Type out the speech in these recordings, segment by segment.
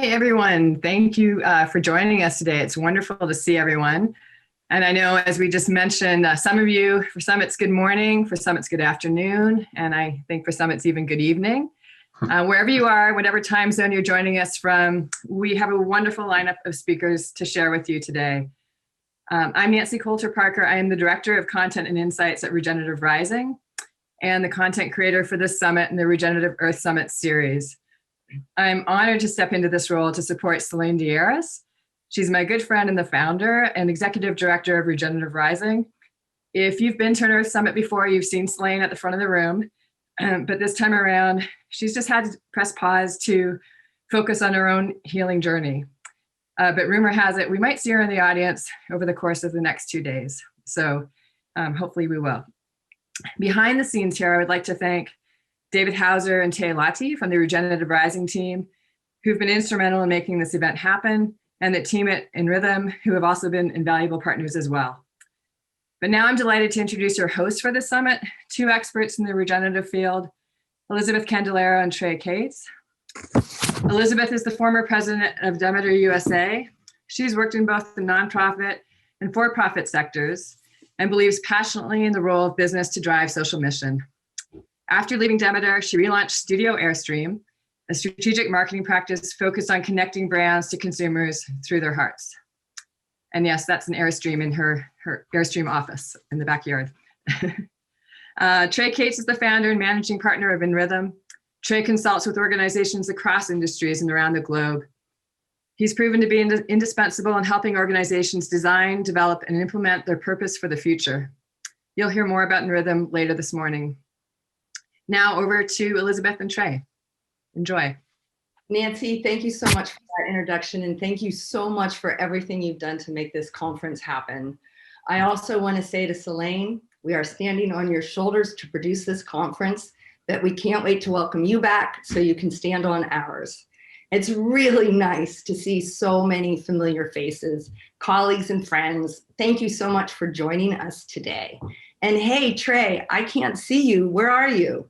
everyone. Thank you for joining us today. It's wonderful to see everyone. And I know, as we just mentioned, some of you, for some it's good morning, for some it's good afternoon, and I think for some it's even good evening. Wherever you are, whatever time zone you're joining us from, we have a wonderful lineup of speakers to share with you today. I'm Nancy Coulter Parker. I am the Director of Content and Insights at Regenerative Rising and the content creator for this summit and the Regenerative Earth Summit series. I'm honored to step into this role to support Selene Dieras. She's my good friend and the founder and executive director of Regenerative Rising. If you've been to an Earth Summit before, you've seen Selene at the front of the room, but this time around, she's just had to press pause to focus on her own healing journey. But rumor has it, we might see her in the audience over the course of the next 2 days. So hopefully we will. Behind the scenes here, I would like to thank David Hauser and Tay Lati from the Regenerative Rising team, who've been instrumental in making this event happen, and the team at In Rhythm, who have also been invaluable partners as well. But now I'm delighted to introduce your hosts for this summit, two experts in the regenerative field, Elizabeth Candelero and Trey Cates. Elizabeth is the former president of Demeter USA. She's worked in both the nonprofit and for-profit sectors and believes passionately in the role of business to drive social mission. After leaving Demeter, she relaunched Studio Airstream, a strategic marketing practice focused on connecting brands to consumers through their hearts. And yes, that's an Airstream in her Airstream office in the backyard. Trey Cates is the founder and managing partner of In Rhythm. Trey consults with organizations across industries and around the globe. He's proven to be indispensable in helping organizations design, develop, and implement their purpose for the future. You'll hear more about In Rhythm later this morning. Now over to Elizabeth and Trey. Enjoy. Nancy, thank you so much for that introduction, and thank you so much for everything you've done to make this conference happen. I also want to say to Selene, we are standing on your shoulders to produce this conference, but we can't wait to welcome you back so you can stand on ours. It's really nice to see so many familiar faces, colleagues and friends. Thank you so much for joining us today. And hey, Trey, I can't see you. Where are you?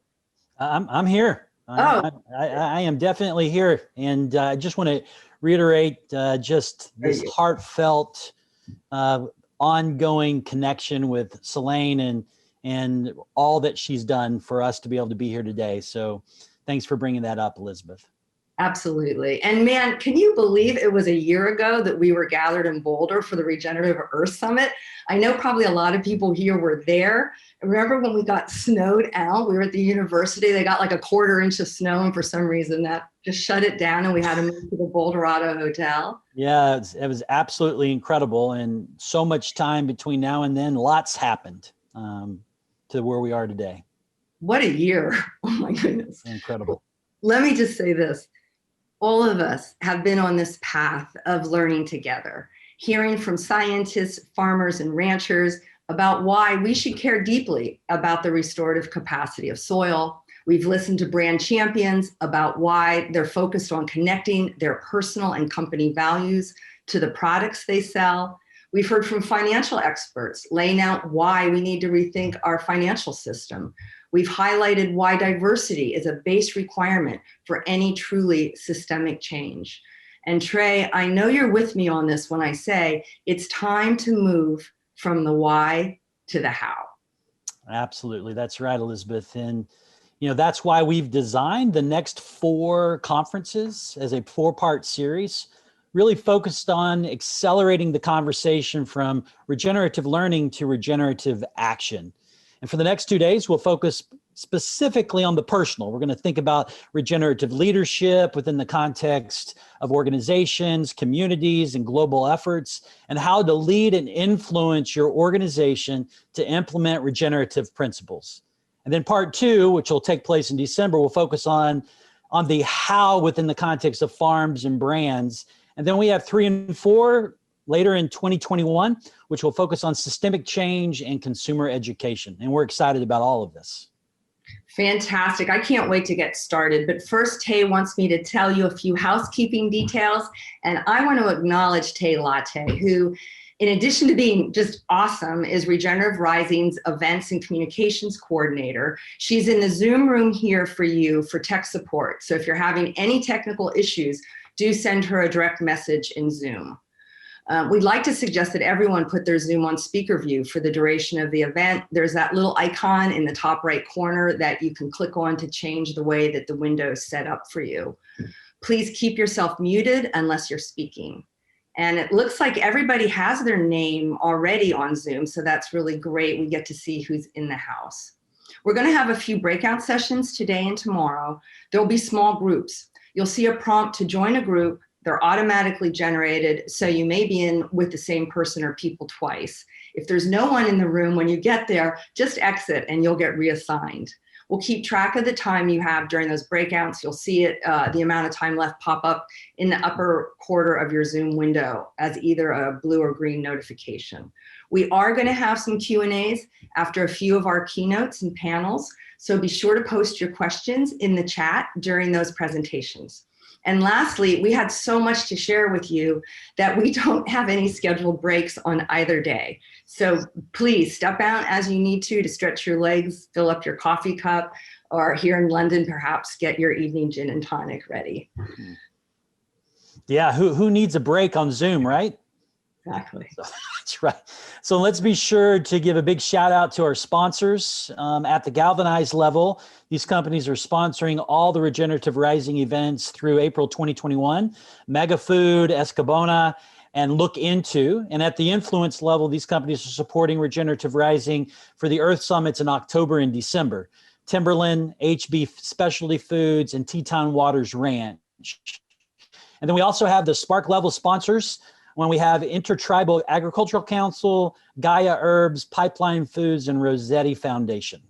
I'm here. Oh. I am definitely here. And I just want to reiterate just this heartfelt, ongoing connection with Selene and all that she's done for us to be able to be here today. So thanks for bringing that up, Elizabeth. Absolutely. And man, can you believe it was a year ago that we were gathered in Boulder for the Regenerative Earth Summit? I know probably a lot of people here were there. Remember when we got snowed out? We were at the university, they got like a 1/4 inch of snow, and for some reason that just shut it down and we had to move to the Boulderado Hotel. Yeah, it was absolutely incredible. And so much time between now and then, lots happened to where we are today. What a year. Oh my goodness. Incredible. Let me just say this. All of us have been on this path of learning together, hearing from scientists, farmers, and ranchers about why we should care deeply about the restorative capacity of soil. We've listened to brand champions about why they're focused on connecting their personal and company values to the products they sell. We've heard from financial experts laying out why we need to rethink our financial system. We've highlighted why diversity is a base requirement for any truly systemic change. And Trey, I know you're with me on this when I say it's time to move from the why to the how. Absolutely. That's right, Elizabeth. And that's why we've designed the next 4 conferences as a 4-part series, really focused on accelerating the conversation from regenerative learning to regenerative action. And for the next 2 days, we'll focus specifically on the personal. We're going to think about regenerative leadership within the context of organizations, communities, and global efforts, and how to lead and influence your organization to implement regenerative principles. And then part 2, which will take place in December, will focus on the how within the context of farms and brands. And then we have 3 and 4 later in 2021, which will focus on systemic change and consumer education. And we're excited about all of this. Fantastic. I can't wait to get started. But first, Tay wants me to tell you a few housekeeping details. And I want to acknowledge Tay Latte, who, in addition to being just awesome, is Regenerative Rising's events and communications coordinator. She's in the Zoom room here for you for tech support. So if you're having any technical issues, do send her a direct message in Zoom. We'd like to suggest that everyone put their Zoom on speaker view for the duration of the event. There's that little icon in the top right corner that you can click on to change the way that the window is set up for you. Please keep yourself muted unless you're speaking. And it looks like everybody has their name already on Zoom, so that's really great. We get to see who's in the house. We're going to have a few breakout sessions today and tomorrow. There'll be small groups. You'll see a prompt to join a group. They're automatically generated, so you may be in with the same person or people twice. If there's no one in the room when you get there, just exit and you'll get reassigned. We'll keep track of the time you have during those breakouts. You'll see it, the amount of time left pop up in the upper quarter of your Zoom window as either a blue or green notification. We are going to have some Q&As after a few of our keynotes and panels, so be sure to post your questions in the chat during those presentations. And lastly, we had so much to share with you that we don't have any scheduled breaks on either day. So please step out as you need to stretch your legs, fill up your coffee cup, or here in London, perhaps get your evening gin and tonic ready. Yeah, who needs a break on Zoom, right? Exactly. So, that's right. So let's be sure to give a big shout out to our sponsors at the Galvanized level. These companies are sponsoring all the Regenerative Rising events through April 2021. Mega Food, Escabona, and Look Into. And at the Influence level, these companies are supporting Regenerative Rising for the Earth Summits in October and December. Timberland, HB Specialty Foods, and Teton Waters Ranch. And then we also have the Spark level sponsors, when we have Intertribal Agricultural Council, Gaia Herbs, Pipeline Foods, and Rossetti Foundation.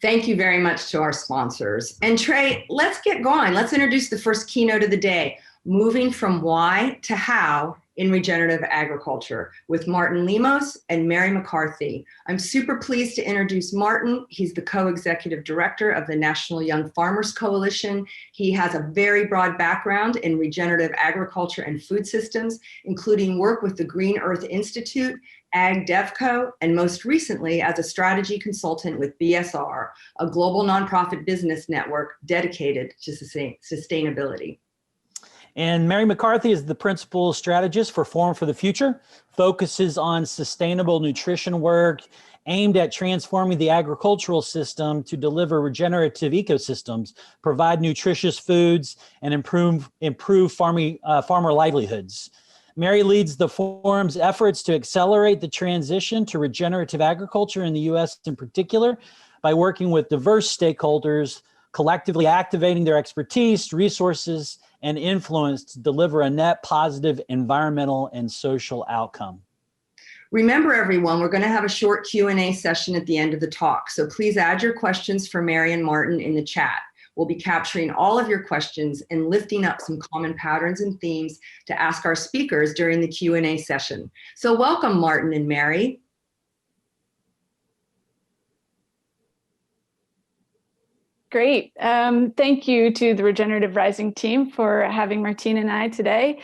Thank you very much to our sponsors. And Trey, let's get going. Let's introduce the first keynote of the day, moving from why to how in regenerative agriculture, with Martin Lemos and Mary McCarthy. I'm super pleased to introduce Martin. He's the co-executive director of the National Young Farmers Coalition. He has a very broad background in regenerative agriculture and food systems, including work with the Green Earth Institute, Ag DevCo, and most recently as a strategy consultant with BSR, a global nonprofit business network dedicated to sustainability. And Mary McCarthy is the principal strategist for Forum for the Future, focuses on sustainable nutrition work aimed at transforming the agricultural system to deliver regenerative ecosystems, provide nutritious foods, and improve farmer livelihoods. Mary leads the forum's efforts to accelerate the transition to regenerative agriculture in the U.S. in particular by working with diverse stakeholders, collectively activating their expertise, resources, and influence to deliver a net positive environmental and social outcome. Remember, everyone, we're going to have a short Q&A session at the end of the talk, so please add your questions for Mary and Martin in the chat. We'll be capturing all of your questions and lifting up some common patterns and themes to ask our speakers during the Q&A session. So welcome, Martin and Mary. Great. Thank you to the Regenerative Rising team for having Martine and I today.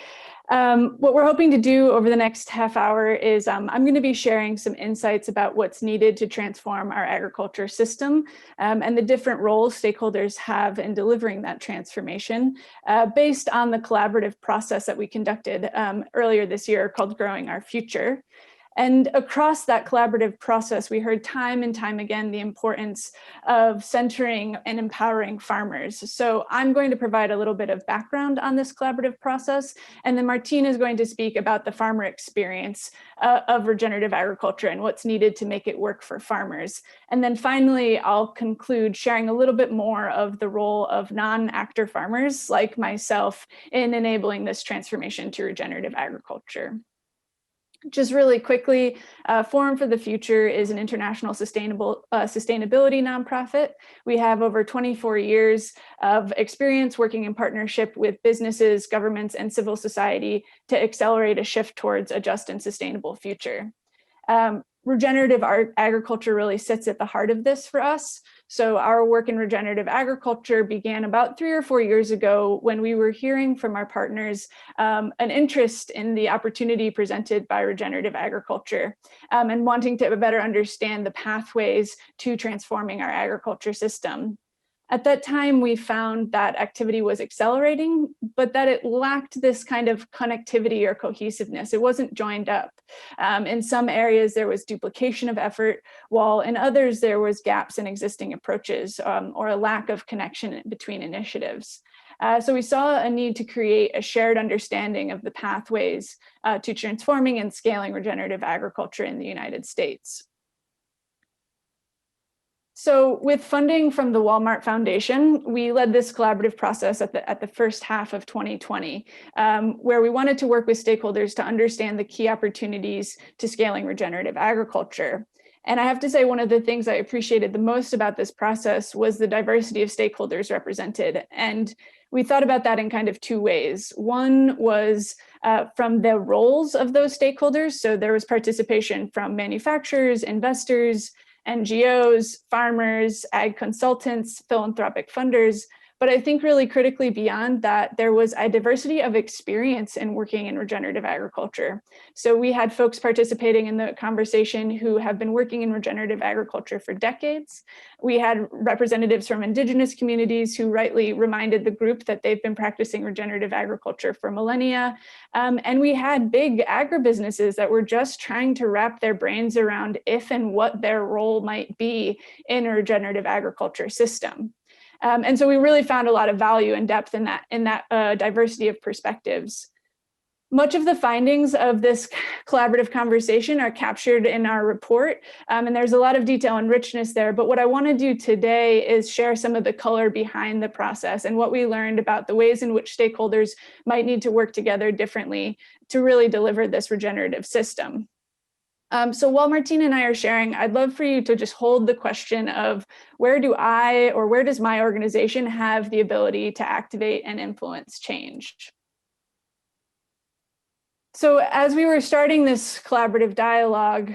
What we're hoping to do over the next half hour is I'm going to be sharing some insights about what's needed to transform our agriculture system and the different roles stakeholders have in delivering that transformation based on the collaborative process that we conducted earlier this year called Growing Our Future. And across that collaborative process, we heard time and time again the importance of centering and empowering farmers. So I'm going to provide a little bit of background on this collaborative process, and then Martine is going to speak about the farmer experience of regenerative agriculture and what's needed to make it work for farmers. And then finally, I'll conclude sharing a little bit more of the role of non-actor farmers like myself in enabling this transformation to regenerative agriculture. Just really quickly, Forum for the Future is an international sustainability nonprofit. We have over 24 years of experience working in partnership with businesses, governments, and civil society to accelerate a shift towards a just and sustainable future. Regenerative agriculture really sits at the heart of this for us. So our work in regenerative agriculture began about 3 or 4 years ago when we were hearing from our partners an interest in the opportunity presented by regenerative agriculture and wanting to better understand the pathways to transforming our agriculture system. At that time, we found that activity was accelerating, but that it lacked this kind of connectivity or cohesiveness. It wasn't joined up. In some areas, there was duplication of effort, while in others, there was gaps in existing approaches or a lack of connection between initiatives. So we saw a need to create a shared understanding of the pathways to transforming and scaling regenerative agriculture in the United States. So with funding from the Walmart Foundation, we led this collaborative process at the first half of 2020, where we wanted to work with stakeholders to understand the key opportunities to scaling regenerative agriculture. And I have to say, one of the things I appreciated the most about this process was the diversity of stakeholders represented. And we thought about that in kind of two ways. One was from the roles of those stakeholders. So there was participation from manufacturers, investors, NGOs, farmers, ag consultants, philanthropic funders. But I think really critically beyond that, there was a diversity of experience in working in regenerative agriculture. So we had folks participating in the conversation who have been working in regenerative agriculture for decades. We had representatives from indigenous communities who rightly reminded the group that they've been practicing regenerative agriculture for millennia. And we had big agribusinesses that were just trying to wrap their brains around if and what their role might be in a regenerative agriculture system. And so we really found a lot of value and depth in that diversity of perspectives. Much of the findings of this collaborative conversation are captured in our report, and there's a lot of detail and richness there. But what I want to do today is share some of the color behind the process and what we learned about the ways in which stakeholders might need to work together differently to really deliver this regenerative system. So while Martina and I are sharing, I'd love for you to just hold the question of where does my organization have the ability to activate and influence change? So as we were starting this collaborative dialogue,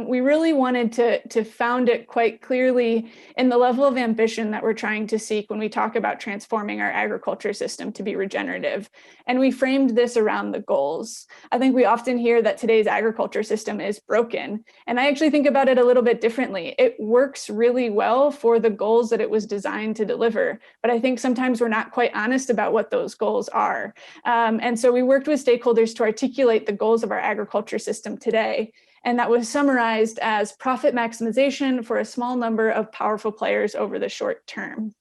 we really wanted to found it quite clearly in the level of ambition that we're trying to seek when we talk about transforming our agriculture system to be regenerative. And we framed this around the goals. I think we often hear that today's agriculture system is broken. And I actually think about it a little bit differently. It works really well for the goals that it was designed to deliver. But I think sometimes we're not quite honest about what those goals are. And so we worked with stakeholders to articulate the goals of our agriculture system today. And that was summarized as profit maximization for a small number of powerful players over the short term.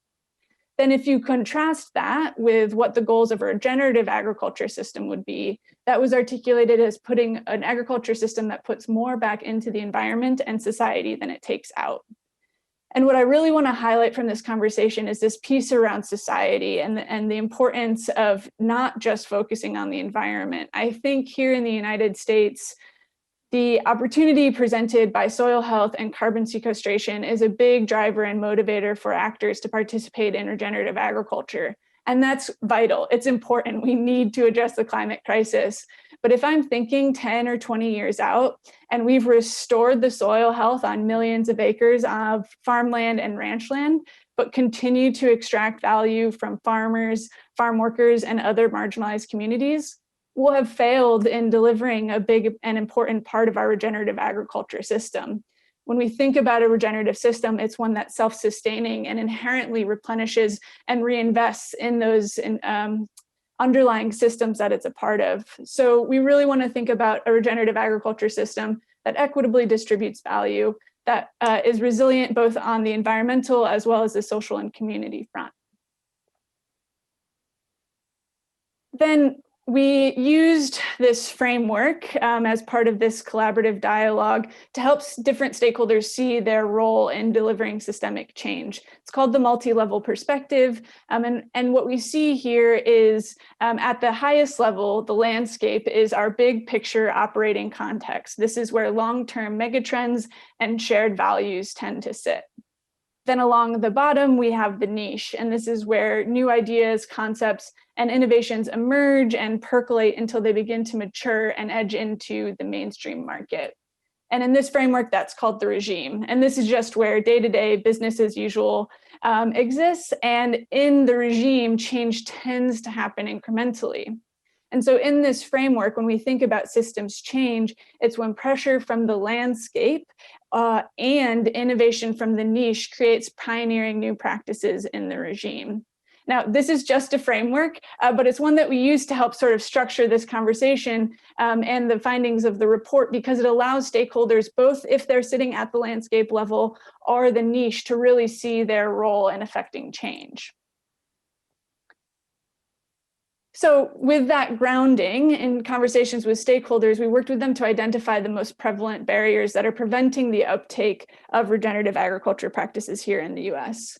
Then if you contrast that with what the goals of a regenerative agriculture system would be, that was articulated as putting an agriculture system that puts more back into the environment and society than it takes out. And what I really want to highlight from this conversation is this piece around society and the importance of not just focusing on the environment. I think here in the United States, the opportunity presented by soil health and carbon sequestration is a big driver and motivator for actors to participate in regenerative agriculture. And that's vital. It's important. We need to address the climate crisis. But if I'm thinking 10 or 20 years out, and we've restored the soil health on millions of acres of farmland and ranch land, but continue to extract value from farmers, farm workers, and other marginalized communities, we'll have failed in delivering a big and important part of our regenerative agriculture system. When we think about a regenerative system, it's one that's self-sustaining and inherently replenishes and reinvests in those underlying systems that it's a part of. So we really want to think about a regenerative agriculture system that equitably distributes value, that is resilient both on the environmental as well as the social and community front. Then we used this framework as part of this collaborative dialogue to help different stakeholders see their role in delivering systemic change. It's called the multi-level perspective. And what we see here is at the highest level, the landscape is our big picture operating context. This is where long-term megatrends and shared values tend to sit. Then along the bottom, we have the niche, and this is where new ideas, concepts, and innovations emerge and percolate until they begin to mature and edge into the mainstream market. And in this framework, that's called the regime. And this is just where day-to-day business as usual exists. And in the regime, change tends to happen incrementally. And so in this framework, when we think about systems change, it's when pressure from the landscape and innovation from the niche creates pioneering new practices in the regime. Now, this is just a framework, but it's one that we use to help sort of structure this conversation and the findings of the report, because it allows stakeholders, both if they're sitting at the landscape level or the niche, to really see their role in affecting change. So with that grounding in conversations with stakeholders, we worked with them to identify the most prevalent barriers that are preventing the uptake of regenerative agriculture practices here in the US.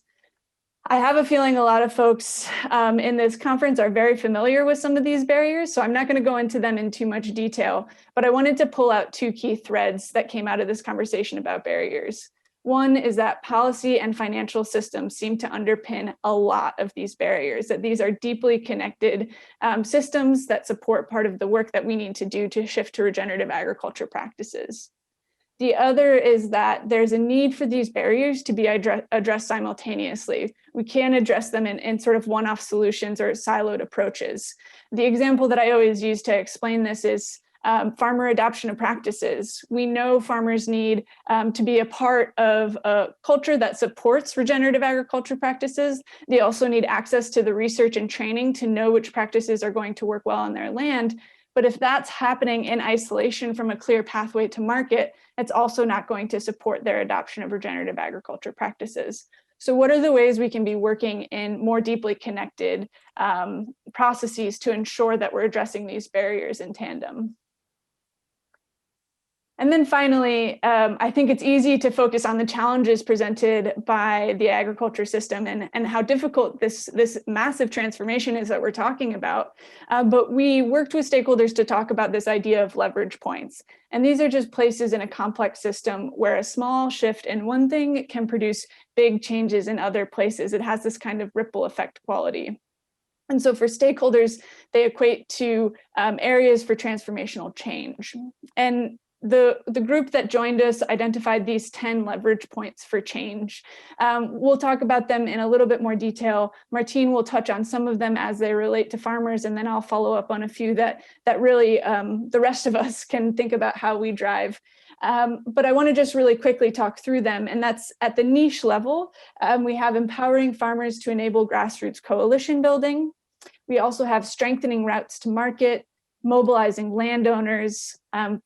I have a feeling a lot of folks in this conference are very familiar with some of these barriers, so I'm not going to go into them in too much detail, but I wanted to pull out two key threads that came out of this conversation about barriers. One is that policy and financial systems seem to underpin a lot of these barriers, that these are deeply connected systems that support part of the work that we need to do to shift to regenerative agriculture practices. The other is that there's a need for these barriers to be addressed simultaneously. We can't address them in sort of one-off solutions or siloed approaches. The example that I always use to explain this is farmer adoption of practices. We know farmers need to be a part of a culture that supports regenerative agriculture practices. They also need access to the research and training to know which practices are going to work well on their land. But if that's happening in isolation from a clear pathway to market, it's also not going to support their adoption of regenerative agriculture practices. So what are the ways we can be working in more deeply connected processes to ensure that we're addressing these barriers in tandem? And then finally, I think it's easy to focus on the challenges presented by the agriculture system and how difficult this massive transformation is that we're talking about. But we worked with stakeholders to talk about this idea of leverage points. And these are just places in a complex system where a small shift in one thing can produce big changes in other places. It has this kind of ripple effect quality. And so for stakeholders, they equate to areas for transformational change. And the group that joined us identified these 10 leverage points for change. We'll talk about them in a little bit more detail. Martine will touch on some of them as they relate to farmers, and then I'll follow up on a few that really the rest of us can think about how we drive. But I want to just really quickly talk through them, and that's at the niche level. We have empowering farmers to enable grassroots coalition building. We also have strengthening routes to market, mobilizing landowners,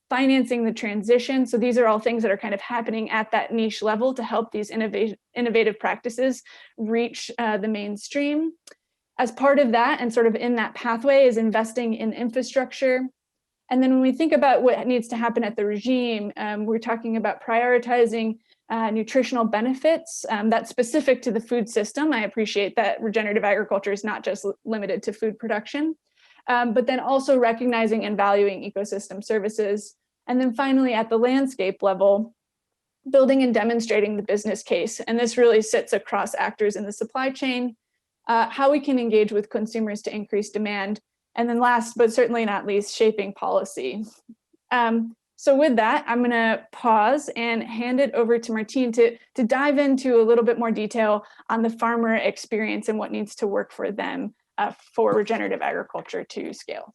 financing the transition. So these are all things that are kind of happening at that niche level to help these innovative practices reach the mainstream. As part of that, and sort of in that pathway, is investing in infrastructure. And then when we think about what needs to happen at the regime, we're talking about prioritizing nutritional benefits that's specific to the food system. I appreciate that regenerative agriculture is not just limited to food production. But then also recognizing and valuing ecosystem services. And then finally, at the landscape level, building and demonstrating the business case. And this really sits across actors in the supply chain, how we can engage with consumers to increase demand. And then last, but certainly not least, shaping policy. So with that, I'm going to pause and hand it over to Martine to dive into a little bit more detail on the farmer experience and what needs to work for them for regenerative agriculture to scale.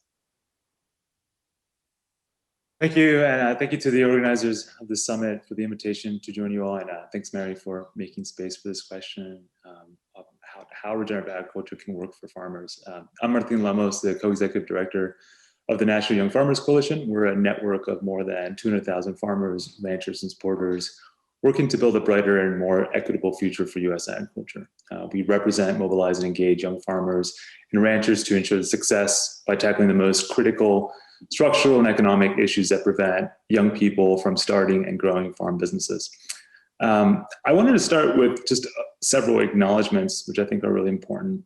Thank you, and thank you to the organizers of the summit for the invitation to join you all, and thanks, Mary, for making space for this question of how regenerative agriculture can work for farmers. I'm Martin Lamos, the co-executive director of the National Young Farmers Coalition. We're a network of more than 200,000 farmers, ranchers, and supporters working to build a brighter and more equitable future for U.S. agriculture. We represent, mobilize, and engage young farmers and ranchers to ensure the success by tackling the most critical structural and economic issues that prevent young people from starting and growing farm businesses. I wanted to start with just several acknowledgements, which I think are really important.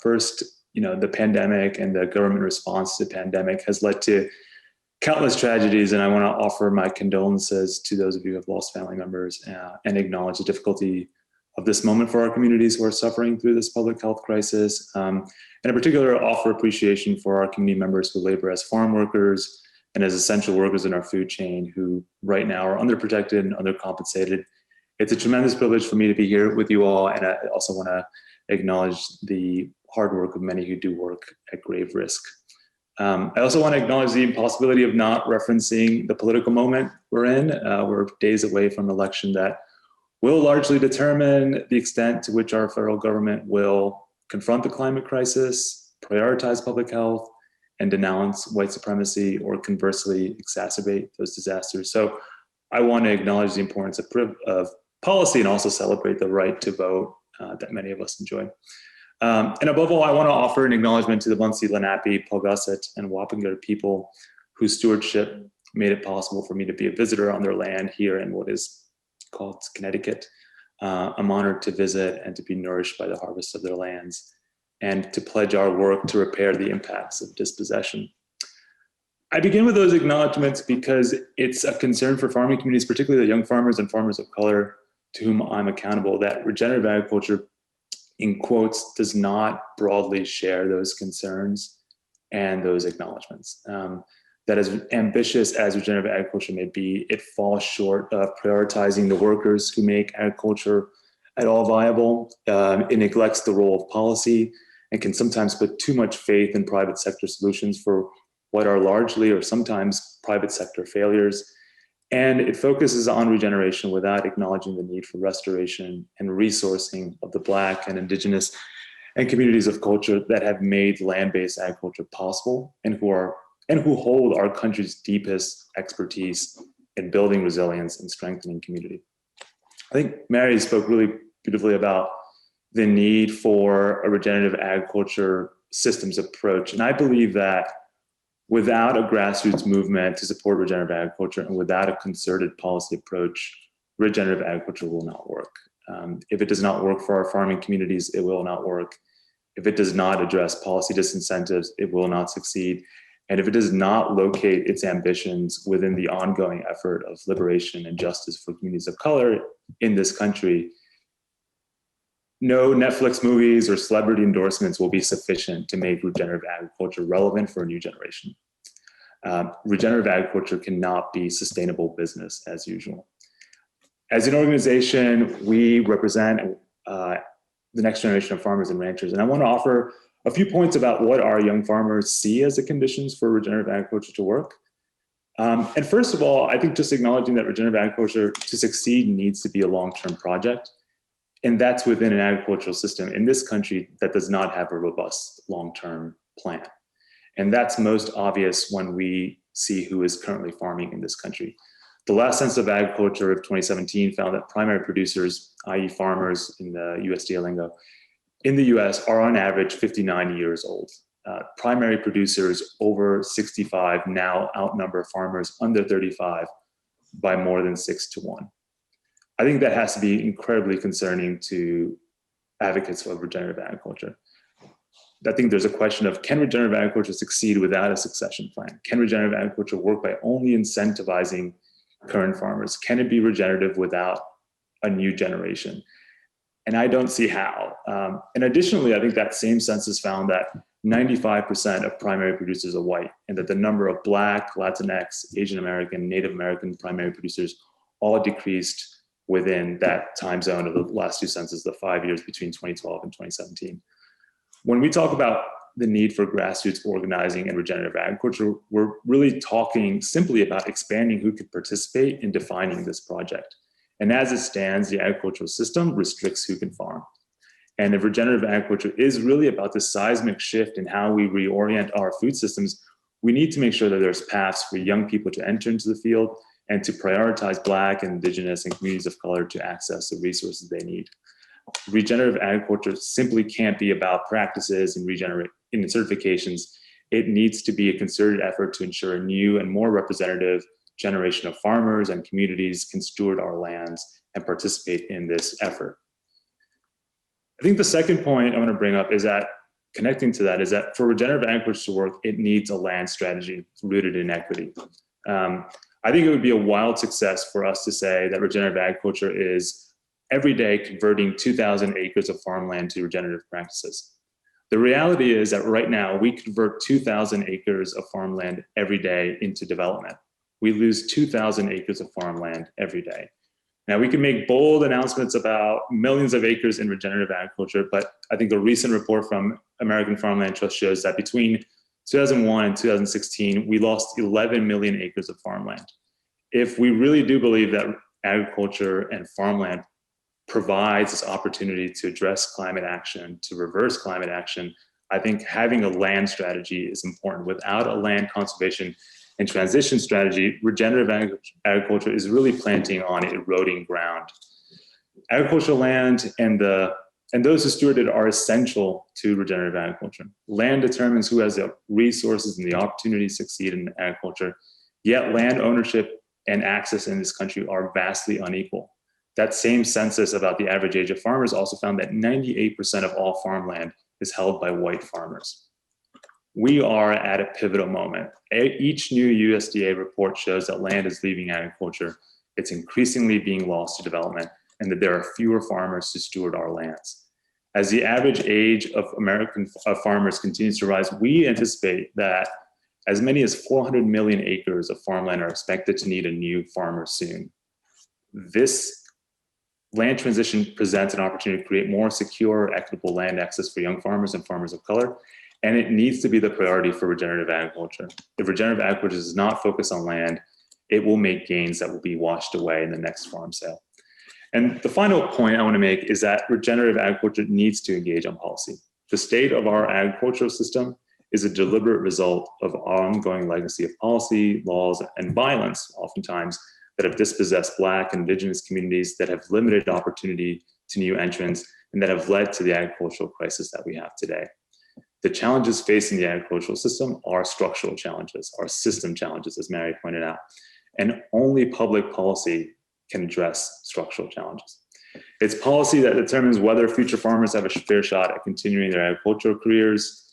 First, the pandemic and the government response to the pandemic has led to countless tragedies, and I want to offer my condolences to those of you who have lost family members and acknowledge the difficulty of this moment for our communities who are suffering through this public health crisis. And in particular, offer appreciation for our community members who labor as farm workers and as essential workers in our food chain who right now are underprotected and undercompensated. It's a tremendous privilege for me to be here with you all, and I also want to acknowledge the hard work of many who do work at grave risk. I also want to acknowledge the impossibility of not referencing the political moment we're in. We're days away from an election that will largely determine the extent to which our federal government will confront the climate crisis, prioritize public health, and denounce white supremacy, or conversely exacerbate those disasters. So I want to acknowledge the importance of policy and also celebrate the right to vote that many of us enjoy. And above all, I want to offer an acknowledgement to the Munsee, Lenape, Paugussett, and Wapangar people whose stewardship made it possible for me to be a visitor on their land here in what is called Connecticut. I'm honored to visit and to be nourished by the harvest of their lands, and to pledge our work to repair the impacts of dispossession. I begin with those acknowledgements because it's a concern for farming communities, particularly the young farmers and farmers of color to whom I'm accountable, that regenerative agriculture, in quotes, does not broadly share those concerns and those acknowledgements. That as ambitious as regenerative agriculture may be, it falls short of prioritizing the workers who make agriculture at all viable. It neglects the role of policy and can sometimes put too much faith in private sector solutions for what are largely or sometimes private sector failures. And it focuses on regeneration without acknowledging the need for restoration and resourcing of the Black and Indigenous and communities of culture that have made land-based agriculture possible, and who hold our country's deepest expertise in building resilience and strengthening community. I think Mary spoke really beautifully about the need for a regenerative agriculture systems approach. And I believe that without a grassroots movement to support regenerative agriculture and without a concerted policy approach, regenerative agriculture will not work. If it does not work for our farming communities, it will not work. If it does not address policy disincentives, it will not succeed. And if it does not locate its ambitions within the ongoing effort of liberation and justice for communities of color in this country, no Netflix movies or celebrity endorsements will be sufficient to make regenerative agriculture relevant for a new generation. Regenerative agriculture cannot be sustainable business as usual. As an organization, we represent the next generation of farmers and ranchers, and I want to offer a few points about what our young farmers see as the conditions for regenerative agriculture to work. And first of all, I think just acknowledging that regenerative agriculture to succeed needs to be a long-term project. And that's within an agricultural system in this country that does not have a robust long-term plan. And that's most obvious when we see who is currently farming in this country. The last census of agriculture of 2017 found that primary producers, i.e. farmers in the USDA lingo, in the US are on average 59 years old. Primary producers over 65 now outnumber farmers under 35 by more than 6-1. I think that has to be incredibly concerning to advocates of regenerative agriculture. I think there's a question of, can regenerative agriculture succeed without a succession plan? Can regenerative agriculture work by only incentivizing current farmers? Can it be regenerative without a new generation? And I don't see how. And additionally, I think that same census found that 95% of primary producers are white, and that the number of Black, Latinx, Asian American, Native American primary producers all decreased within that time zone of the last two censuses, the 5 years between 2012 and 2017. When we talk about the need for grassroots organizing and regenerative agriculture, we're really talking simply about expanding who could participate in defining this project. And as it stands, the agricultural system restricts who can farm. And if regenerative agriculture is really about the seismic shift in how we reorient our food systems, we need to make sure that there's paths for young people to enter into the field and to prioritize Black, Indigenous, and communities of color to access the resources they need. Regenerative agriculture simply can't be about practices and certifications. It needs to be a concerted effort to ensure a new and more representative generation of farmers and communities can steward our lands and participate in this effort. I think the second point I want to bring up is that, connecting to that, is that for regenerative agriculture to work, it needs a land strategy rooted in equity. I think it would be a wild success for us to say that regenerative agriculture is every day converting 2,000 acres of farmland to regenerative practices. The reality is that right now we convert 2,000 acres of farmland every day into development. We lose 2,000 acres of farmland every day. Now we can make bold announcements about millions of acres in regenerative agriculture, but I think a recent report from American Farmland Trust shows that between 2001 and 2016, we lost 11 million acres of farmland. If we really do believe that agriculture and farmland provides this opportunity to address climate action, to reverse climate action, I think having a land strategy is important. Without a land conservation and transition strategy, regenerative agriculture is really planting on eroding ground. Agricultural land and those who steward it are essential to regenerative agriculture. Land determines who has the resources and the opportunity to succeed in agriculture, yet land ownership and access in this country are vastly unequal. That same census about the average age of farmers also found that 98% of all farmland is held by white farmers. We are at a pivotal moment. Each new USDA report shows that land is leaving agriculture. It's increasingly being lost to development, and that there are fewer farmers to steward our lands. As the average age of American farmers continues to rise, we anticipate that as many as 400 million acres of farmland are expected to need a new farmer soon. This land transition presents an opportunity to create more secure, equitable land access for young farmers and farmers of color, and it needs to be the priority for regenerative agriculture. If regenerative agriculture does not focus on land, it will make gains that will be washed away in the next farm sale. And the final point I want to make is that regenerative agriculture needs to engage on policy. The state of our agricultural system is a deliberate result of our ongoing legacy of policy, laws, and violence, oftentimes, that have dispossessed Black and Indigenous communities, that have limited opportunity to new entrants, and that have led to the agricultural crisis that we have today. The challenges facing the agricultural system are structural challenges, are system challenges, as Mary pointed out, and only public policy can address structural challenges. It's policy that determines whether future farmers have a fair shot at continuing their agricultural careers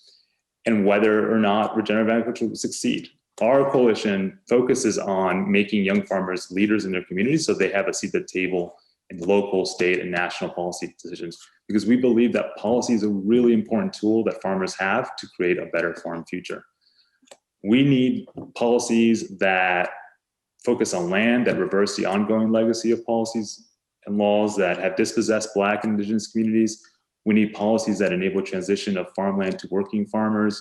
and whether or not regenerative agriculture will succeed. Our coalition focuses on making young farmers leaders in their communities so they have a seat at the table in local, state, and national policy decisions, because we believe that policy is a really important tool that farmers have to create a better farm future. We need policies that focus on land, that reverse the ongoing legacy of policies and laws that have dispossessed Black and Indigenous communities. We need policies that enable transition of farmland to working farmers.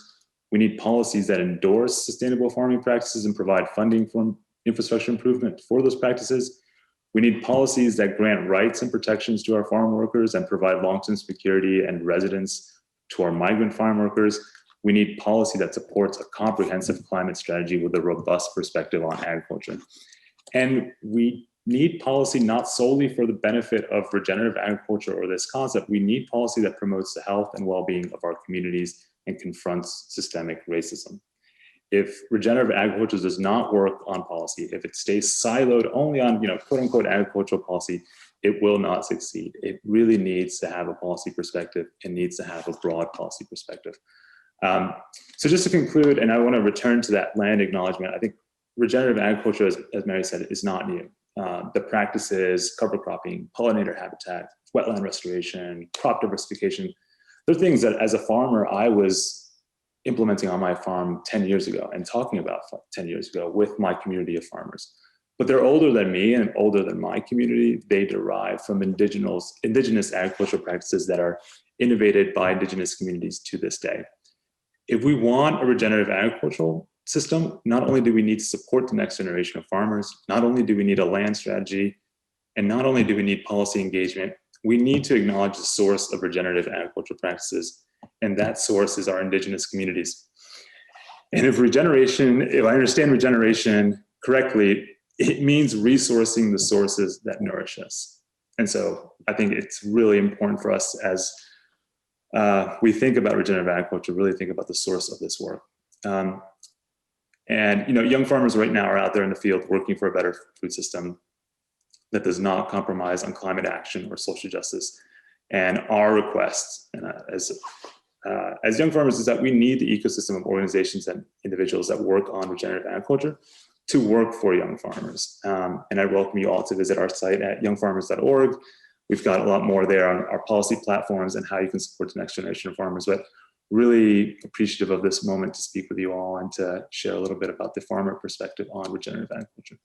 We need policies that endorse sustainable farming practices and provide funding for infrastructure improvement for those practices. We need policies that grant rights and protections to our farm workers and provide long-term security and residence to our migrant farm workers. We need policy that supports a comprehensive climate strategy with a robust perspective on agriculture. And we need policy not solely for the benefit of regenerative agriculture or this concept. We need policy that promotes the health and well-being of our communities and confronts systemic racism. If regenerative agriculture does not work on policy, if it stays siloed only on, quote unquote agricultural policy, it will not succeed. It really needs to have a policy perspective. It needs to have a broad policy perspective. So just to conclude, and I want to return to that land acknowledgement, I think regenerative agriculture, as Mary said, is not new. The practices, cover cropping, pollinator habitat, wetland restoration, crop diversification, they're things that as a farmer, I was implementing on my farm 10 years ago and talking about 10 years ago with my community of farmers. But they're older than me and older than my community. They derive from indigenous agricultural practices that are innovated by indigenous communities to this day. If we want a regenerative agricultural system, not only do we need to support the next generation of farmers, not only do we need a land strategy, and not only do we need policy engagement, we need to acknowledge the source of regenerative agricultural practices, and that source is our indigenous communities. And if I understand regeneration correctly, it means resourcing the sources that nourish us. And so I think it's really important for us as we think about regenerative agriculture, really think about the source of this work. And young farmers right now are out there in the field working for a better food system that does not compromise on climate action or social justice. And our request as young farmers is that we need the ecosystem of organizations and individuals that work on regenerative agriculture to work for young farmers. And I welcome you all to visit our site at youngfarmers.org. We've got a lot more there on our policy platforms and how you can support the next generation of farmers. But really appreciative of this moment to speak with you all and to share a little bit about the farmer perspective on regenerative agriculture.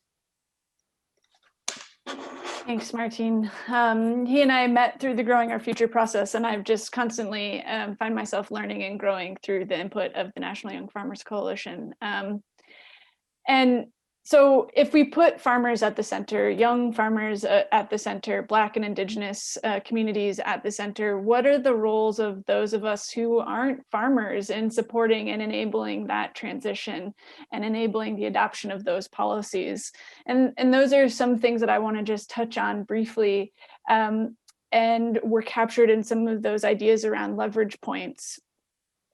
Thanks, Martine. He and I met through the Growing Our Future process, and I've just constantly find myself learning and growing through the input of the National Young Farmers Coalition. And so if we put farmers at the center, young farmers at the center, Black and Indigenous communities at the center, what are the roles of those of us who aren't farmers in supporting and enabling that transition and enabling the adoption of those policies? And those are some things that I want to just touch on briefly. And were captured in some of those ideas around leverage points.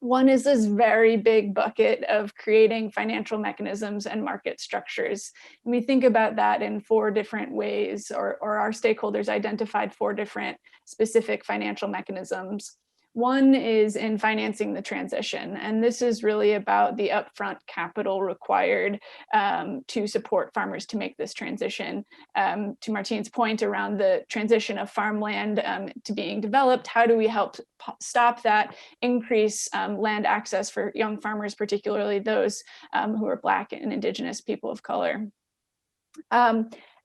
One is this very big bucket of creating financial mechanisms and market structures. And we think about that in 4 different ways, or our stakeholders identified 4 different specific financial mechanisms. One is in financing the transition, and this is really about the upfront capital required to support farmers to make this transition. To Martine's point around the transition of farmland to being developed, how do we help stop that, increase land access for young farmers, particularly those who are Black and Indigenous people of color?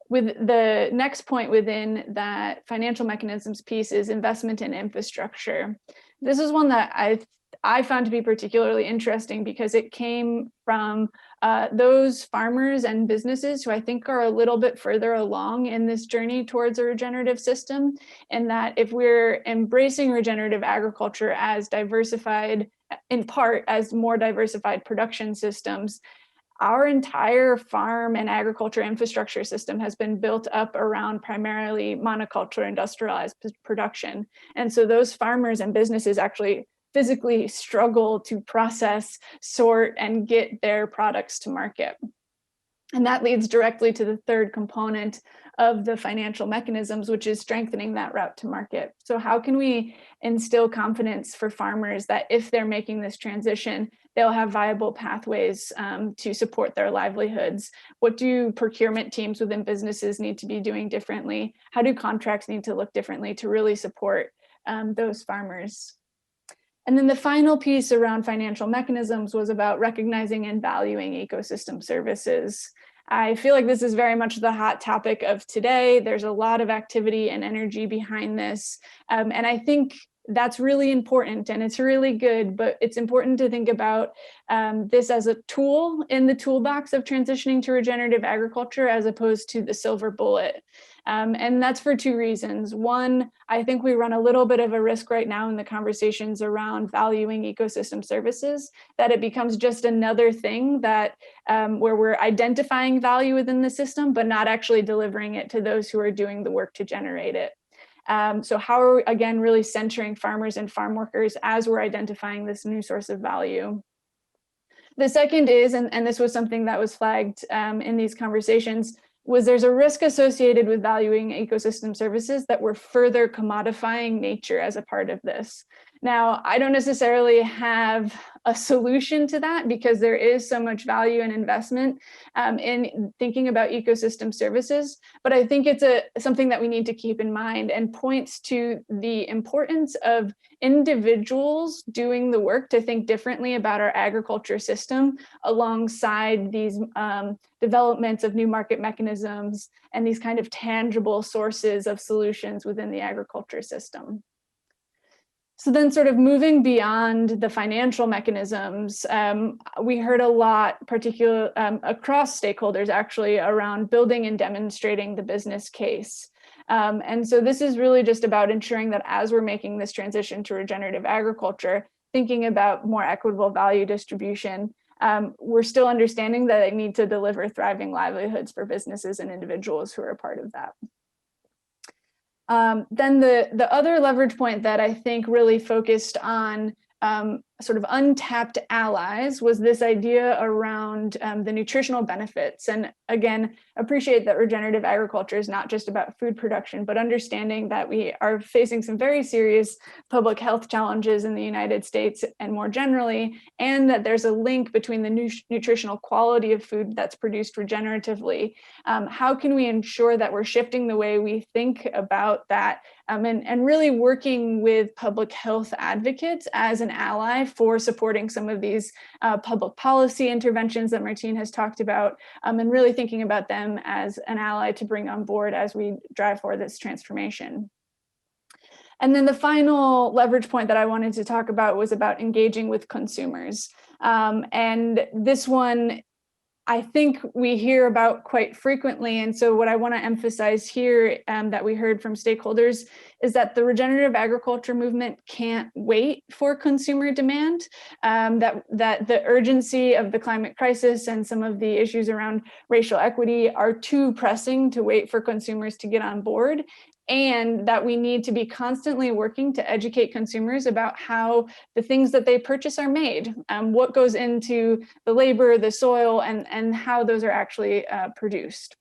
With the next point within that financial mechanisms piece is investment in infrastructure. This is one that I found to be particularly interesting because it came from those farmers and businesses who I think are a little bit further along in this journey towards a regenerative system. And that if we're embracing regenerative agriculture as diversified, in part as more diversified production systems, our entire farm and agriculture infrastructure system has been built up around primarily monoculture industrialized production. And so those farmers and businesses actually physically struggle to process, sort, and get their products to market. And that leads directly to the third component of the financial mechanisms, which is strengthening that route to market. So how can we instill confidence for farmers that if they're making this transition, they'll have viable pathways to support their livelihoods? What do procurement teams within businesses need to be doing differently? How do contracts need to look differently to really support those farmers? And then the final piece around financial mechanisms was about recognizing and valuing ecosystem services. I feel like this is very much the hot topic of today. There's a lot of activity and energy behind this. And I think that's really important and it's really good, but it's important to think about this as a tool in the toolbox of transitioning to regenerative agriculture as opposed to the silver bullet. And that's for 2 reasons. One, I think we run a little bit of a risk right now in the conversations around valuing ecosystem services, that it becomes just another thing that where we're identifying value within the system, but not actually delivering it to those who are doing the work to generate it. So how are we, again, really centering farmers and farm workers as we're identifying this new source of value? The second is, and this was something that was flagged in these conversations, was there's a risk associated with valuing ecosystem services that we're further commodifying nature as a part of this. Now, I don't necessarily have a solution to that because there is so much value and investment in thinking about ecosystem services, but I think it's something that we need to keep in mind and points to the importance of individuals doing the work to think differently about our agriculture system alongside these developments of new market mechanisms and these kind of tangible sources of solutions within the agriculture system. So then sort of moving beyond the financial mechanisms, we heard a lot, particularly across stakeholders actually, around building and demonstrating the business case. And so this is really just about ensuring that as we're making this transition to regenerative agriculture, thinking about more equitable value distribution, we're still understanding that they need to deliver thriving livelihoods for businesses and individuals who are a part of that. Then the other leverage point that I think really focused on sort of untapped allies was this idea around the nutritional benefits. And again, appreciate that regenerative agriculture is not just about food production, but understanding that we are facing some very serious public health challenges in the United States and more generally, and that there's a link between the nutritional quality of food that's produced regeneratively. How can we ensure that we're shifting the way we think about that and really working with public health advocates as an ally for supporting some of these public policy interventions that Martine has talked about, and really thinking about them as an ally to bring on board as we drive for this transformation. And then the final leverage point that I wanted to talk about was about engaging with consumers. And this one, I think we hear about quite frequently. And so what I want to emphasize here that we heard from stakeholders is that the regenerative agriculture movement can't wait for consumer demand, that the urgency of the climate crisis and some of the issues around racial equity are too pressing to wait for consumers to get on board, and that we need to be constantly working to educate consumers about how the things that they purchase are made, what goes into the labor, the soil, and how those are actually produced.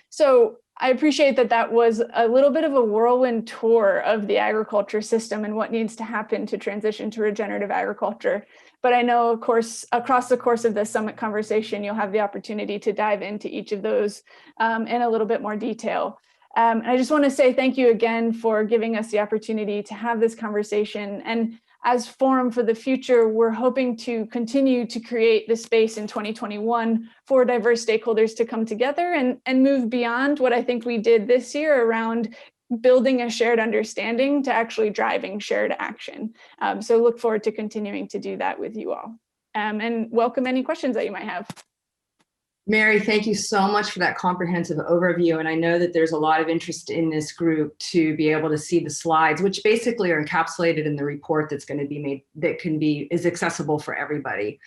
So I appreciate that that was a little bit of a whirlwind tour of the agriculture system and what needs to happen to transition to regenerative agriculture. But I know, of course, across the course of the summit conversation, you'll have the opportunity to dive into each of those in a little bit more detail. And I just want to say thank you again for giving us the opportunity to have this conversation. And as Forum for the Future, we're hoping to continue to create the space in 2021 for diverse stakeholders to come together and move beyond what I think we did this year around building a shared understanding to actually driving shared action. So look forward to continuing to do that with you all. And welcome any questions that you might have. Mary, thank you so much for that comprehensive overview. And I know that there's a lot of interest in this group to be able to see the slides, which basically are encapsulated in the report that's going to be made, that is accessible for everybody.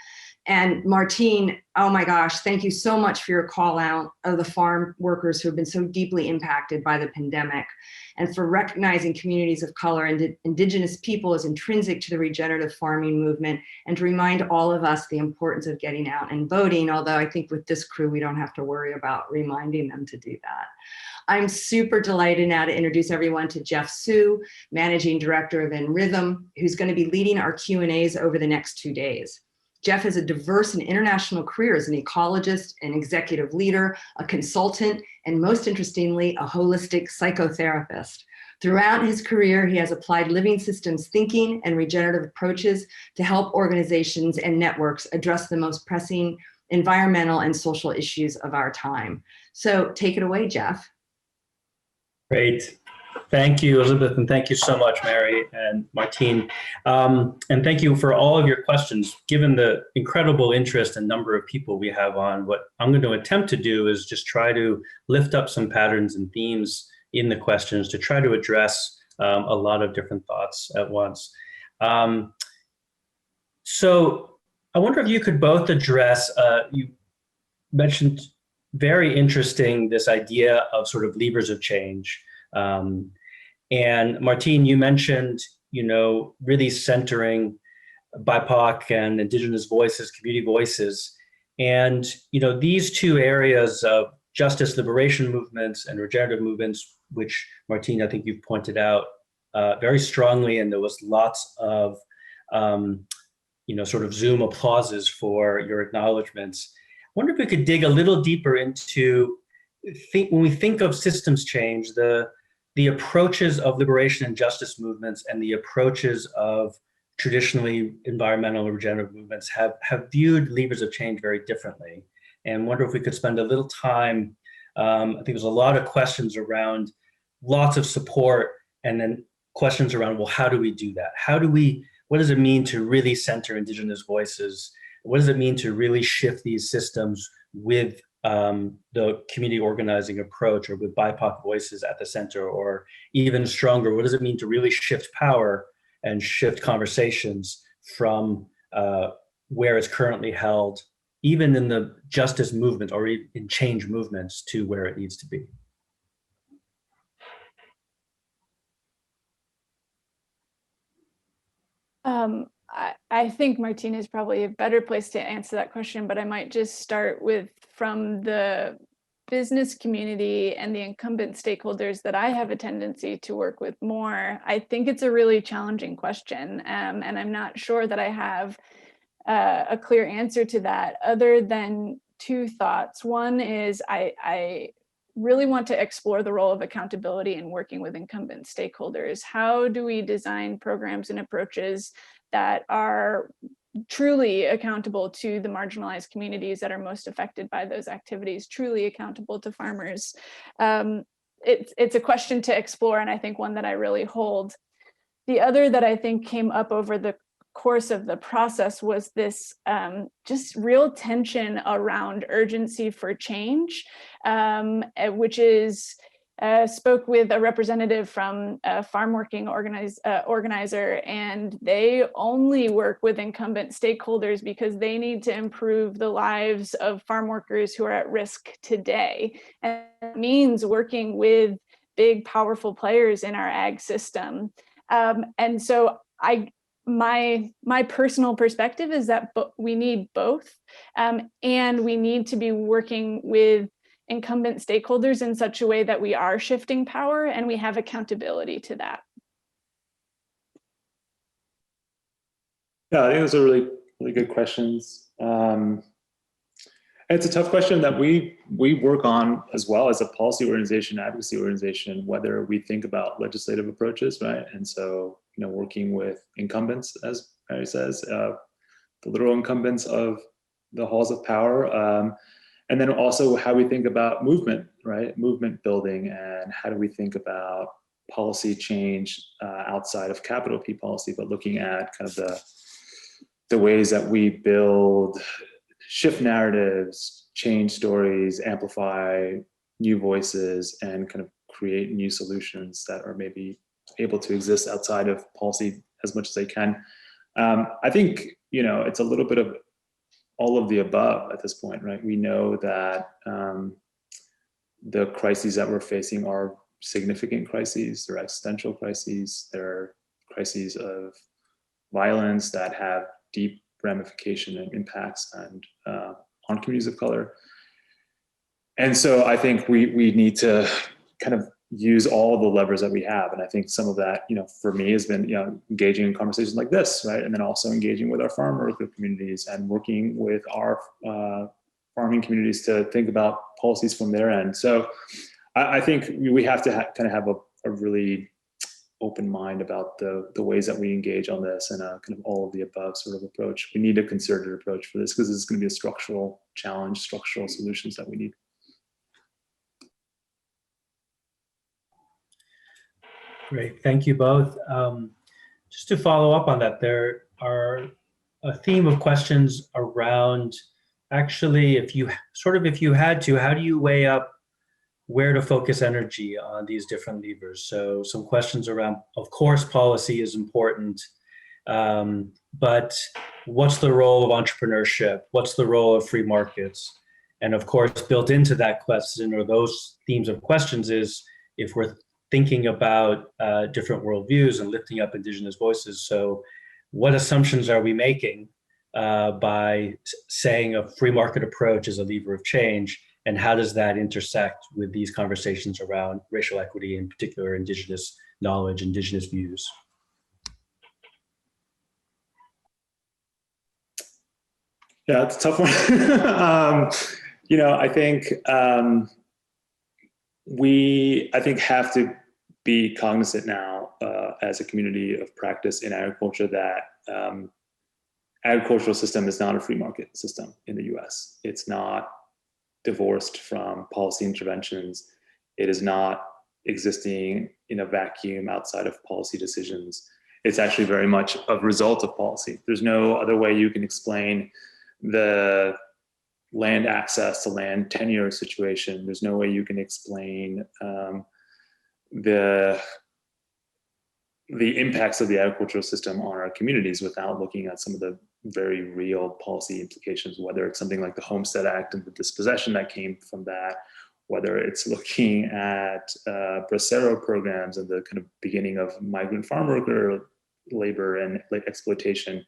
And Martine, oh my gosh, thank you so much for your call out of the farm workers who have been so deeply impacted by the pandemic, and for recognizing communities of color and Indigenous people as intrinsic to the regenerative farming movement, and to remind all of us the importance of getting out and voting, although I think with this crew, we don't have to worry about reminding them to do that. I'm super delighted now to introduce everyone to Jeff Sue, Managing Director of Regenerative, who's going to be leading our Q&As over the next 2 days. Jeff has a diverse and international career as an ecologist, an executive leader, a consultant, and most interestingly, a holistic psychotherapist. Throughout his career, he has applied living systems thinking and regenerative approaches to help organizations and networks address the most pressing environmental and social issues of our time. So take it away, Jeff. Great. Thank you, Elizabeth, and thank you so much, Mary and Martine. And thank you for all of your questions. Given the incredible interest and number of people we have on, what I'm going to attempt to do is just try to lift up some patterns and themes in the questions to try to address a lot of different thoughts at once. So I wonder if you could both address, you mentioned very interesting, this idea of sort of levers of change. And Martine, you mentioned, really centering BIPOC and Indigenous voices, community voices. And, these two areas of justice liberation movements and regenerative movements, which Martine, I think you've pointed out very strongly, and there was lots of, sort of Zoom applauses for your acknowledgements. I wonder if we could dig a little deeper into, when we think of systems change, the approaches of liberation and justice movements and the approaches of traditionally environmental regenerative movements have viewed levers of change very differently. And wonder if we could spend a little time, I think there's a lot of questions around lots of support, and then questions around, well, how do we do that? What does it mean to really center Indigenous voices? What does it mean to really shift these systems with the community organizing approach, or with BIPOC voices at the center? Or even stronger, what does it mean to really shift power and shift conversations from where it's currently held, even in the justice movement or in change movements, to where it needs to be? I think Martine is probably a better place to answer that question, but I might just start with, from the business community and the incumbent stakeholders that I have a tendency to work with more. I think it's a really challenging question, and I'm not sure that I have a clear answer to that, other than two thoughts. One is I really want to explore the role of accountability in working with incumbent stakeholders. How do we design programs and approaches that are truly accountable to the marginalized communities that are most affected by those activities, truly accountable to farmers. It's a question to explore, and I think one that I really hold. The other that I think came up over the course of the process was this just real tension around urgency for change, which is spoke with a representative from a farm working organizer, and they only work with incumbent stakeholders because they need to improve the lives of farm workers who are at risk today. And it means working with big, powerful players in our ag system. And so my personal perspective is that we need both, and we need to be working with incumbent stakeholders in such a way that we are shifting power and we have accountability to that. Yeah, I think those are really, really good questions. It's a tough question that we work on as well as a policy organization, advocacy organization, whether we think about legislative approaches, right? And so, working with incumbents, as Mary says, the literal incumbents of the halls of power, and then also how we think about movement, right? Movement building, and how do we think about policy change outside of capital P policy, but looking at kind of the ways that we build, shift narratives, change stories, amplify new voices, and kind of create new solutions that are maybe able to exist outside of policy as much as they can. I think, it's a little bit of all of the above at this point, right? We know that the crises that we're facing are significant crises. They're existential crises. They're crises of violence that have deep ramification and impacts and on communities of color. And so I think we need to kind of use all the levers that we have. And I think some of that, for me has been, engaging in conversations like this, right? And then also engaging with our farm worker communities and working with our farming communities to think about policies from their end. So I think we have to kind of have a really open mind about the ways that we engage on this, and a kind of all of the above sort of approach. We need a concerted approach for this because it's going to be a structural challenge, structural solutions that we need. Great, thank you both. Just to follow up on that, there are a theme of questions around, actually, if you had to, how do you weigh up where to focus energy on these different levers? So some questions around, of course, policy is important, but what's the role of entrepreneurship? What's the role of free markets? And of course, built into that question, or those themes of questions, is if we're thinking about different worldviews and lifting up indigenous voices. So what assumptions are we making by saying a free market approach is a lever of change? And how does that intersect with these conversations around racial equity, in particular, indigenous knowledge, indigenous views? Yeah, it's a tough one. I think we have to be cognizant now as a community of practice in agriculture that agricultural system is not a free market system in the US. It's not divorced from policy interventions. It is not existing in a vacuum outside of policy decisions. It's actually very much a result of policy. There's no other way you can explain the land access to land tenure situation. There's no way you can explain the impacts of the agricultural system on our communities without looking at some of the very real policy implications, whether it's something like the Homestead Act and the dispossession that came from that, whether it's looking at bracero programs and the kind of beginning of migrant farm worker labor and exploitation,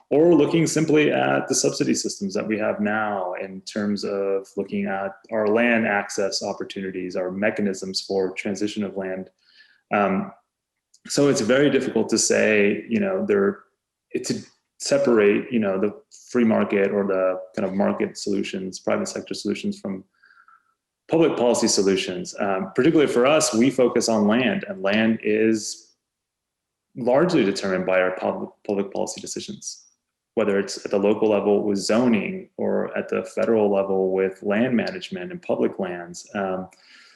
or looking simply at the subsidy systems that we have now in terms of looking at our land access opportunities, our mechanisms for transition of land. So it's very difficult to say, to separate, the free market or the kind of market solutions, private sector solutions from public policy solutions. Particularly for us, we focus on land, and land is largely determined by our public policy decisions, whether it's at the local level with zoning or at the federal level with land management and public lands.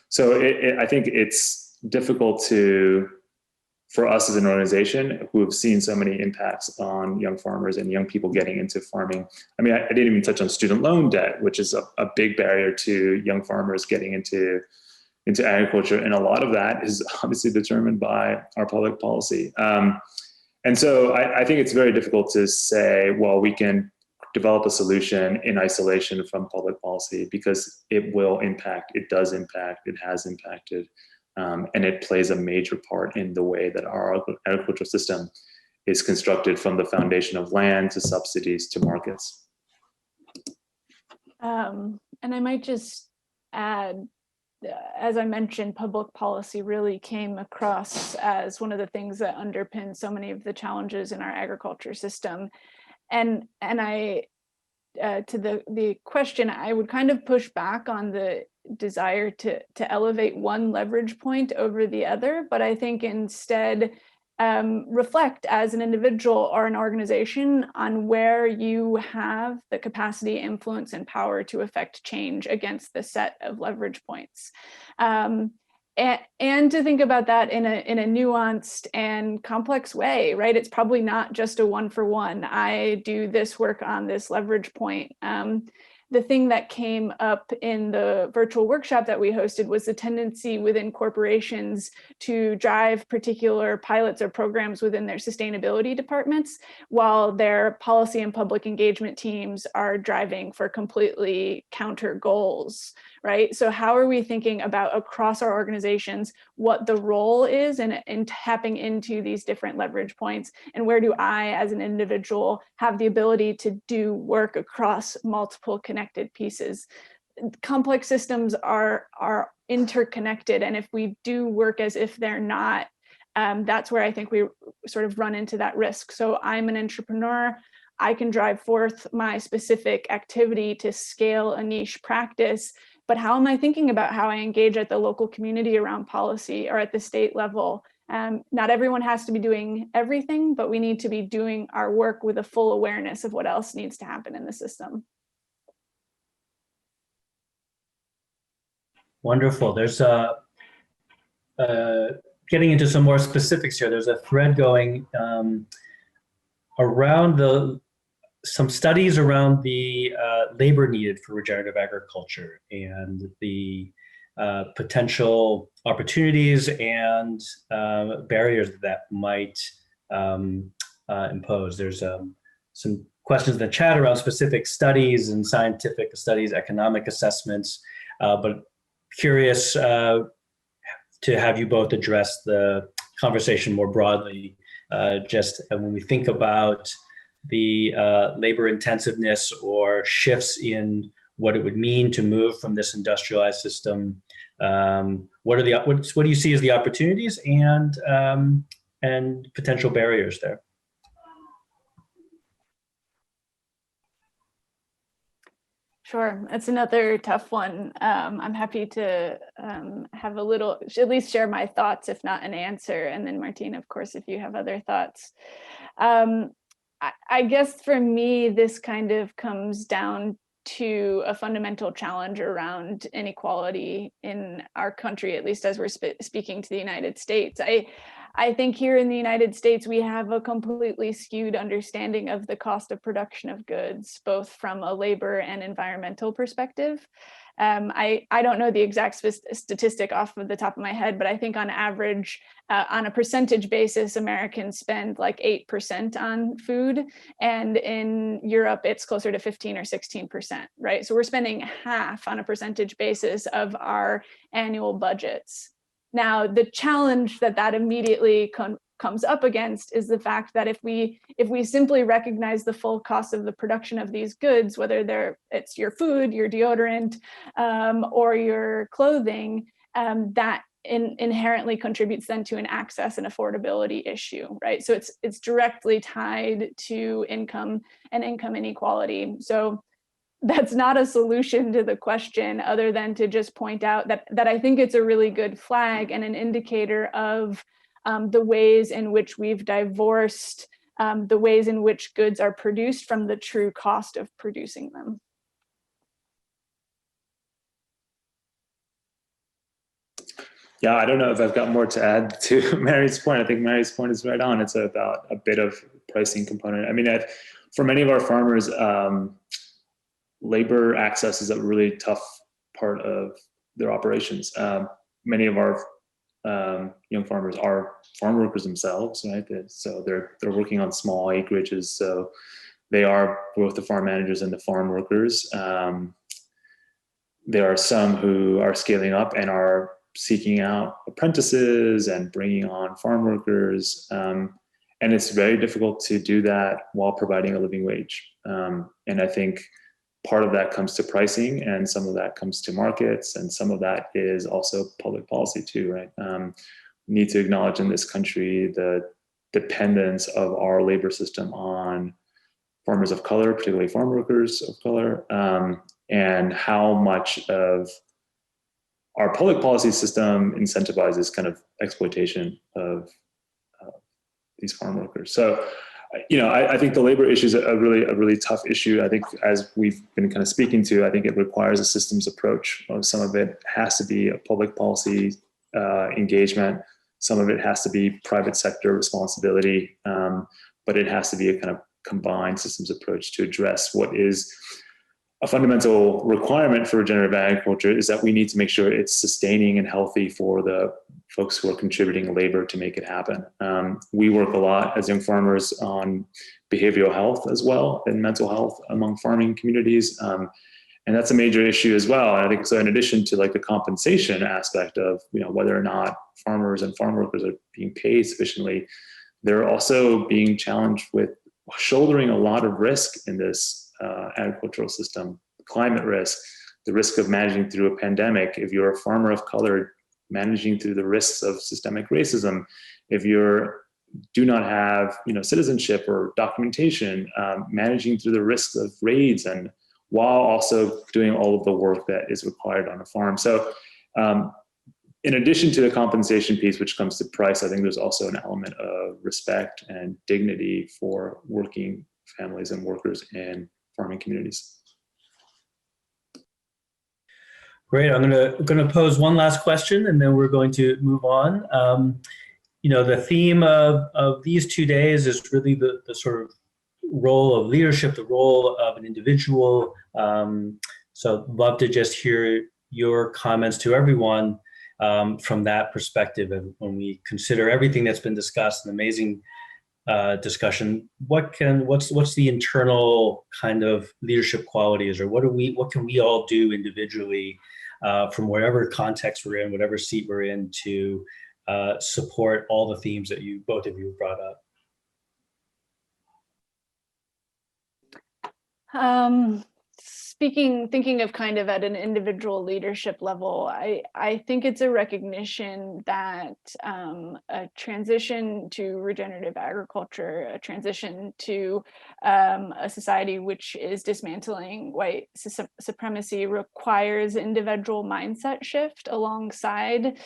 So I think it's difficult for us as an organization who have seen so many impacts on young farmers and young people getting into farming. I mean, I didn't even touch on student loan debt, which is a big barrier to young farmers getting into agriculture. And a lot of that is obviously determined by our public policy. And so I think it's very difficult to say, well, we can develop a solution in isolation from public policy, because it will impact, it does impact, it has impacted, and it plays a major part in the way that our agricultural system is constructed, from the foundation of land to subsidies to markets. And I might just add, as I mentioned, public policy really came across as one of the things that underpin so many of the challenges in our agriculture system. And I, to the question, I would kind of push back on the desire to elevate one leverage point over the other, but I think instead reflect as an individual or an organization on where you have the capacity, influence, and power to affect change against the set of leverage points. And to think about that in a nuanced and complex way, right? It's probably not just a one-for-one. I do this work on this leverage point. The thing that came up in the virtual workshop that we hosted was the tendency within corporations to drive particular pilots or programs within their sustainability departments, while their policy and public engagement teams are driving for completely counter goals, right? So how are we thinking about across our organizations what the role is in tapping into these different leverage points, and where do I as an individual have the ability to do work across multiple connected pieces? Complex systems are interconnected, and if we do work as if they're not, that's where I think we sort of run into that risk. So I'm an entrepreneur. I can drive forth my specific activity to scale a niche practice, but how am I thinking about how I engage at the local community around policy or at the state level? Not everyone has to be doing everything, but we need to be doing our work with a full awareness of what else needs to happen in the system. Wonderful. There's getting into some more specifics here. There's a thread going around some studies around the labor needed for regenerative agriculture and the potential opportunities and barriers that might impose. There's some questions in the chat around specific studies and scientific studies, economic assessments, but curious to have you both address the conversation more broadly, just when we think about the labor intensiveness or shifts in what it would mean to move from this industrialized system. What do you see as the opportunities and potential barriers there? Sure, that's another tough one. I'm happy to have at least share my thoughts, if not an answer. And then Martine, of course, if you have other thoughts. I guess for me, this kind of comes down to a fundamental challenge around inequality in our country, at least as we're speaking to the United States. I think here in the United States, we have a completely skewed understanding of the cost of production of goods, both from a labor and environmental perspective. I don't know the exact statistic off of the top of my head, but I think on average, on a percentage basis, Americans spend like 8% on food. And in Europe, it's closer to 15 or 16%, right? So we're spending half on a percentage basis of our annual budgets. Now, the challenge that immediately comes up against is the fact that if we simply recognize the full cost of the production of these goods, whether it's your food, your deodorant, or your clothing, that inherently contributes then to an access and affordability issue, right? So it's directly tied to income and income inequality. So that's not a solution to the question, other than to just point out that I think it's a really good flag and an indicator of the ways in which we've divorced the ways in which goods are produced from the true cost of producing them. Yeah, I don't know if I've got more to add to Mary's point. I think Mary's point is right on. It's about a bit of pricing component. I mean, for many of our farmers, labor access is a really tough part of their operations. Many of our young farmers are farm workers themselves, right? So they're working on small acreages. So they are both the farm managers and the farm workers. There are some who are scaling up and are seeking out apprentices and bringing on farm workers. And it's very difficult to do that while providing a living wage. And I think part of that comes to pricing, and some of that comes to markets, and some of that is also public policy too, right? We need to acknowledge in this country the dependence of our labor system on farmers of color, particularly farm workers of color, and how much of our public policy system incentivizes kind of exploitation of these farm workers. So, I think the labor issue is a really tough issue. I think, as we've been kind of speaking to, I think it requires a systems approach. Some of it has to be a public policy engagement. Some of it has to be private sector responsibility, but it has to be a kind of combined systems approach to address what is a fundamental requirement for regenerative agriculture, is that we need to make sure it's sustaining and healthy for the folks who are contributing labor to make it happen. We work a lot as young farmers on behavioral health as well, and mental health among farming communities. And that's a major issue as well. And I think so, in addition to like the compensation aspect of, whether or not farmers and farm workers are being paid sufficiently, they're also being challenged with shouldering a lot of risk in this agricultural system. Climate risk, the risk of managing through a pandemic. If you're a farmer of color, managing through the risks of systemic racism. If you do not have citizenship or documentation, managing through the risks of raids, and while also doing all of the work that is required on a farm. So in addition to the compensation piece, which comes to price, I think there's also an element of respect and dignity for working families and workers in farming communities. Great. I'm going to pose one last question, and then we're going to move on. The theme of these 2 days is really the sort of role of leadership, the role of an individual. So love to just hear your comments to everyone from that perspective. And when we consider everything that's been discussed, an amazing discussion, what's the internal kind of leadership qualities, or what can we all do individually from whatever context we're in, whatever seat we're in, to support all the themes that both of you brought up? Thinking of kind of at an individual leadership level, I think it's a recognition that a transition to regenerative agriculture, a transition to a society which is dismantling white supremacy, requires individual mindset shift alongside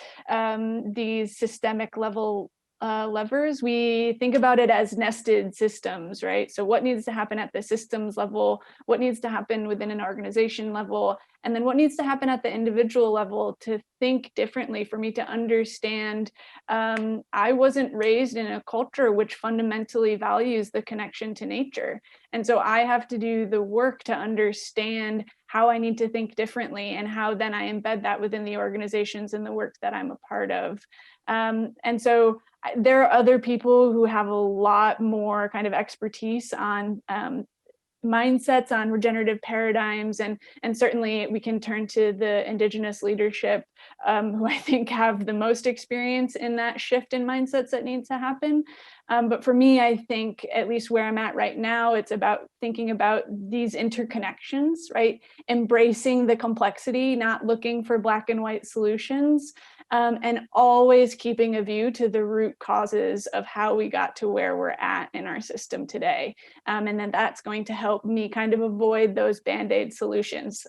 these systemic level levers. We think about it as nested systems, right? So what needs to happen at the systems level, what needs to happen within an organization level, and then what needs to happen at the individual level to think differently, for me to understand. I wasn't raised in a culture which fundamentally values the connection to nature. And so I have to do the work to understand how I need to think differently, and how then I embed that within the organizations and the work that I'm a part of. And so there are other people who have a lot more kind of expertise on mindsets, on regenerative paradigms, and certainly we can turn to the Indigenous leadership, who I think have the most experience in that shift in mindsets that needs to happen. But for me, I think, at least where I'm at right now, it's about thinking about these interconnections, right? Embracing the complexity, not looking for black and white solutions, and always keeping a view to the root causes of how we got to where we're at in our system today. And then that's going to help me kind of avoid those Band-Aid solutions.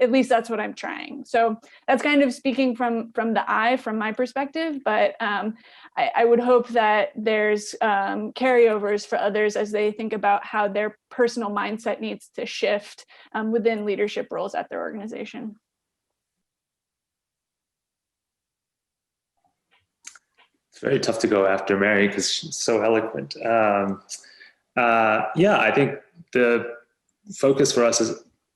at least that's what I'm trying. So that's kind of speaking from the I, from my perspective, but I would hope that there's carryovers for others as they think about how their personal mindset needs to shift within leadership roles at their organization. It's very tough to go after Mary because she's so eloquent. Yeah, I think the focus for us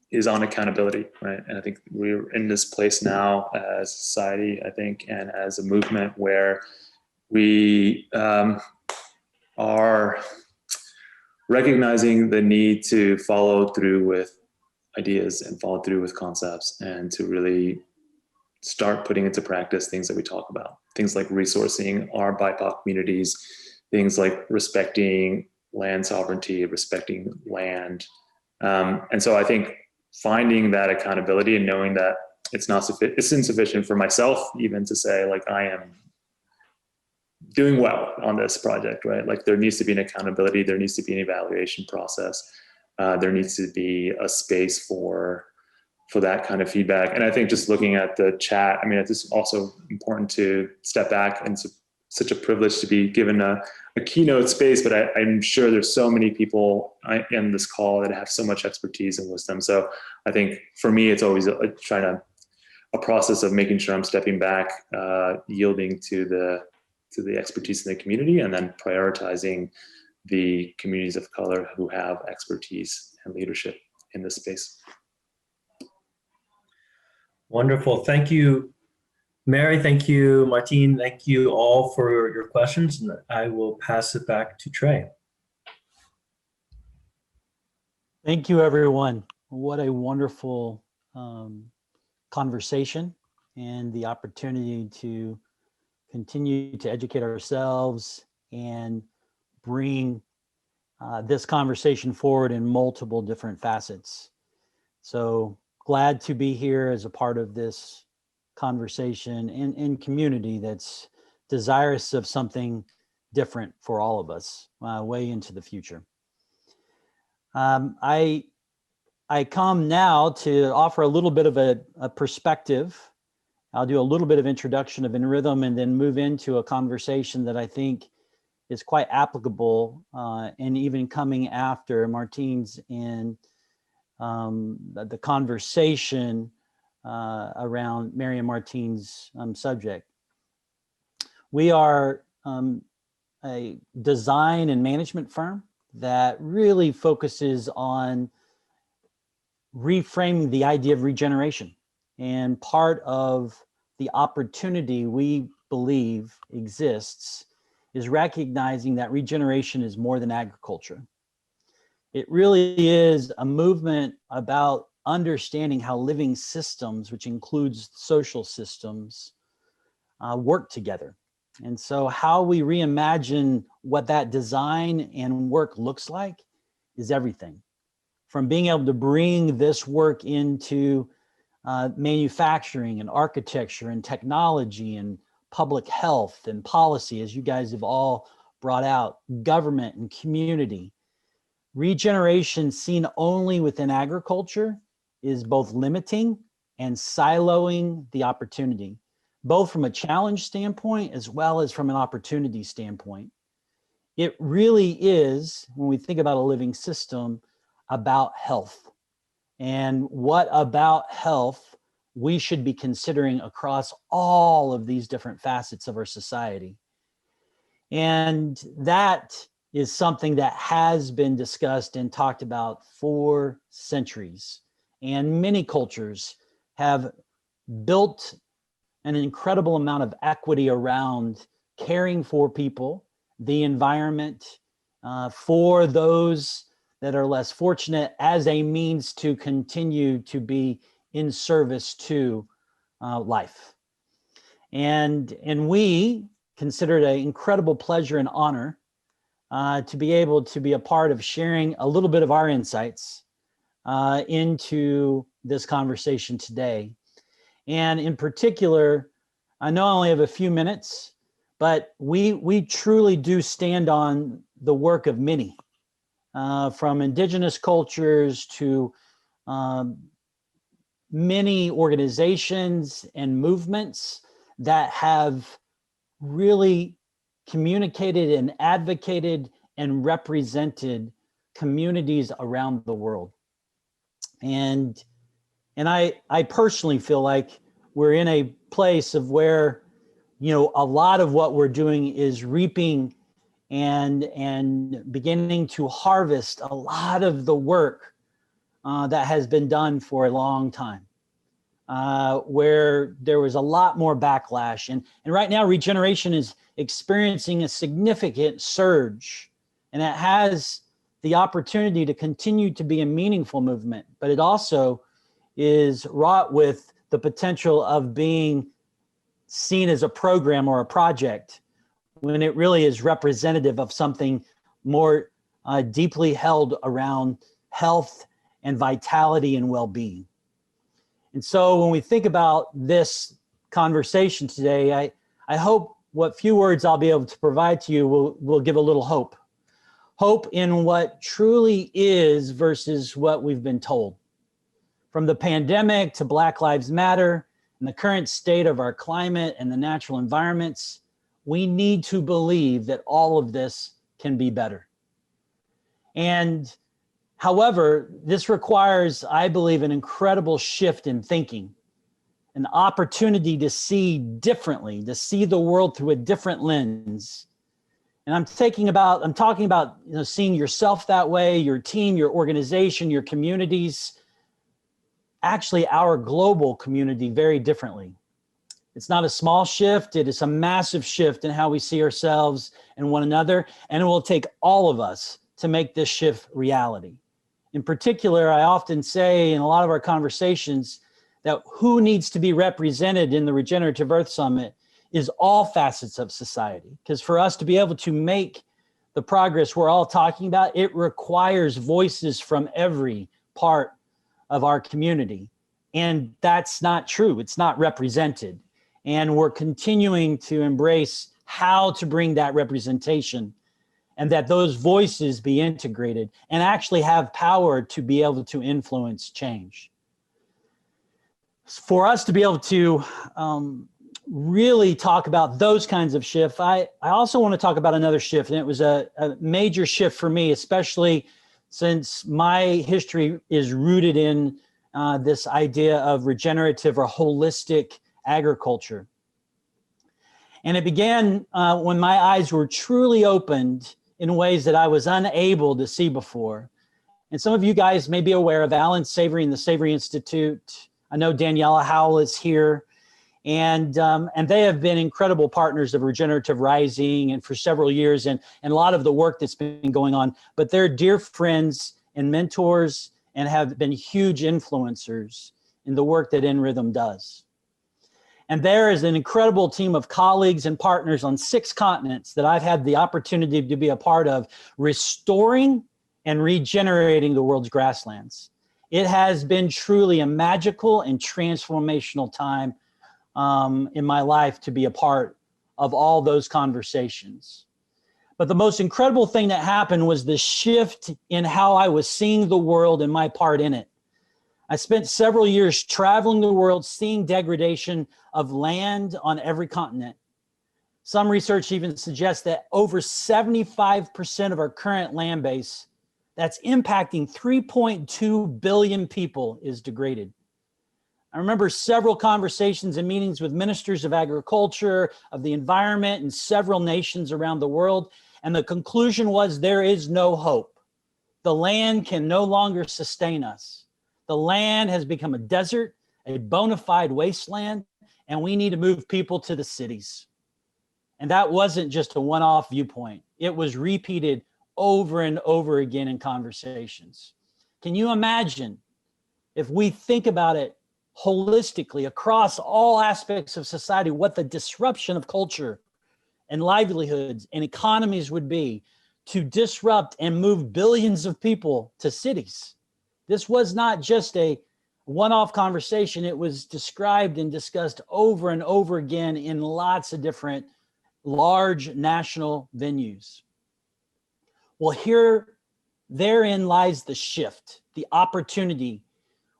is on accountability, right? And I think we're in this place now as a society, I think, and as a movement where we are recognizing the need to follow through with ideas and follow through with concepts, and to really start putting into practice things that we talk about. Things like resourcing our BIPOC communities, things like respecting land sovereignty, respecting land. And so I think finding that accountability and knowing that it's insufficient for myself even to say, like, I am doing well on this project, right? Like, there needs to be an accountability, there needs to be an evaluation process, there needs to be a space for that kind of feedback. And I think just looking at the chat, I mean, it's also important to step back, and it's such a privilege to be given a keynote space, but I'm sure there's so many people in this call that have so much expertise and wisdom. So I think for me, it's always a process of making sure I'm stepping back, yielding to the expertise in the community, and then prioritizing the communities of color who have expertise and leadership in this space. Wonderful. Thank you, Mary. Thank you, Martine. Thank you all for your questions. And I will pass it back to Trey. Thank you, everyone. What a wonderful conversation, and the opportunity to continue to educate ourselves and bring this conversation forward in multiple different facets. So glad to be here as a part of this conversation and community that's desirous of something different for all of us way into the future. I come now to offer a little bit of a perspective. I'll do a little bit of introduction of In Rhythm, and then move into a conversation that I think is quite applicable, and even coming after Martine's and the conversation around Mary and Martine's subject. We are a design and management firm that really focuses on reframing the idea of regeneration. And part of the opportunity we believe exists is recognizing that regeneration is more than agriculture. It really is a movement about understanding how living systems, which includes social systems, work together. And so how we reimagine what that design and work looks like is everything. From being able to bring this work into manufacturing and architecture and technology and public health and policy, as you guys have all brought out, government and community. Regeneration seen only within agriculture is both limiting and siloing the opportunity, both from a challenge standpoint as well as from an opportunity standpoint. It really is, when we think about a living system, about health, and what about health we should be considering across all of these different facets of our society. And that is something that has been discussed and talked about for centuries. And many cultures have built an incredible amount of equity around caring for people, the environment, for those that are less fortunate, as a means to continue to be in service to life. And we consider it an incredible pleasure and honor to be able to be a part of sharing a little bit of our insights into this conversation today. And in particular, I know I only have a few minutes, but we truly do stand on the work of many, from indigenous cultures to many organizations and movements that have really communicated and advocated and represented communities around the world. And I personally feel like we're in a place of where, you know, a lot of what we're doing is reaping and beginning to harvest a lot of the work that has been done for a long time, where there was a lot more backlash. And right now, regeneration is experiencing a significant surge, and it has the opportunity to continue to be a meaningful movement, but it also is wrought with the potential of being seen as a program or a project when it really is representative of something more deeply held around health and vitality and well-being. And so when we think about this conversation today, I hope what few words I'll be able to provide to you will give a little hope. Hope in what truly is versus what we've been told. From the pandemic to Black Lives Matter and the current state of our climate and the natural environments, we need to believe that all of this can be better. And however, this requires, I believe, an incredible shift in thinking, an opportunity to see differently, to see the world through a different lens. And I'm talking about, you know, seeing yourself that way, your team, your organization, your communities, actually our global community very differently. It's not a small shift, it is a massive shift in how we see ourselves and one another, and it will take all of us to make this shift reality. In particular, I often say in a lot of our conversations that who needs to be represented in the Regenerative Earth Summit is all facets of society. Because for us to be able to make the progress we're all talking about, it requires voices from every part of our community. And that's not true. It's not represented. And we're continuing to embrace how to bring that representation and that those voices be integrated and actually have power to be able to influence change. For us to be able to really talk about those kinds of shifts, I also want to talk about another shift, and it was a major shift for me, especially since my history is rooted in this idea of regenerative or holistic agriculture. And it began when my eyes were truly opened in ways that I was unable to see before. And some of you guys may be aware of Alan Savory and the Savory Institute. I know Daniela Howell is here. And they have been incredible partners of Regenerative Rising and for several years and a lot of the work that's been going on. But they're dear friends and mentors and have been huge influencers in the work that In Rhythm does. And there is an incredible team of colleagues and partners on 6 continents that I've had the opportunity to be a part of, restoring and regenerating the world's grasslands. It has been truly a magical and transformational time in my life to be a part of all those conversations. But the most incredible thing that happened was the shift in how I was seeing the world and my part in it. I spent several years traveling the world, seeing degradation of land on every continent. Some research even suggests that over 75% of our current land base that's impacting 3.2 billion people is degraded. I remember several conversations and meetings with ministers of agriculture, of the environment, in several nations around the world. And the conclusion was there is no hope. The land can no longer sustain us. The land has become a desert, a bona fide wasteland, and we need to move people to the cities. And that wasn't just a one-off viewpoint. It was repeated over and over again in conversations. Can you imagine if we think about it holistically across all aspects of society, what the disruption of culture and livelihoods and economies would be to disrupt and move billions of people to cities? This was not just a one-off conversation. It was described and discussed over and over again in lots of different large national venues. Well, therein lies the shift, the opportunity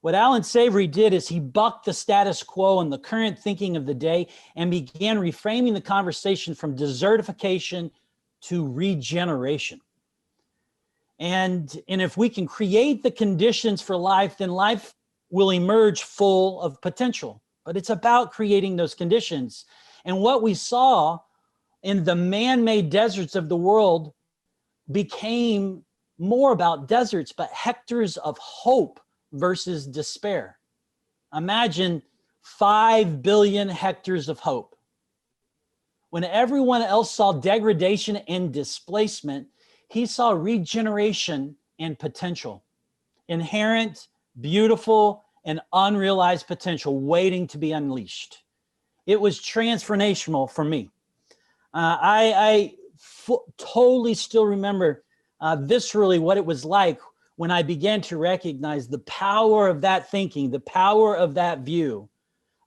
What Alan Savory did is he bucked the status quo and the current thinking of the day and began reframing the conversation from desertification to regeneration. And if we can create the conditions for life, then life will emerge full of potential. But it's about creating those conditions. And what we saw in the man-made deserts of the world became more about deserts, but hectares of hope versus despair. Imagine 5 billion hectares of hope. When everyone else saw degradation and displacement, he saw regeneration and potential, inherent, beautiful, and unrealized potential waiting to be unleashed. It was transformational for me. I totally still remember viscerally what it was like when I began to recognize the power of that thinking, the power of that view,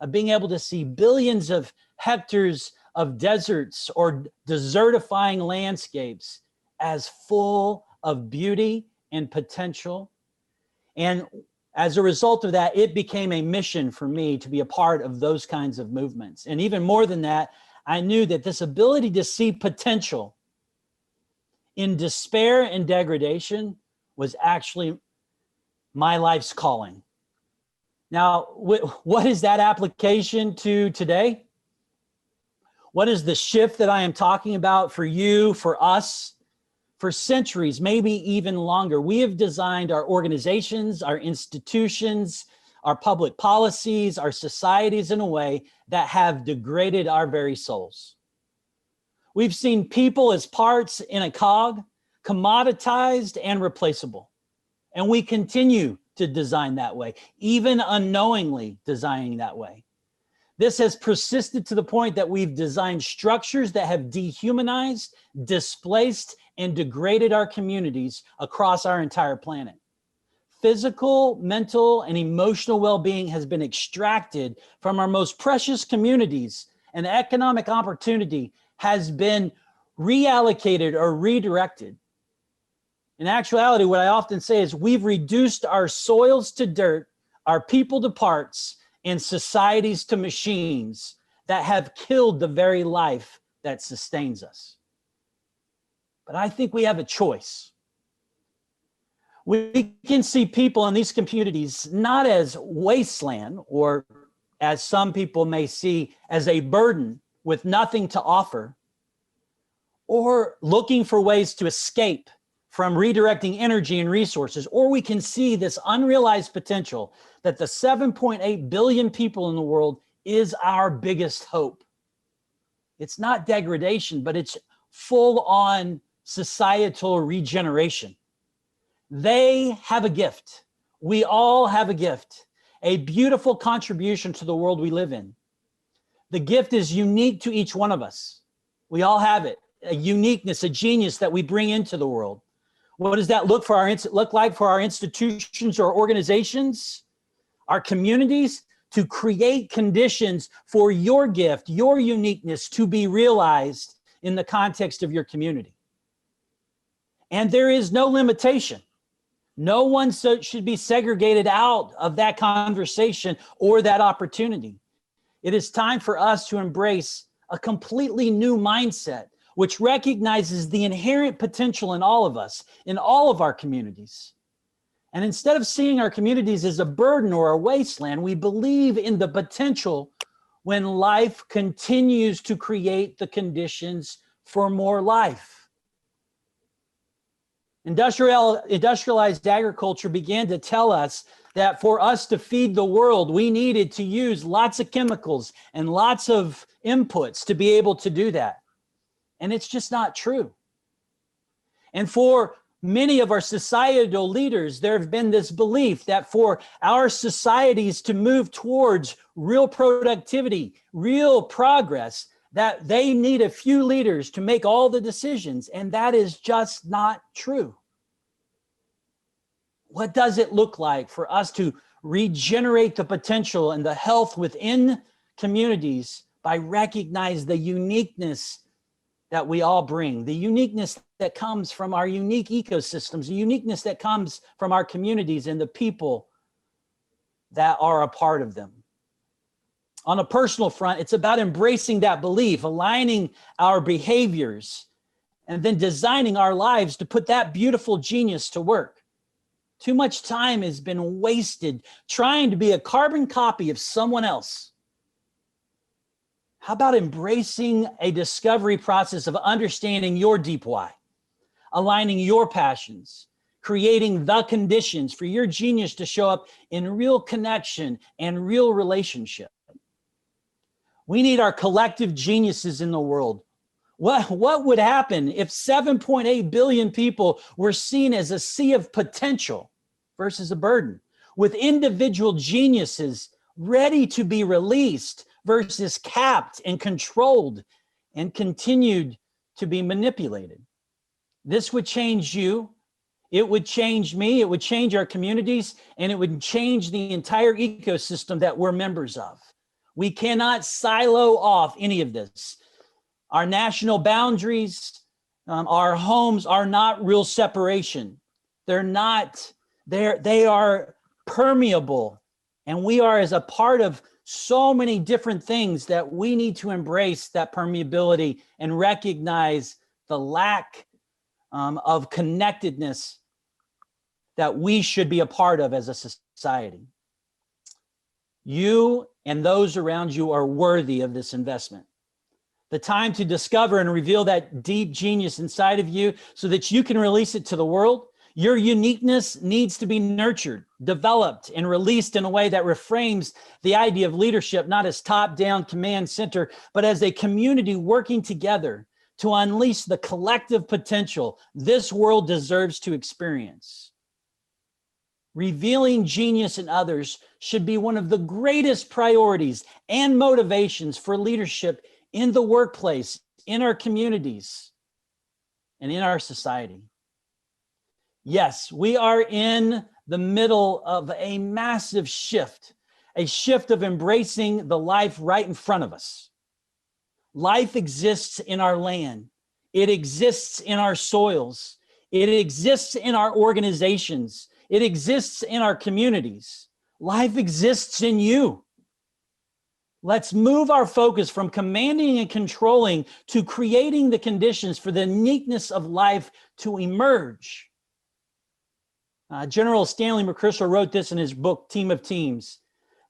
of being able to see billions of hectares of deserts or desertifying landscapes as full of beauty and potential. And as a result of that, it became a mission for me to be a part of those kinds of movements. And even more than that, I knew that this ability to see potential in despair and degradation was actually my life's calling. Now, what is that application to today? What is the shift that I am talking about for you, for us? For centuries, maybe even longer, we have designed our organizations, our institutions, our public policies, our societies in a way that have degraded our very souls. We've seen people as parts in a cog, commoditized and replaceable. And we continue to design that way, even unknowingly designing that way. This has persisted to the point that we've designed structures that have dehumanized, displaced, and degraded our communities across our entire planet. Physical, mental, and emotional well-being has been extracted from our most precious communities, and economic opportunity has been reallocated or redirected. In actuality, what I often say is we've reduced our soils to dirt, our people to parts, and societies to machines that have killed the very life that sustains us. But I think we have a choice. We can see people in these communities not as wasteland, or as some people may see, as a burden with nothing to offer, or looking for ways to escape from redirecting energy and resources, or we can see this unrealized potential that the 7.8 billion people in the world is our biggest hope. It's not degradation, but it's full-on societal regeneration. They have a gift. We all have a gift, a beautiful contribution to the world we live in. The gift is unique to each one of us. We all have it, a uniqueness, a genius that we bring into the world. What does that look like for our institutions or organizations, our communities? To create conditions for your gift, your uniqueness to be realized in the context of your community. And there is no limitation. No one should be segregated out of that conversation or that opportunity. It is time for us to embrace a completely new mindset, which recognizes the inherent potential in all of us, in all of our communities. And instead of seeing our communities as a burden or a wasteland, we believe in the potential when life continues to create the conditions for more life. Industrialized agriculture began to tell us that for us to feed the world, we needed to use lots of chemicals and lots of inputs to be able to do that. And it's just not true. And for many of our societal leaders, there have been this belief that for our societies to move towards real productivity, real progress, that they need a few leaders to make all the decisions, and that is just not true. What does it look like for us to regenerate the potential and the health within communities by recognizing the uniqueness that we all bring, the uniqueness that comes from our unique ecosystems, the uniqueness that comes from our communities and the people that are a part of them. On a personal front, it's about embracing that belief, aligning our behaviors, and then designing our lives to put that beautiful genius to work. Too much time has been wasted trying to be a carbon copy of someone else. How about embracing a discovery process of understanding your deep why, aligning your passions, creating the conditions for your genius to show up in real connection and real relationship? We need our collective geniuses in the world. What would happen if 7.8 billion people were seen as a sea of potential versus a burden, with individual geniuses ready to be released versus capped and controlled and continued to be manipulated? This would change you. It would change me. It would change our communities, and it would change the entire ecosystem that we're members of. We cannot silo off any of this. Our national boundaries, our homes are not real separation. They're not, they are permeable. And we are as a part of so many different things that we need to embrace that permeability and recognize the lack of connectedness that we should be a part of as a society. You and those around you are worthy of this investment. The time to discover and reveal that deep genius inside of you so that you can release it to the world. Your uniqueness needs to be nurtured, developed, and released in a way that reframes the idea of leadership, not as top-down command center, but as a community working together to unleash the collective potential this world deserves to experience. Revealing genius in others should be one of the greatest priorities and motivations for leadership in the workplace, in our communities, and in our society. Yes, we are in the middle of a massive shift, a shift of embracing the life right in front of us. Life exists in our land. It exists in our soils. It exists in our organizations. It exists in our communities. Life exists in you. Let's move our focus from commanding and controlling to creating the conditions for the uniqueness of life to emerge. General Stanley McChrystal wrote this in his book, Team of Teams.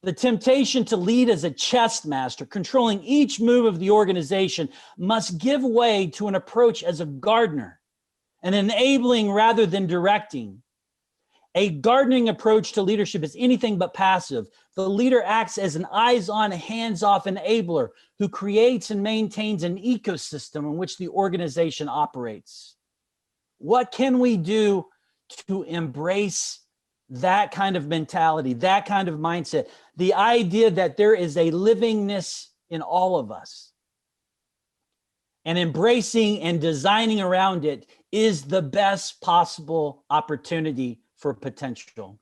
The temptation to lead as a chess master, controlling each move of the organization, must give way to an approach as a gardener, an enabling rather than directing. A gardening approach to leadership is anything but passive. The leader acts as an eyes-on, hands-off enabler who creates and maintains an ecosystem in which the organization operates. What can we do to embrace that kind of mentality, that kind of mindset? The idea that there is a livingness in all of us. And embracing and designing around it is the best possible opportunity for potential.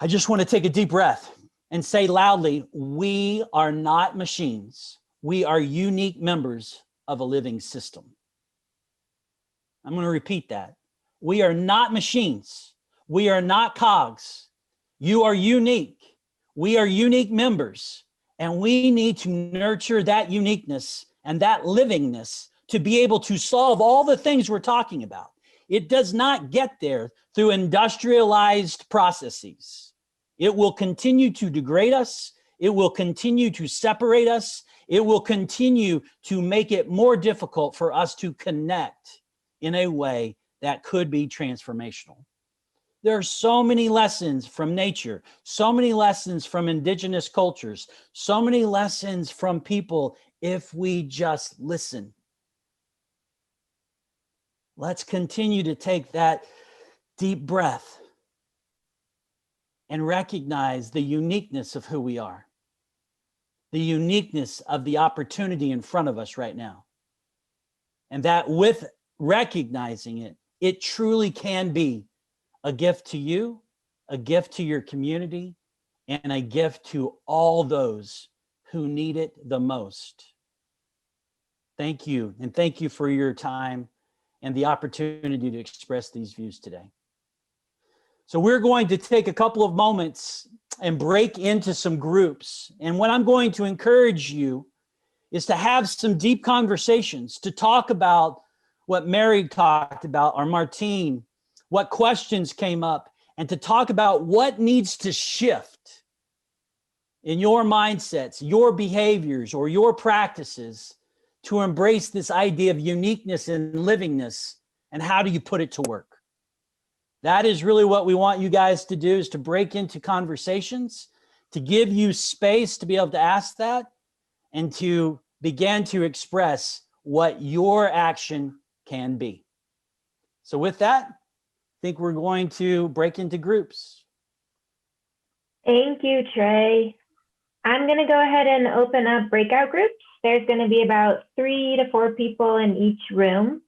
I just want to take a deep breath and say loudly, we are not machines. We are unique members of a living system. I'm going to repeat that. We are not machines. We are not cogs. You are unique. We are unique members, and we need to nurture that uniqueness and that livingness to be able to solve all the things we're talking about. It does not get there through industrialized processes. It will continue to degrade us. It will continue to separate us. It will continue to make it more difficult for us to connect in a way that could be transformational. There are so many lessons from nature, so many lessons from indigenous cultures, so many lessons from people if we just listen. Let's continue to take that deep breath and recognize the uniqueness of who we are, the uniqueness of the opportunity in front of us right now. And that with recognizing it, it truly can be a gift to you, a gift to your community, and a gift to all those who need it the most. Thank you, and thank you for your time and the opportunity to express these views today. So we're going to take a couple of moments and break into some groups. And what I'm going to encourage you is to have some deep conversations, to talk about what Mary talked about, or Martine, what questions came up, and to talk about what needs to shift in your mindsets, your behaviors, or your practices to embrace this idea of uniqueness and livingness, and how do you put it to work? That is really what we want you guys to do, is to break into conversations, to give you space to be able to ask that, and to begin to express what your action can be. So with that, I think we're going to break into groups. Thank you, Trey. I'm going to go ahead and open up breakout groups. There's going to be about 3 to 4 people in each room.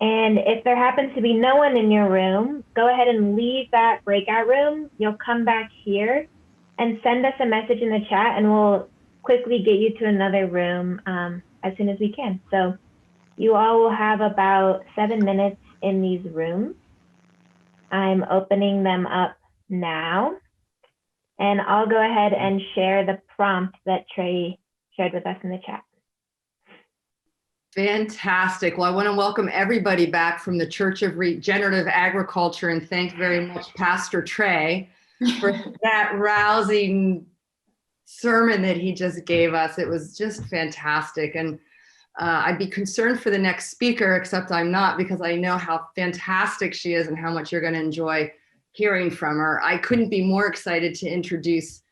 And if there happens to be no one in your room, go ahead and leave that breakout room. You'll come back here and send us a message in the chat, and we'll quickly get you to another room as soon as we can. So you all will have about 7 minutes in these rooms. I'm opening them up now, and I'll go ahead and share the prompt that Trey shared with us in the chat. Fantastic. Well, I want to welcome everybody back from the Church of Regenerative Agriculture, and thank very much Pastor Trey for that rousing sermon that he just gave us. It was just fantastic. And I'd be concerned for the next speaker, except I'm not, because I know how fantastic she is and how much you're going to enjoy hearing from her. I couldn't be more excited to introduce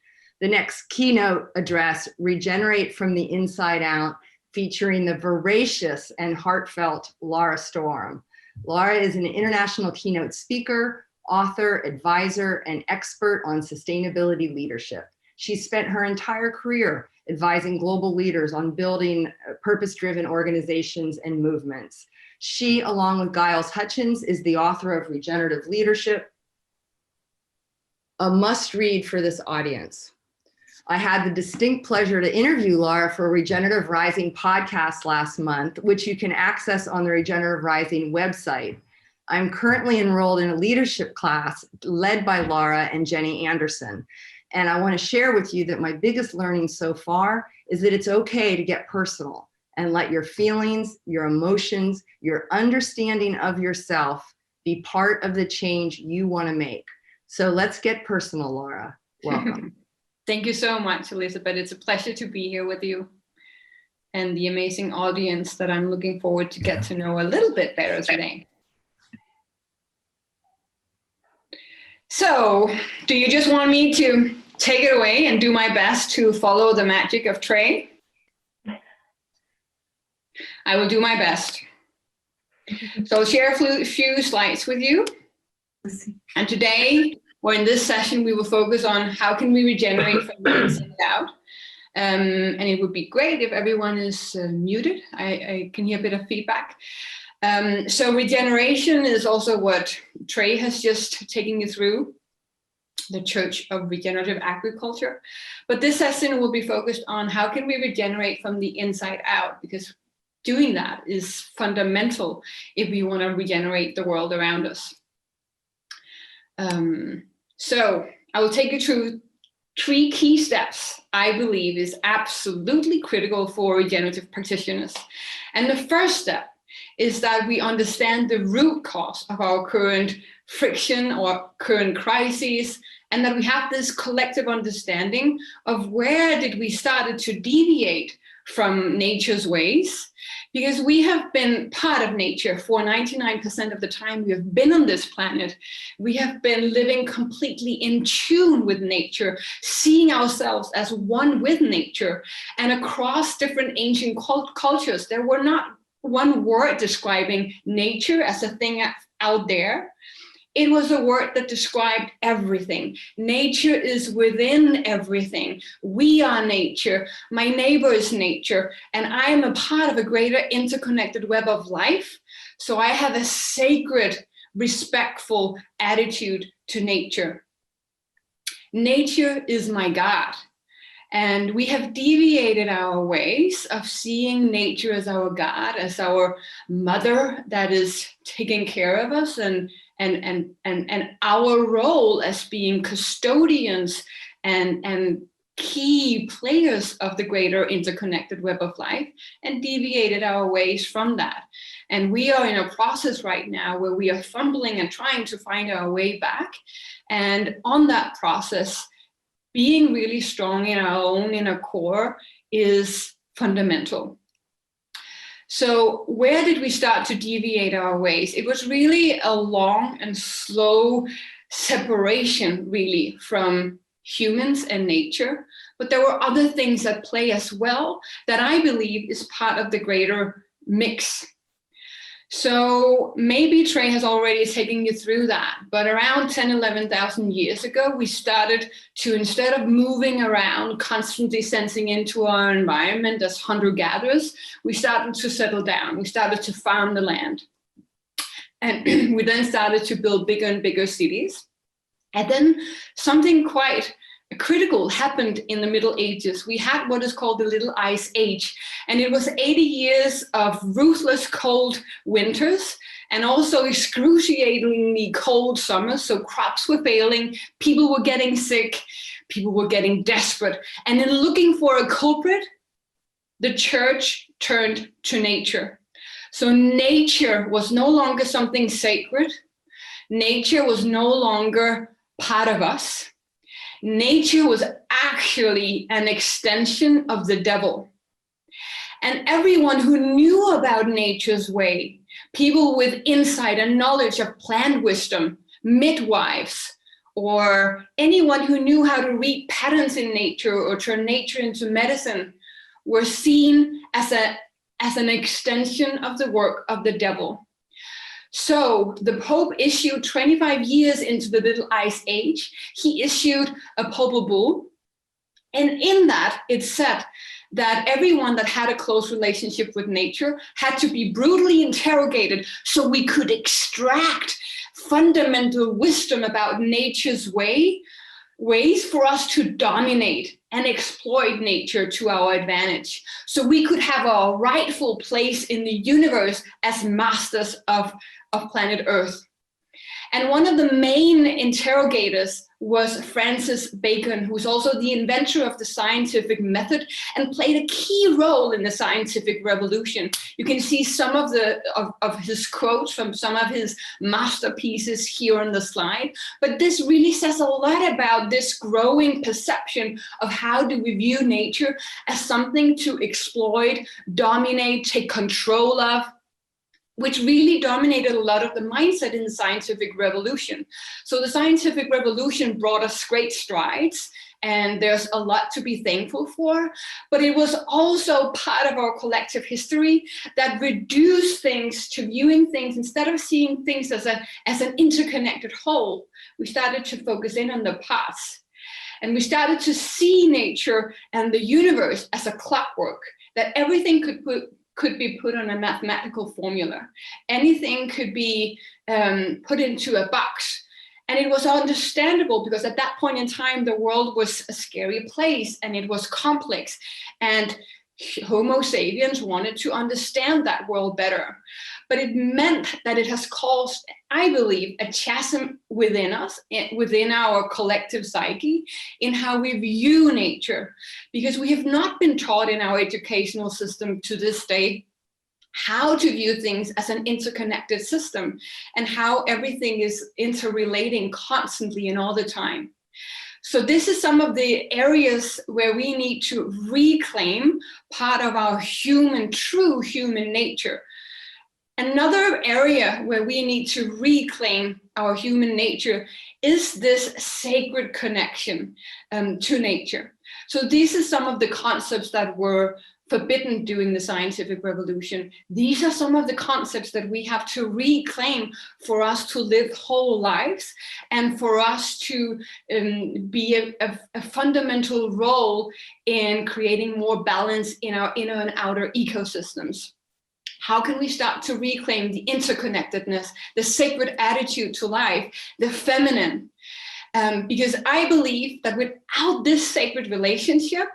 the next keynote address, Regenerate from the Inside Out, featuring the voracious and heartfelt Laura Storm. Laura is an international keynote speaker, author, advisor, and expert on sustainability leadership. She spent her entire career advising global leaders on building purpose-driven organizations and movements. She, along with Giles Hutchins, is the author of Regenerative Leadership, a must-read for this audience. I had the distinct pleasure to interview Laura for a Regenerative Rising podcast last month, which you can access on the Regenerative Rising website. I'm currently enrolled in a leadership class led by Laura and Jenny Anderson. And I want to share with you that my biggest learning so far is that it's okay to get personal and let your feelings, your emotions, your understanding of yourself be part of the change you want to make. So let's get personal, Laura. Welcome. Thank you so much, Elizabeth. It's a pleasure to be here with you and the amazing audience that I'm looking forward to get to know a little bit better today. So, do you just want me to take it away and do my best to follow the magic of Trey? I will do my best. So I'll share a few slides with you. And today, or in this session, we will focus on how can we regenerate from the inside out. And it would be great if everyone is muted. I can hear a bit of feedback. So regeneration is also what Trey has just taken you through, the Church of Regenerative Agriculture. But this session will be focused on how can we regenerate from the inside out, because doing that is fundamental if we want to regenerate the world around us. So I will take you through 3 key steps I believe is absolutely critical for regenerative practitioners. And the first step is that we understand the root cause of our current friction or current crises, and that we have this collective understanding of where did we started to deviate from nature's ways, because we have been part of nature for 99% of the time we have been on this planet. We have been living completely in tune with nature, seeing ourselves as one with nature. And across different ancient cultures, there were not one word describing nature as a thing out there. It was a word that described everything. Nature is within everything. We are nature. My neighbor is nature. And I am a part of a greater interconnected web of life. So I have a sacred, respectful attitude to nature. Nature is my God. And we have deviated our ways of seeing nature as our God, as our mother that is taking care of us and and our role as being custodians and key players of the greater interconnected web of life, and deviated our ways from that. And we are in a process right now where we are fumbling and trying to find our way back. And on that process, being really strong in our own inner core is fundamental. So where did we start to deviate our ways? It was really a long and slow separation, really, from humans and nature. But there were other things at play as well that I believe is part of the greater mix. So maybe Trey has already taken you through that, but around 10, 11,000 years ago, we started to, instead of moving around, constantly sensing into our environment as hunter-gatherers, we started to settle down. We started to farm the land. And we then started to build bigger and bigger cities. And then something quite critical happened in the Middle Ages. We had what is called the Little Ice Age, and it was 80 years of ruthless cold winters and also excruciatingly cold summers. So crops were failing, people were getting sick, people were getting desperate. And in looking for a culprit, the church turned to nature. So nature was no longer something sacred. Nature was no longer part of us. Nature was actually an extension of the devil. And everyone who knew about nature's way, people with insight and knowledge of plant wisdom, midwives, or anyone who knew how to read patterns in nature or turn nature into medicine, were seen as an extension of the work of the devil. So the Pope issued 25 years into the Little Ice Age, he issued a papal bull. And in that, it said that everyone that had a close relationship with nature had to be brutally interrogated so we could extract fundamental wisdom about nature's ways for us to dominate and exploit nature to our advantage. So we could have our rightful place in the universe as masters of planet Earth. And one of the main interrogators was Francis Bacon, who's also the inventor of the scientific method and played a key role in the scientific revolution. You can see some of his quotes from some of his masterpieces here on the slide, but this really says a lot about this growing perception of how do we view nature as something to exploit, dominate, take control of, which really dominated a lot of the mindset in the scientific revolution. So the scientific revolution brought us great strides, and there's a lot to be thankful for, but it was also part of our collective history that reduced things to viewing things, instead of seeing things as an interconnected whole, we started to focus in on the parts. And we started to see nature and the universe as a clockwork, that everything could be put on a mathematical formula. Anything could be put into a box. And it was understandable because at that point in time, the world was a scary place and it was complex. And Homo sapiens wanted to understand that world better. But it meant that it has caused, I believe, a chasm within us, within our collective psyche, in how we view nature. Because we have not been taught in our educational system to this day how to view things as an interconnected system and how everything is interrelating constantly and all the time. So this is some of the areas where we need to reclaim part of our true human nature. Another area where we need to reclaim our human nature is this sacred connection to nature. So these are some of the concepts that were forbidden during the scientific revolution. These are some of the concepts that we have to reclaim for us to live whole lives and for us to be a fundamental role in creating more balance in our inner and outer ecosystems. How can we start to reclaim the interconnectedness, the sacred attitude to life, the feminine? Because I believe that without this sacred relationship,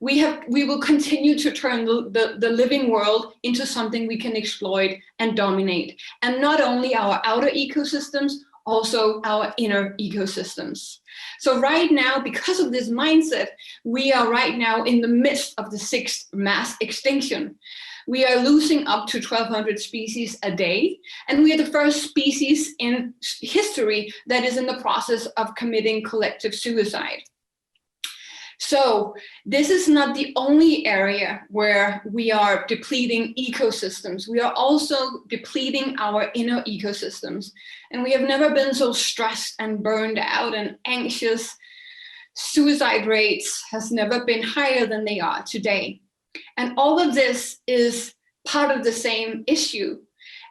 we will continue to turn the living world into something we can exploit and dominate. And not only our outer ecosystems, also our inner ecosystems. So right now, because of this mindset, we are right now in the midst of the 6th mass extinction. We are losing up to 1,200 species a day, and we are the first species in history that is in the process of committing collective suicide. So this is not the only area where we are depleting ecosystems. We are also depleting our inner ecosystems. And we have never been so stressed and burned out and anxious. Suicide rates has never been higher than they are today. And all of this is part of the same issue.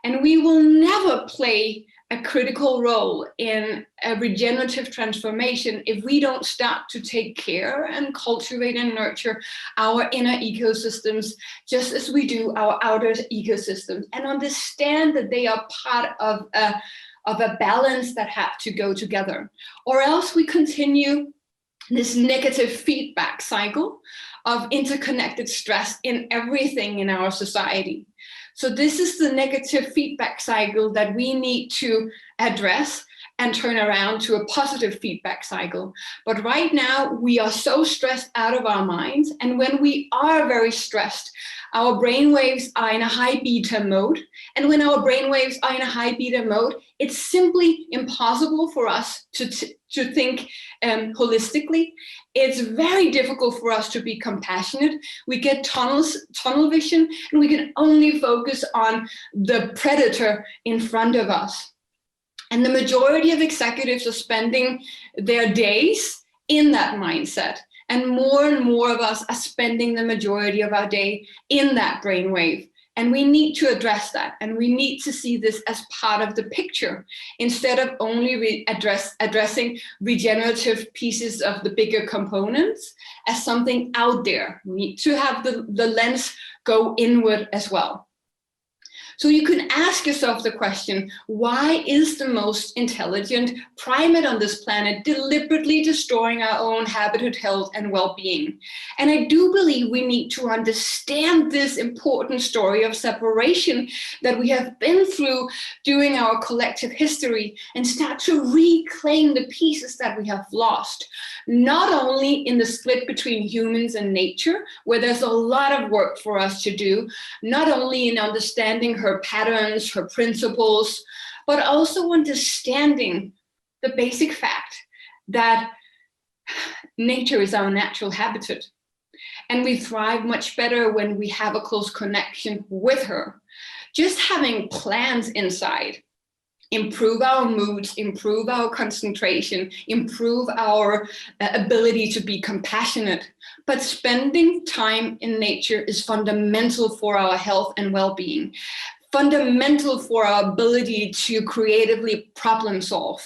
And we will never play a critical role in a regenerative transformation if we don't start to take care and cultivate and nurture our inner ecosystems, just as we do our outer ecosystems, and understand that they are part of a balance that have to go together. Or else we continue this negative feedback cycle of interconnected stress in everything in our society. So this is the negative feedback cycle that we need to address and turn around to a positive feedback cycle. But right now we are so stressed out of our minds. And when we are very stressed, our brainwaves are in a high beta mode. And when our brainwaves are in a high beta mode, it's simply impossible for us to think holistically. It's very difficult for us to be compassionate. We get tunnel vision, and we can only focus on the predator in front of us. And the majority of executives are spending their days in that mindset. And more of us are spending the majority of our day in that brainwave. And we need to address that. And we need to see this as part of the picture, instead of only addressing regenerative pieces of the bigger components as something out there. We need to have the lens go inward as well. So you can ask yourself the question, why is the most intelligent primate on this planet deliberately destroying our own habitat health and well-being? And I do believe we need to understand this important story of separation that we have been through during our collective history and start to reclaim the pieces that we have lost. Not only in the split between humans and nature, where there's a lot of work for us to do, not only in understanding her patterns, her principles, but also understanding the basic fact that nature is our natural habitat. And we thrive much better when we have a close connection with her. Just having plants inside improve our moods, improve our concentration, improve our ability to be compassionate. But spending time in nature is fundamental for our health and well-being, fundamental for our ability to creatively problem solve.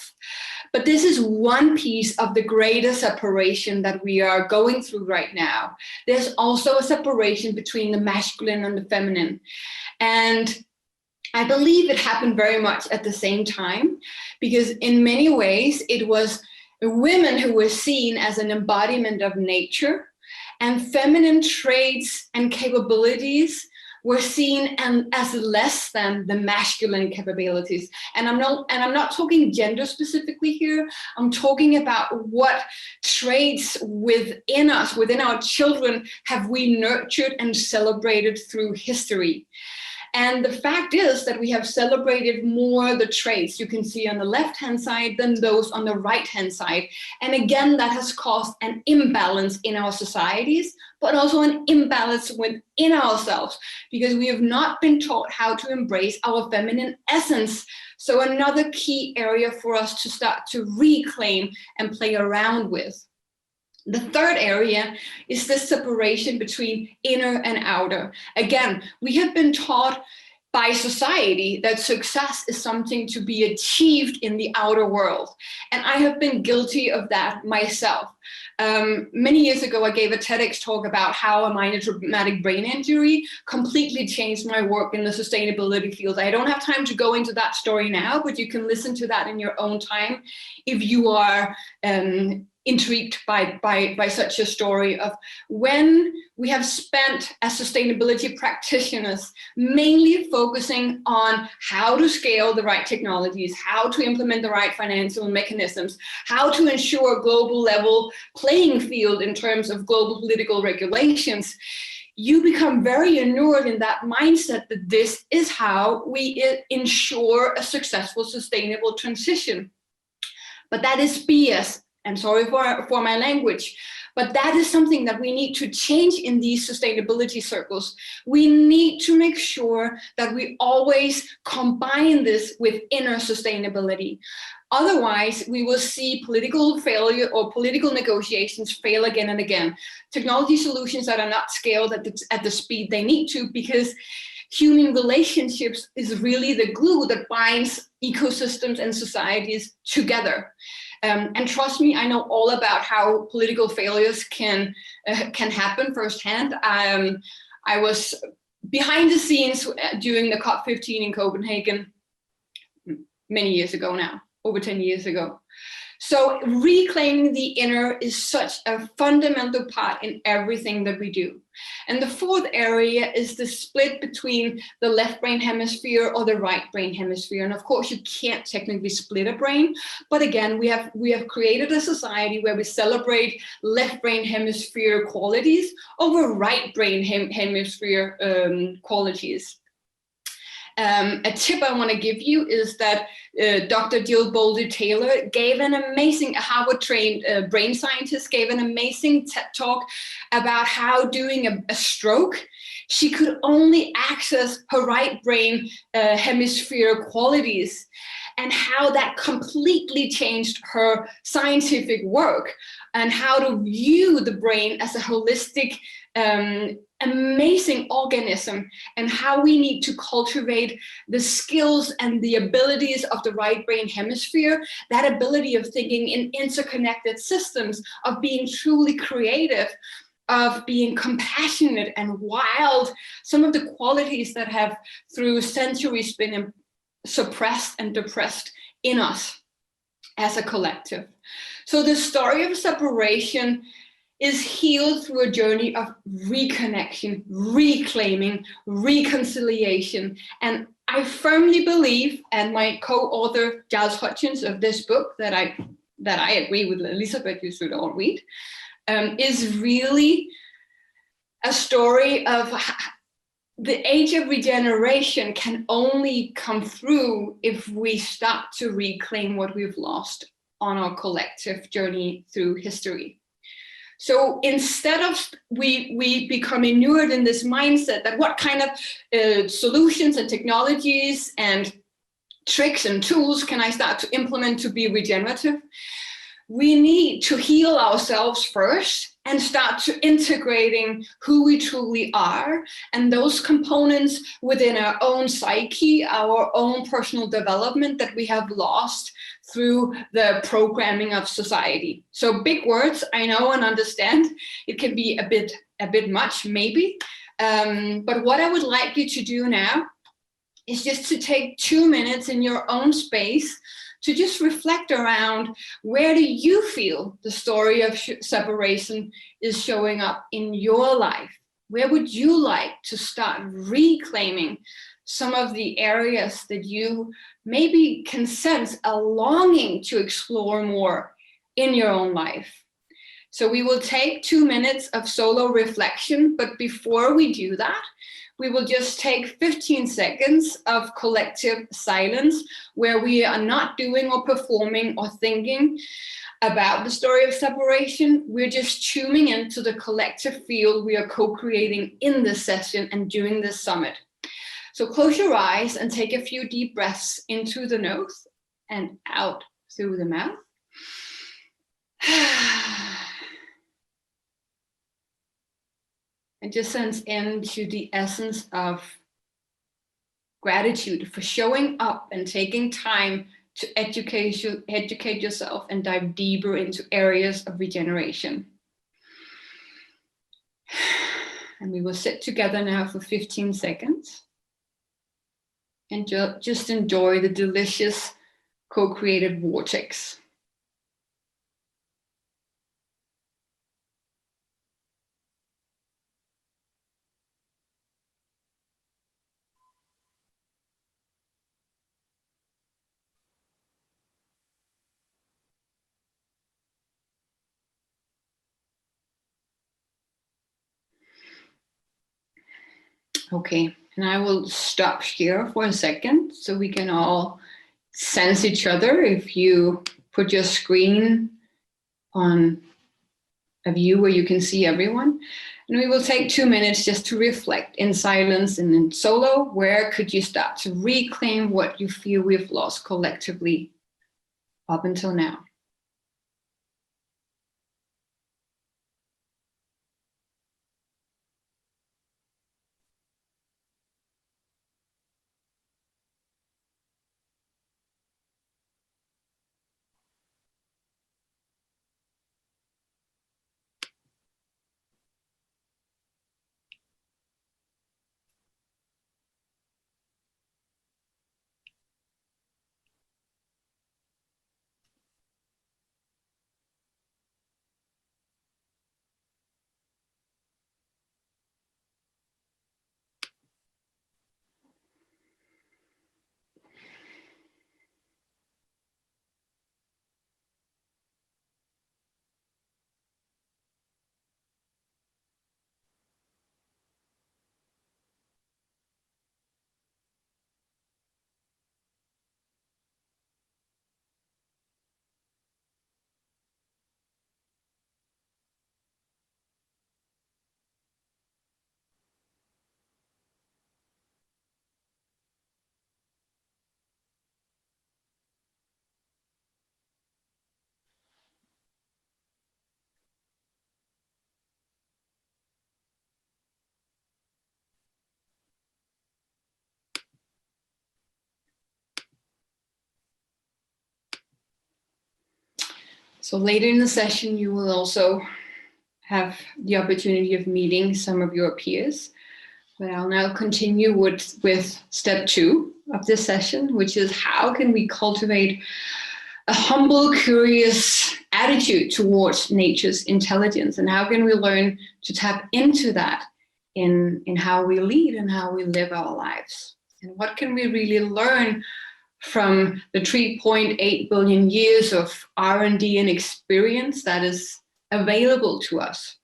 But this is one piece of the greater separation that we are going through right now. There's also a separation between the masculine and the feminine. And I believe it happened very much at the same time, because in many ways it was women who were seen as an embodiment of nature, and feminine traits and capabilities were seen as less than the masculine capabilities. And I'm not talking gender specifically here. I'm talking about what traits within us, within our children, have we nurtured and celebrated through history. And the fact is that we have celebrated more the traits you can see on the left-hand side than those on the right-hand side. And again, that has caused an imbalance in our societies, but also an imbalance within ourselves, because we have not been taught how to embrace our feminine essence. So another key area for us to start to reclaim and play around with. The third area is the separation between inner and outer. Again, we have been taught by society that success is something to be achieved in the outer world. And I have been guilty of that myself. Many years ago, I gave a TEDx talk about how a minor traumatic brain injury completely changed my work in the sustainability field. I don't have time to go into that story now, but you can listen to that in your own time if you are intrigued by such a story of when we have spent as sustainability practitioners mainly focusing on how to scale the right technologies, how to implement the right financial mechanisms, how to ensure global level playing field in terms of global political regulations, you become very inured in that mindset that this is how we ensure a successful, sustainable transition. But that is BS. I'm sorry for my language, but that is something that we need to change in these sustainability circles. We need to make sure that we always combine this with inner sustainability. Otherwise, we will see political failure or political negotiations fail again and again. Technology solutions that are not scaled at the speed they need to, because human relationships is really the glue that binds ecosystems and societies together. And trust me, I know all about how political failures can happen firsthand. I was behind the scenes during the COP15 in Copenhagen many years ago now, over 10 years ago. So reclaiming the inner is such a fundamental part in everything that we do. And the fourth area is the split between the left brain hemisphere or the right brain hemisphere. And of course, you can't technically split a brain. But again, we have created a society where we celebrate left brain hemisphere qualities over right brain hemisphere qualities. A tip I want to give you is that Dr. Jill Boulder-Taylor gave an amazing, Harvard-trained brain scientist, gave an amazing TED talk about how doing a stroke, she could only access her right brain hemisphere qualities, and how that completely changed her scientific work and how to view the brain as a holistic, amazing organism, and how we need to cultivate the skills and the abilities of the right brain hemisphere, that ability of thinking in interconnected systems, of being truly creative, of being compassionate and wild, some of the qualities that have through centuries been suppressed and depressed in us as a collective. So the story of separation is healed through a journey of reconnection, reclaiming, reconciliation. And I firmly believe, and my co-author Giles Hutchins of this book that I agree with Elizabeth, you should all read, is really a story of the age of regeneration can only come through if we start to reclaim what we've lost on our collective journey through history. So instead of we become inured in this mindset that what kind of solutions and technologies and tricks and tools can I start to implement to be regenerative, we need to heal ourselves first and start to integrating who we truly are and those components within our own psyche, our own personal development that we have lost through the programming of society. So big words, I know and understand. It can be a bit much, maybe. But what I would like you to do now is just to take 2 minutes in your own space to just reflect around, where do you feel the story of separation is showing up in your life? Where would you like to start reclaiming some of the areas that you maybe can sense a longing to explore more in your own life? So we will take 2 minutes of solo reflection, but before we do that, we will just take 15 seconds of collective silence where we are not doing or performing or thinking about the story of separation. We're just tuning into the collective field we are co-creating in this session and during this summit. So close your eyes and take a few deep breaths into the nose and out through the mouth. And just sense into the essence of gratitude for showing up and taking time to educate yourself and dive deeper into areas of regeneration. And we will sit together now for 15 seconds and just enjoy the delicious co-created vortex. Okay, and I will stop here for a second so we can all sense each other. If you put your screen on a view where you can see everyone, and we will take 2 minutes just to reflect in silence and in solo. Where could you start to reclaim what you feel we've lost collectively up until now? So later in the session, you will also have the opportunity of meeting some of your peers. But I'll now continue with step 2 of this session, which is how can we cultivate a humble, curious attitude towards nature's intelligence, and how can we learn to tap into that in how we lead and how we live our lives? And what can we really learn from the 3.8 billion years of R&D and experience that is available to us?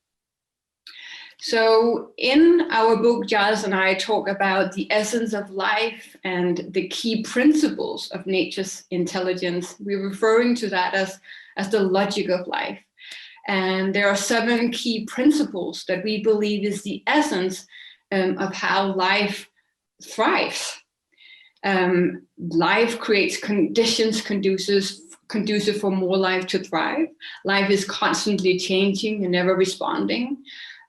So in our book, Giles and I talk about the essence of life and the key principles of nature's intelligence. We're referring to that as the logic of life. And there are 7 key principles that we believe is the essence of how life thrives. Life creates conditions conducive for more life to thrive. Life is constantly changing and never responding.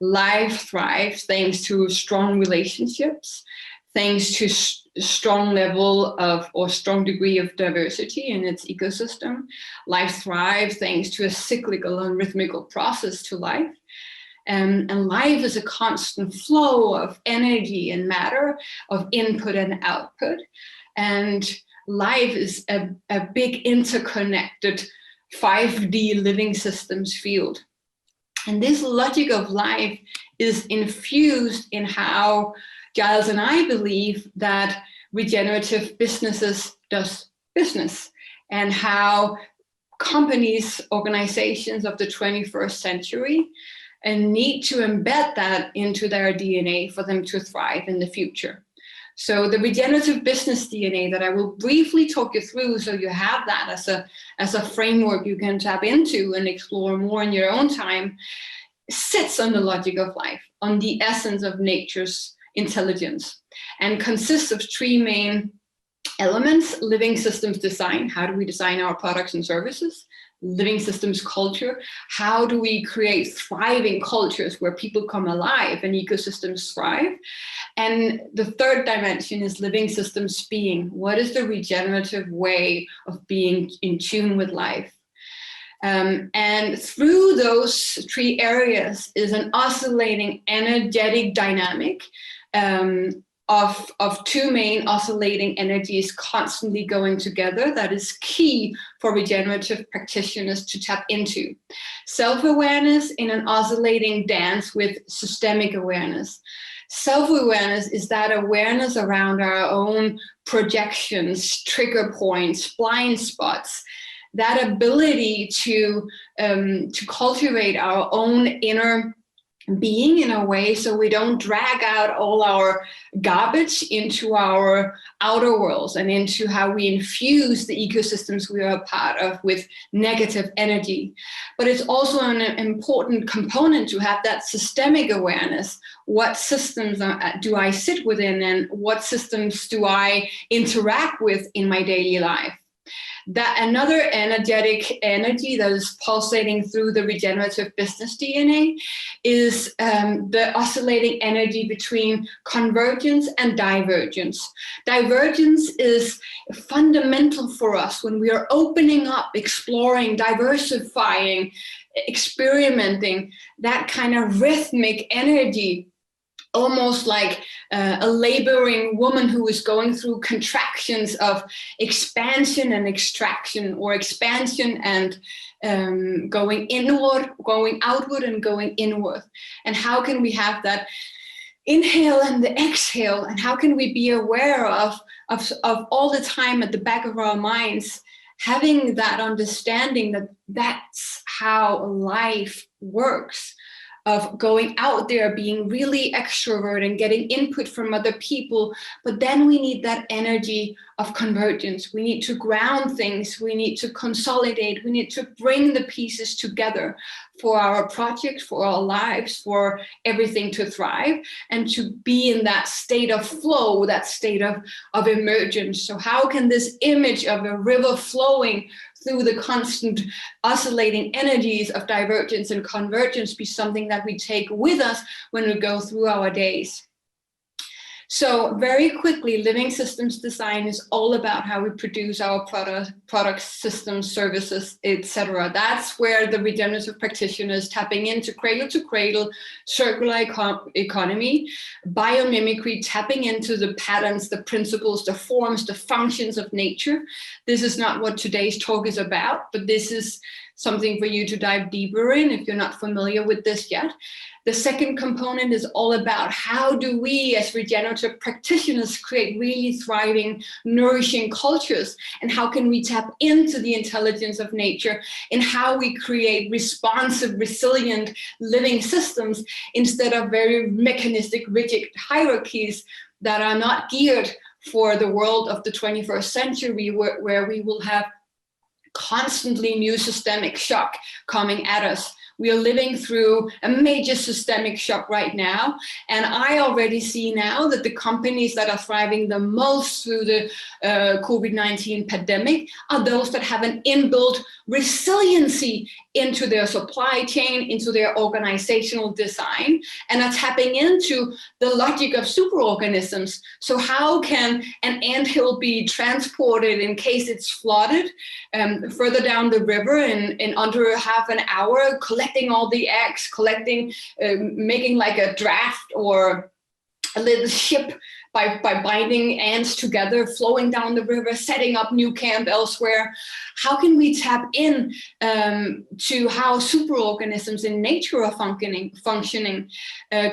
Life thrives thanks to strong relationships, thanks to strong level of or strong degree of diversity in its ecosystem. Life thrives thanks to a cyclical and rhythmical process to life. And life is a constant flow of energy and matter, of input and output. And life is a big interconnected 5D living systems field. And this logic of life is infused in how Giles and I believe that regenerative businesses does business, and how companies, organizations of the 21st century and need to embed that into their DNA for them to thrive in the future. So the regenerative business DNA that I will briefly talk you through, so you have that as a framework you can tap into and explore more in your own time, sits on the logic of life, on the essence of nature's intelligence, and consists of 3 main elements: living systems design, how do we design our products and services? Living systems culture, how do we create thriving cultures where people come alive and ecosystems thrive? And the 3rd dimension is living systems being. What is the regenerative way of being in tune with life? And through those 3 areas is an oscillating energetic dynamic of 2 main oscillating energies constantly going together that is key for regenerative practitioners to tap into. Self-awareness in an oscillating dance with systemic awareness. Self-awareness is that awareness around our own projections, trigger points, blind spots, that ability to cultivate our own inner being in a way so we don't drag out all our garbage into our outer worlds and into how we infuse the ecosystems we are a part of with negative energy. But it's also an important component to have that systemic awareness. What systems do I sit within, and what systems do I interact with in my daily life? That another energetic energy that is pulsating through the regenerative business DNA is the oscillating energy between convergence and divergence. Divergence is fundamental for us when we are opening up, exploring, diversifying, experimenting, that kind of rhythmic energy, almost like a laboring woman who is going through contractions of expansion and extraction, or expansion and going inward, going outward and going inward. And how can we have that inhale and the exhale? And how can we be aware of all the time at the back of our minds, having that understanding that that's how life works, of going out there, being really extrovert and getting input from other people. But then we need that energy of convergence. We need to ground things. We need to consolidate. We need to bring the pieces together for our projects, for our lives, for everything to thrive, and to be in that state of flow, that state of emergence. So how can this image of a river flowing through the constant oscillating energies of divergence and convergence be something that we take with us when we go through our days? So very quickly, living systems design is all about how we produce our products, systems, services, etc. That's where the regenerative practitioner is tapping into cradle to cradle, circular economy, biomimicry, tapping into the patterns, the principles, the forms, the functions of nature. This is not what today's talk is about, but this is something for you to dive deeper in if you're not familiar with this yet. The second component is all about how do we as regenerative practitioners create really thriving, nourishing cultures, and how can we tap into the intelligence of nature in how we create responsive, resilient living systems instead of very mechanistic, rigid hierarchies that are not geared for the world of the 21st century, where we will have constantly new systemic shock coming at us. We are living through a major systemic shock right now. And I already see now that the companies that are thriving the most through the COVID-19 pandemic are those that have an inbuilt resiliency into their supply chain, into their organizational design, and are tapping into the logic of superorganisms. So how can an anthill be transported in case it's flooded further down the river in under half an hour, collecting all the eggs, making like a draft or a little ship by binding ants together, flowing down the river, setting up new camp elsewhere? How can we tap in to how superorganisms in nature are functioning,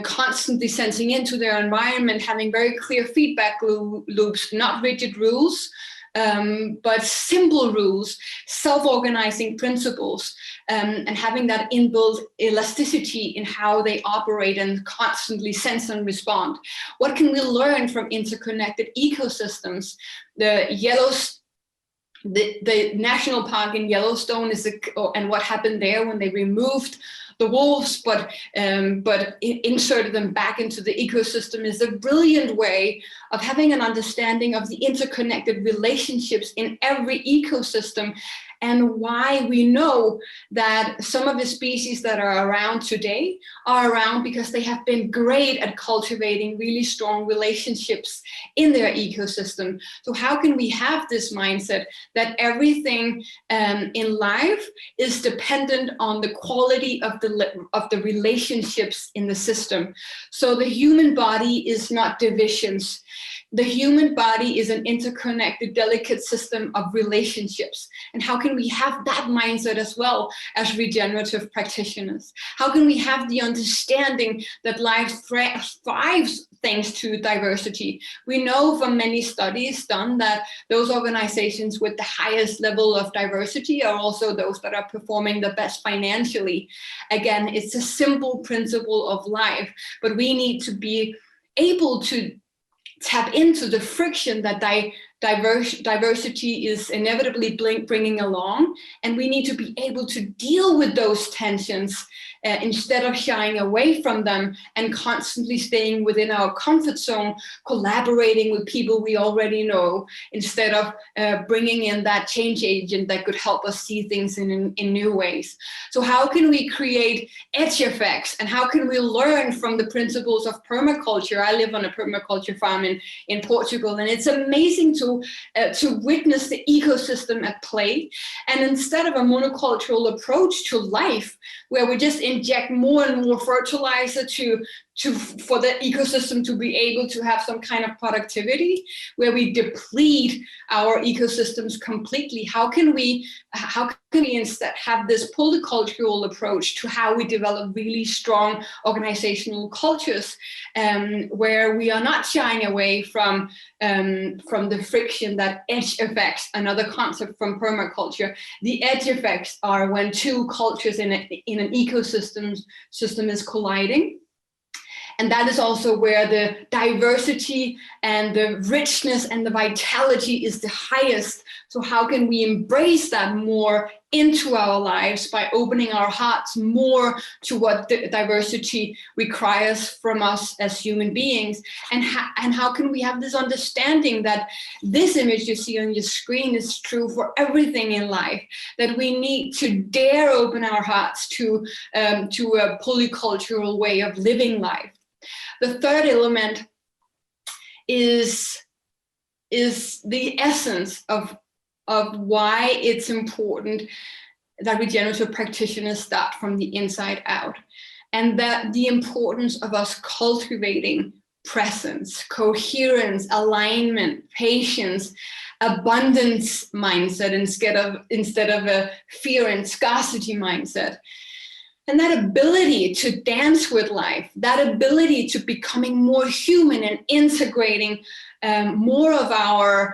constantly sensing into their environment, having very clear feedback loops, not rigid rules, but simple rules, self-organizing principles, and having that inbuilt elasticity in how they operate and constantly sense and respond. What can we learn from interconnected ecosystems? The national park in Yellowstone and what happened there when they removed the wolves, but inserted them back into the ecosystem, is a brilliant way of having an understanding of the interconnected relationships in every ecosystem, and why we know that some of the species that are around today are around because they have been great at cultivating really strong relationships in their ecosystem. So how can we have this mindset that everything in life is dependent on the quality of the relationships in the system? So the human body is not divisions. the human body is an interconnected, delicate system of relationships. And how can we have that mindset as well as regenerative practitioners? How can we have the understanding that life thrives thanks to diversity? We know from many studies done that those organizations with the highest level of diversity are also those that are performing the best financially. Again, it's a simple principle of life, but we need to be able to tap into the friction that diversity is inevitably bringing along, and we need to be able to deal with those tensions instead of shying away from them and constantly staying within our comfort zone, collaborating with people we already know, instead of bringing in that change agent that could help us see things in new ways. So how can we create edge effects, and how can we learn from the principles of permaculture? I live on a permaculture farm in Portugal, and it's amazing to witness the ecosystem at play. And instead of a monocultural approach to life, where we just inject more and more fertilizer for the ecosystem to be able to have some kind of productivity, where we deplete our ecosystems completely, how can we instead have this polycultural approach to how we develop really strong organizational cultures, where we are not shying away from the friction that edge effects, another concept from permaculture. The edge effects are when two cultures in an ecosystem is colliding. And that is also where the diversity and the richness and the vitality is the highest. So how can we embrace that more into our lives by opening our hearts more to what the diversity requires from us as human beings? And how can we have this understanding that this image you see on your screen is true for everything in life, that we need to dare open our hearts to a polycultural way of living life. The third element is the essence of why it's important that regenerative practitioners start from the inside out, and that the importance of us cultivating presence, coherence, alignment, patience, abundance mindset instead of a fear and scarcity mindset. And that ability to dance with life, that ability to becoming more human and integrating more of our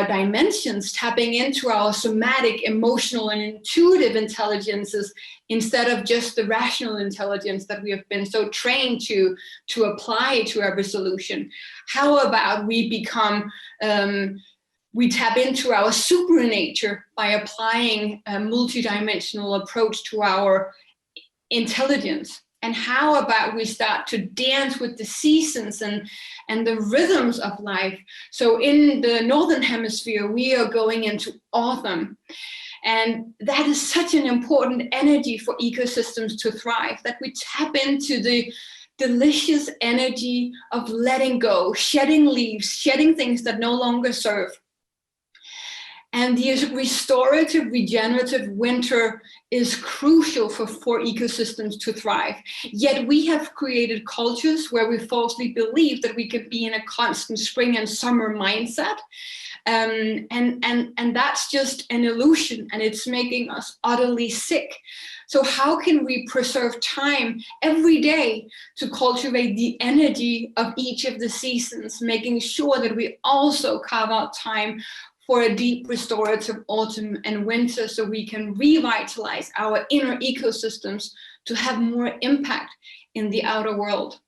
dimensions, tapping into our somatic, emotional, and intuitive intelligences instead of just the rational intelligence that we have been so trained to apply to every solution. How about we become we tap into our super nature by applying a multidimensional approach to our intelligence? And how about we start to dance with the seasons and the rhythms of life? So in the Northern Hemisphere, we are going into autumn. And that is such an important energy for ecosystems to thrive, that we tap into the delicious energy of letting go, shedding leaves, shedding things that no longer serve. And the restorative, regenerative winter is crucial for ecosystems to thrive. Yet we have created cultures where we falsely believe that we could be in a constant spring and summer mindset. And that's just an illusion, and it's making us utterly sick. So how can we preserve time every day to cultivate the energy of each of the seasons, making sure that we also carve out time for a deep restorative autumn and winter, so we can revitalize our inner ecosystems to have more impact in the outer world?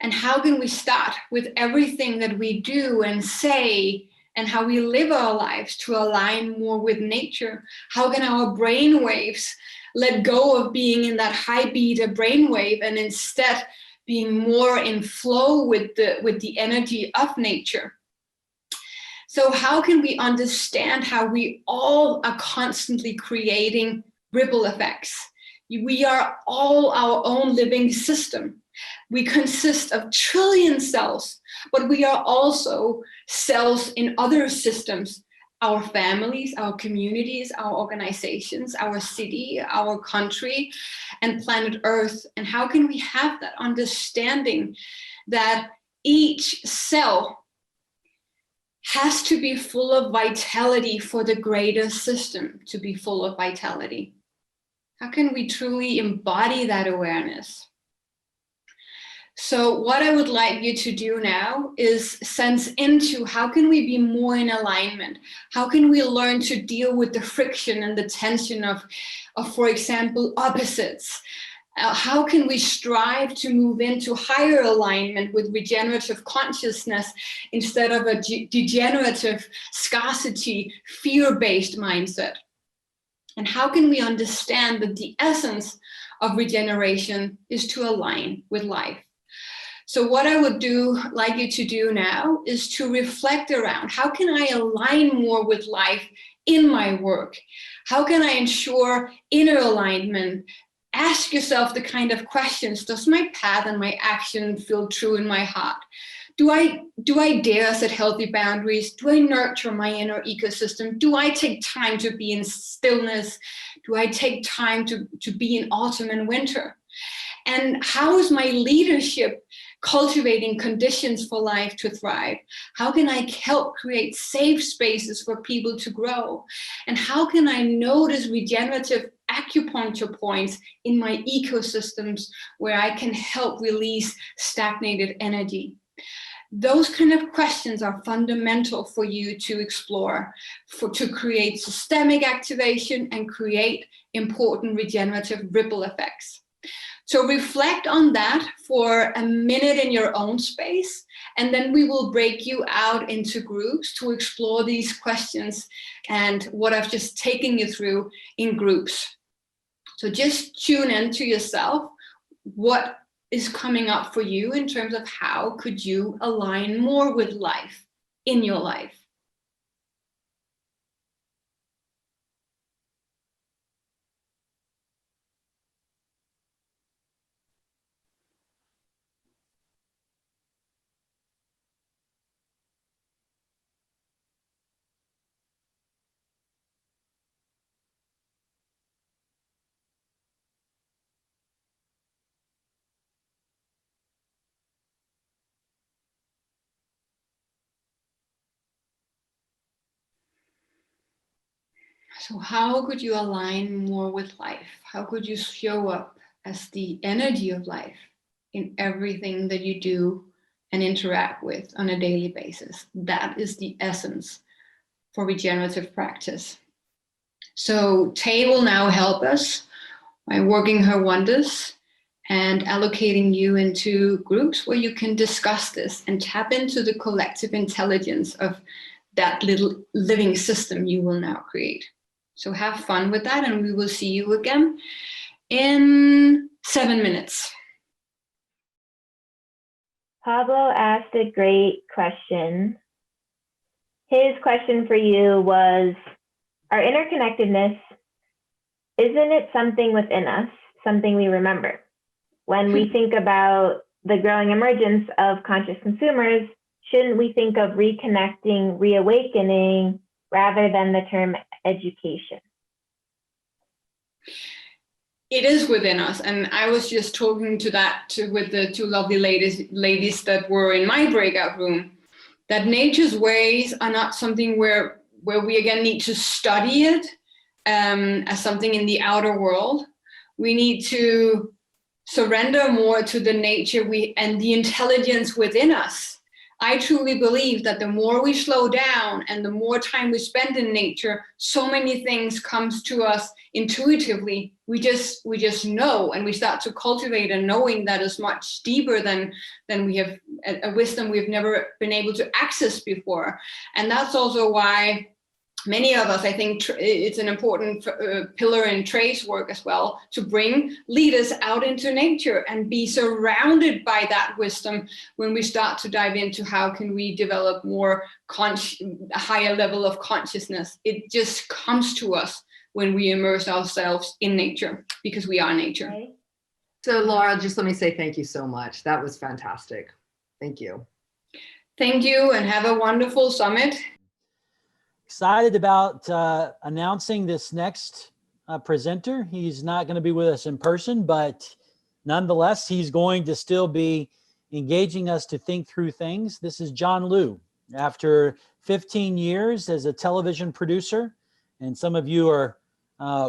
And how can we start with everything that we do and say and how we live our lives to align more with nature? How can our brain waves let go of being in that high beta brainwave and instead being more in flow with the energy of nature? So how can we understand how we all are constantly creating ripple effects? We are all our own living system. We consist of trillion cells, but we are also cells in other systems, our families, our communities, our organizations, our city, our country, and planet Earth. And how can we have that understanding that each cell has to be full of vitality for the greater system to be full of vitality. How can we truly embody that awareness? So what I would like you to do now is sense into how can we be more in alignment? How can we learn to deal with the friction and the tension of for example, opposites? How can we strive to move into higher alignment with regenerative consciousness instead of a degenerative, scarcity, fear-based mindset? And how can we understand that the essence of regeneration is to align with life? So what I would like you to do now is to reflect around how can I align more with life in my work? How can I ensure inner alignment? Ask yourself the kind of questions: does my path and my action feel true in my heart? Do I dare set healthy boundaries? Do I nurture my inner ecosystem? Do I take time to be in stillness? Do I take time to be in autumn and winter? And how is my leadership cultivating conditions for life to thrive? How can I help create safe spaces for people to grow? And how can I notice regenerative acupuncture points in my ecosystems where I can help release stagnated energy? Those kind of questions are fundamental for you to explore, to create systemic activation and create important regenerative ripple effects. So reflect on that for a minute in your own space, and then we will break you out into groups to explore these questions and what I've just taken you through in groups. So just tune into yourself. What is coming up for you in terms of how could you align more with life in your life? So how could you align more with life? How could you show up as the energy of life in everything that you do and interact with on a daily basis? That is the essence for regenerative practice. So Tay will now help us by working her wonders and allocating you into groups where you can discuss this and tap into the collective intelligence of that little living system you will now create. So have fun with that, and we will see you again in 7 minutes. Pablo asked a great question. His question for you was, our interconnectedness, isn't it something within us, something we remember? When we think about the growing emergence of conscious consumers, shouldn't we think of reconnecting, reawakening, rather than the term education? It is within us, and I was just talking to that with the two lovely ladies that were in my breakout room, that nature's ways are not something where we again need to study it as something in the outer world. We need to surrender more to the nature and the intelligence within us. I truly believe that the more we slow down and the more time we spend in nature, so many things comes to us intuitively. We just know, and we start to cultivate a knowing that is much deeper than we have, a wisdom we've never been able to access before. And that's also why many of us, I think it's an important pillar in Trey's work as well, to bring leaders out into nature and be surrounded by that wisdom when we start to dive into how can we develop more a higher level of consciousness. It just comes to us when we immerse ourselves in nature, because we are nature. Okay. So Laura, just let me say thank you so much. That was fantastic. Thank you. Thank you, and have a wonderful summit. Excited about announcing this next presenter. He's not going to be with us in person, but nonetheless, he's going to still be engaging us to think through things. This is John Liu. After 15 years as a television producer, and some of you are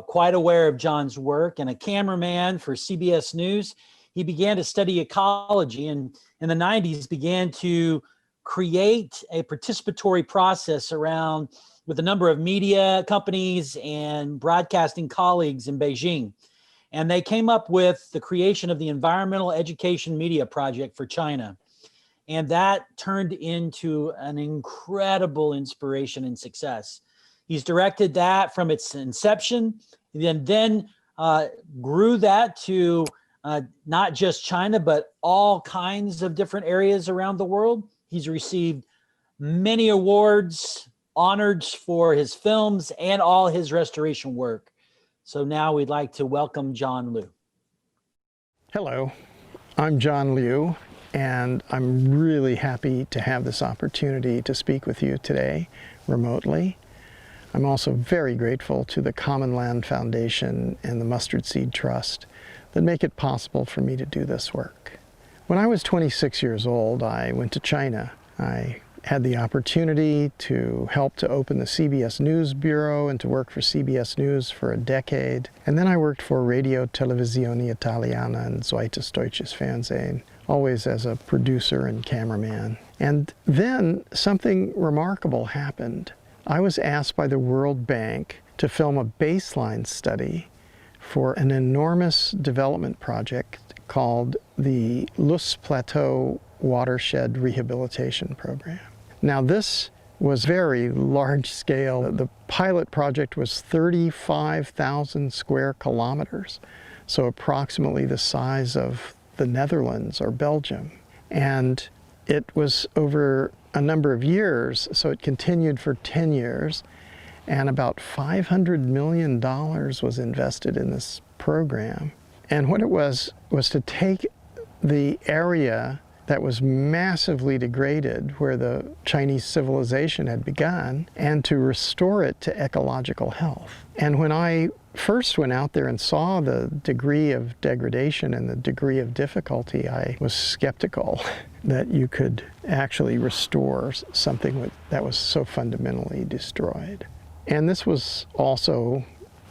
quite aware of John's work, and a cameraman for CBS News, he began to study ecology, and in the 90s began to create a participatory process around with a number of media companies and broadcasting colleagues in Beijing. And they came up with the creation of the Environmental Education Media Project for China. And that turned into an incredible inspiration and success. He's directed that from its inception, and then grew that to not just China, but all kinds of different areas around the world. He's received many awards, honored for his films and all his restoration work. So now we'd like to welcome John Liu. Hello, I'm John Liu, and I'm really happy to have this opportunity to speak with you today remotely. I'm also very grateful to the Common Land Foundation and the Mustard Seed Trust that make it possible for me to do this work. When I was 26 years old, I went to China. I had the opportunity to help to open the CBS News Bureau and to work for CBS News for a decade. And then I worked for Radio Televisione Italiana and Zweites Deutsches Fernsehen, always as a producer and cameraman. And then something remarkable happened. I was asked by the World Bank to film a baseline study for an enormous development project called the Loess Plateau Watershed Rehabilitation Program. Now this was very large scale. The pilot project was 35,000 square kilometers, so approximately the size of the Netherlands or Belgium. And it was over a number of years, so it continued for 10 years, and about $500 million was invested in this program. And what it was to take the area that was massively degraded where the Chinese civilization had begun and to restore it to ecological health. And when I first went out there and saw the degree of degradation and the degree of difficulty, I was skeptical that you could actually restore something that was so fundamentally destroyed. And this was also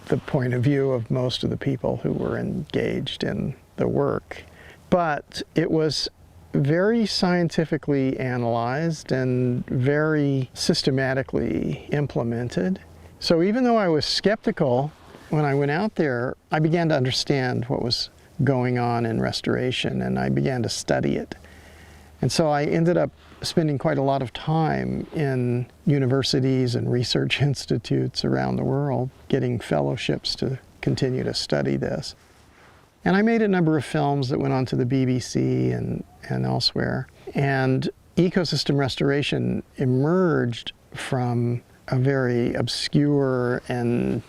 the point of view of most of the people who were engaged in the work. But it was very scientifically analyzed and very systematically implemented. So even though I was skeptical, when I went out there, I began to understand what was going on in restoration, and I began to study it. And so I ended up spending quite a lot of time in universities and research institutes around the world, getting fellowships to continue to study this. And I made a number of films that went on to the BBC and elsewhere. And ecosystem restoration emerged from a very obscure and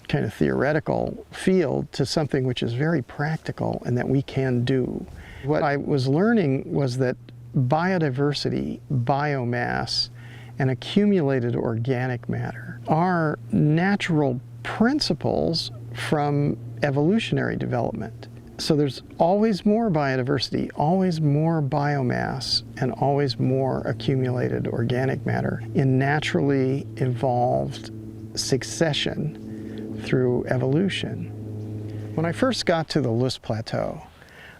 kind of theoretical field to something which is very practical and that we can do. What I was learning was that biodiversity, biomass, and accumulated organic matter are natural principles from evolutionary development. So there's always more biodiversity, always more biomass, and always more accumulated organic matter in naturally evolved succession through evolution. When I first got to the Loess Plateau,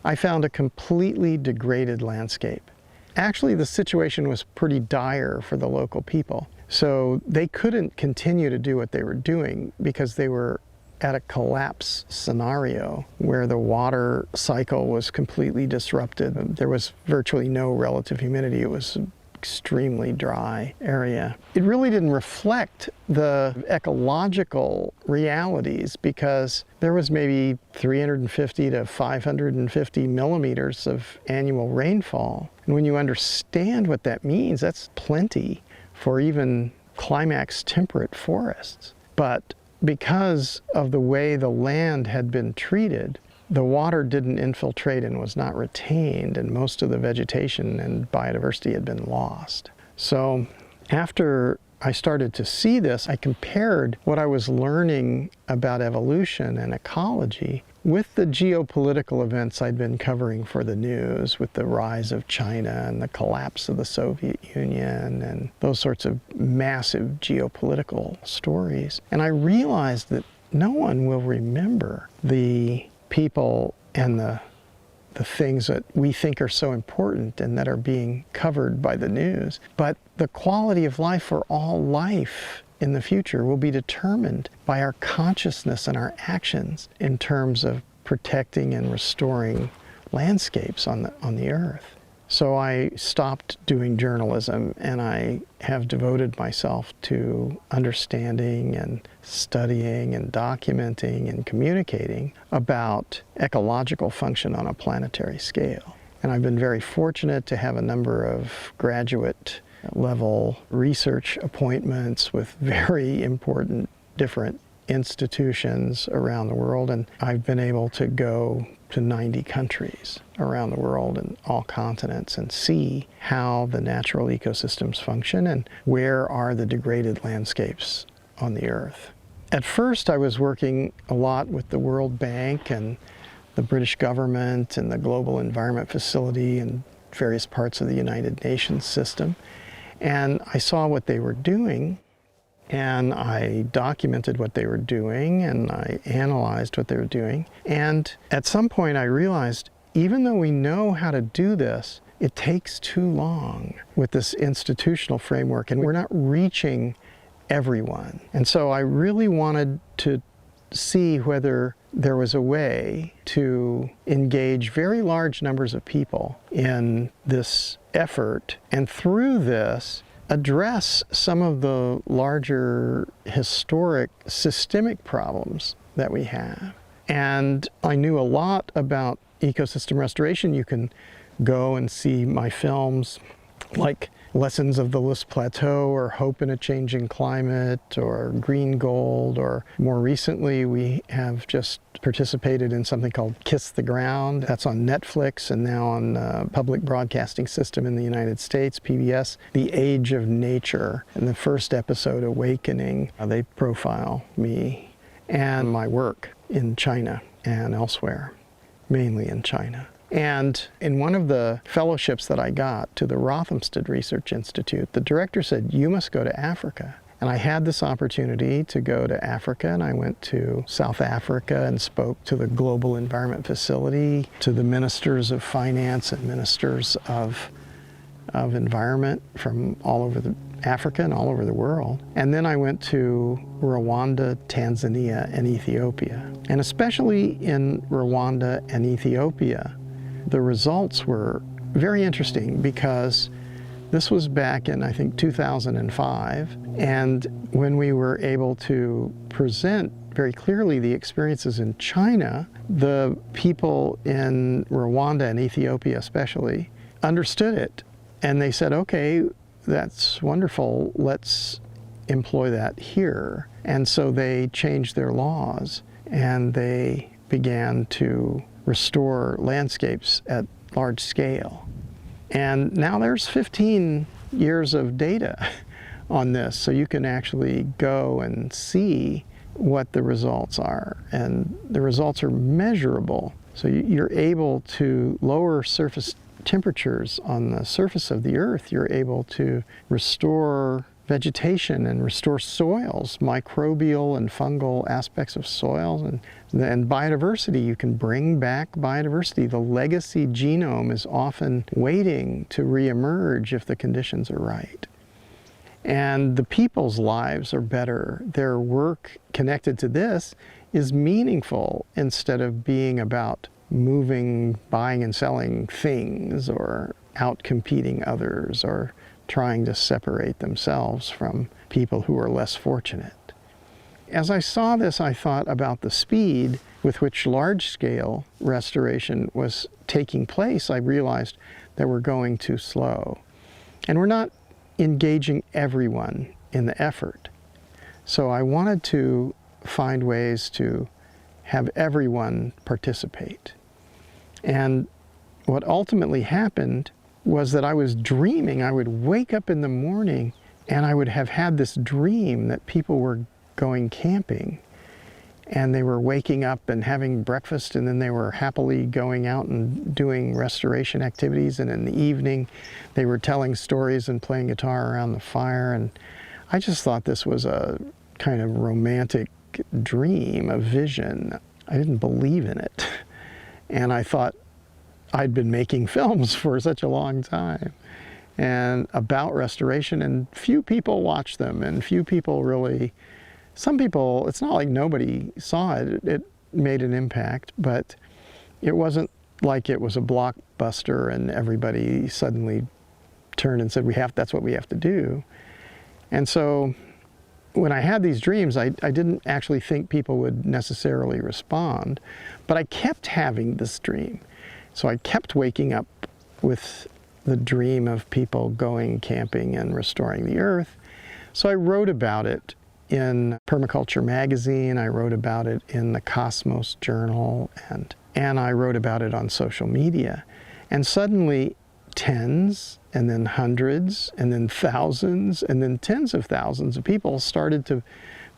I found a completely degraded landscape. Actually, the situation was pretty dire for the local people. So they couldn't continue to do what they were doing because they were at a collapse scenario where the water cycle was completely disrupted. There was virtually no relative humidity. It was an extremely dry area. It really didn't reflect the ecological realities because there was maybe 350 to 550 millimeters of annual rainfall. And when you understand what that means, that's plenty for even climax temperate forests. But because of the way the land had been treated, the water didn't infiltrate and was not retained, and most of the vegetation and biodiversity had been lost. So after I started to see this, I compared what I was learning about evolution and ecology with the geopolitical events I'd been covering for the news, with the rise of China and the collapse of the Soviet Union and those sorts of massive geopolitical stories. And I realized that no one will remember the people and the things that we think are so important and that are being covered by the news. But the quality of life for all life in the future will be determined by our consciousness and our actions in terms of protecting and restoring landscapes on the earth. So I stopped doing journalism, and I have devoted myself to understanding and studying and documenting and communicating about ecological function on a planetary scale. And I've been very fortunate to have a number of graduate level research appointments with very important different institutions around the world, and I've been able to go to 90 countries around the world and all continents and see how the natural ecosystems function and where are the degraded landscapes on the earth. At first I was working a lot with the World Bank and the British government and the Global Environment Facility and various parts of the United Nations system, and I saw what they were doing, and I documented what they were doing, and I analyzed what they were doing. And at some point I realized, even though we know how to do this, it takes too long with this institutional framework, and we're not reaching everyone. And so I really wanted to see whether there was a way to engage very large numbers of people in this effort, and through this address some of the larger historic systemic problems that we have. And I knew a lot about ecosystem restoration. You can go and see my films like Lessons of the Loess Plateau or Hope in a Changing Climate or Green Gold, or more recently we have just participated in something called Kiss the Ground. That's on Netflix and now on public broadcasting system in the United States, PBS, The Age of Nature. In the first episode, Awakening, they profile me and my work in China and elsewhere, mainly in China. And in one of the fellowships that I got to the Rothamsted Research Institute, the director said, "You must go to Africa." And I had this opportunity to go to Africa, and I went to South Africa and spoke to the Global Environment Facility, to the ministers of finance and ministers of environment from all over Africa and all over the world. And then I went to Rwanda, Tanzania, and Ethiopia. And especially in Rwanda and Ethiopia, the results were very interesting because this was back in, I think, 2005. And when we were able to present very clearly the experiences in China, the people in Rwanda and Ethiopia especially understood it. And they said, okay, that's wonderful, let's employ that here. And so they changed their laws and they began to restore landscapes at large scale. And now there's 15 years of data on this, so you can actually go and see what the results are. And the results are measurable. So you're able to lower surface temperatures on the surface of the earth. You're able to restore vegetation and restore soils, microbial and fungal aspects of soils, and biodiversity. You can bring back biodiversity. The legacy genome is often waiting to reemerge if the conditions are right. And the people's lives are better. Their work connected to this is meaningful instead of being about moving, buying and selling things or out-competing others or trying to separate themselves from people who are less fortunate. As I saw this, I thought about the speed with which large-scale restoration was taking place. I realized that we're going too slow. And we're not engaging everyone in the effort. So I wanted to find ways to have everyone participate. And what ultimately happened was that I was dreaming. I would wake up in the morning and I would have had this dream that people were going camping. and they were waking up and having breakfast, and then they were happily going out and doing restoration activities, and in the evening they were telling stories and playing guitar around the fire. And I just thought this was a kind of romantic dream, a vision. I didn't believe in it, and I thought I'd been making films for such a long time and about restoration, and few people watched them, and few people really, some people, it's not like nobody saw it. It made an impact, but it wasn't like it was a blockbuster and everybody suddenly turned and said, that's what we have to do. And so when I had these dreams, I didn't actually think people would necessarily respond, but I kept having this dream. So I kept waking up with the dream of people going camping and restoring the earth. So I wrote about it in Permaculture magazine, I wrote about it in the Cosmos journal, and I wrote about it on social media. And suddenly tens, and then hundreds, and then thousands, and then tens of thousands of people started to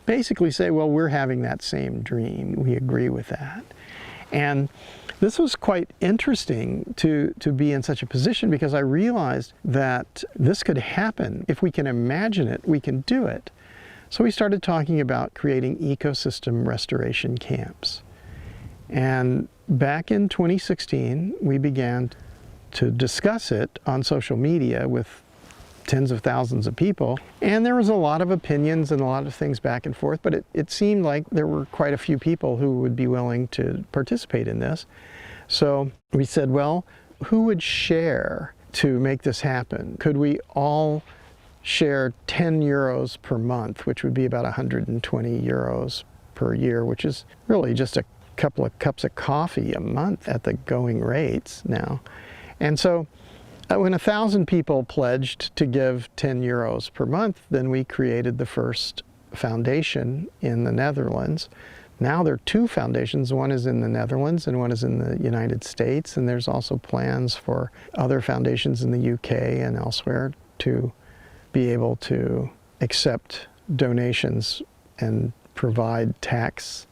basically say, well, we're having that same dream. We agree with that. And this was quite interesting to be in such a position, because I realized that this could happen. If we can imagine it, we can do it. So we started talking about creating ecosystem restoration camps. And back in 2016, we began to discuss it on social media with tens of thousands of people. And there was a lot of opinions and a lot of things back and forth, but it seemed like there were quite a few people who would be willing to participate in this. So we said, well, who would share to make this happen? Could we all share 10 euros per month, which would be about 120 euros per year, which is really just a couple of cups of coffee a month at the going rates now. And so when 1,000 people pledged to give 10 euros per month, then we created the first foundation in the Netherlands. Now there are two foundations. One is in the Netherlands and one is in the United States. And there's also plans for other foundations in the UK and elsewhere to be able to accept donations and provide tax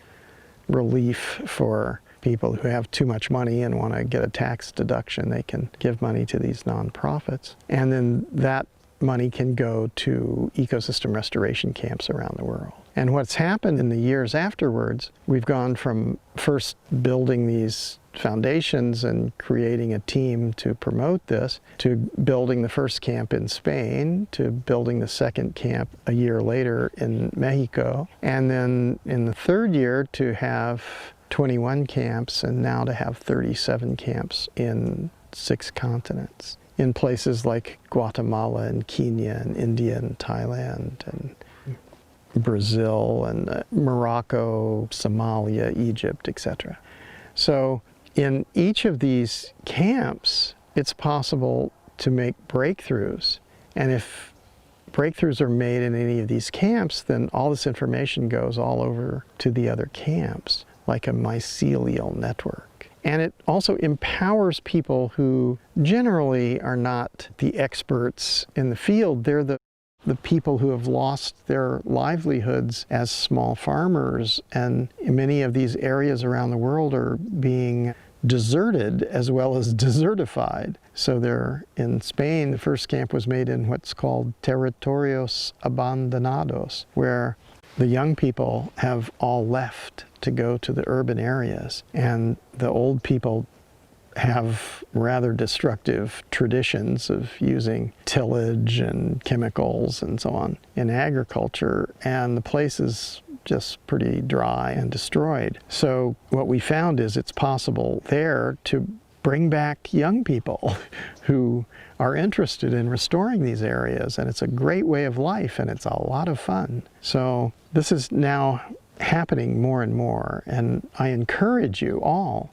relief for people who have too much money and want to get a tax deduction. They can give money to these nonprofits. And then that money can go to ecosystem restoration camps around the world. And what's happened in the years afterwards, we've gone from first building these foundations and creating a team to promote this, to building the first camp in Spain, to building the second camp a year later in Mexico, and then in the third year to have 21 camps, and now to have 37 camps in 6 continents, in places like Guatemala and Kenya and India and Thailand and Brazil and Morocco, Somalia, Egypt, etc. So in each of these camps, it's possible to make breakthroughs. And if breakthroughs are made in any of these camps, then all this information goes all over to the other camps, like a mycelial network. And it also empowers people who generally are not the experts in the field. They're the people who have lost their livelihoods as small farmers, and many of these areas around the world are being deserted as well as desertified. So they're in Spain, the first camp was made in what's called territorios abandonados, where the young people have all left to go to the urban areas, and the old people have rather destructive traditions of using tillage and chemicals and so on in agriculture, and the place is just pretty dry and destroyed. So what we found is it's possible there to bring back young people who are interested in restoring these areas, and it's a great way of life and it's a lot of fun. So this is now happening more and more, and I encourage you all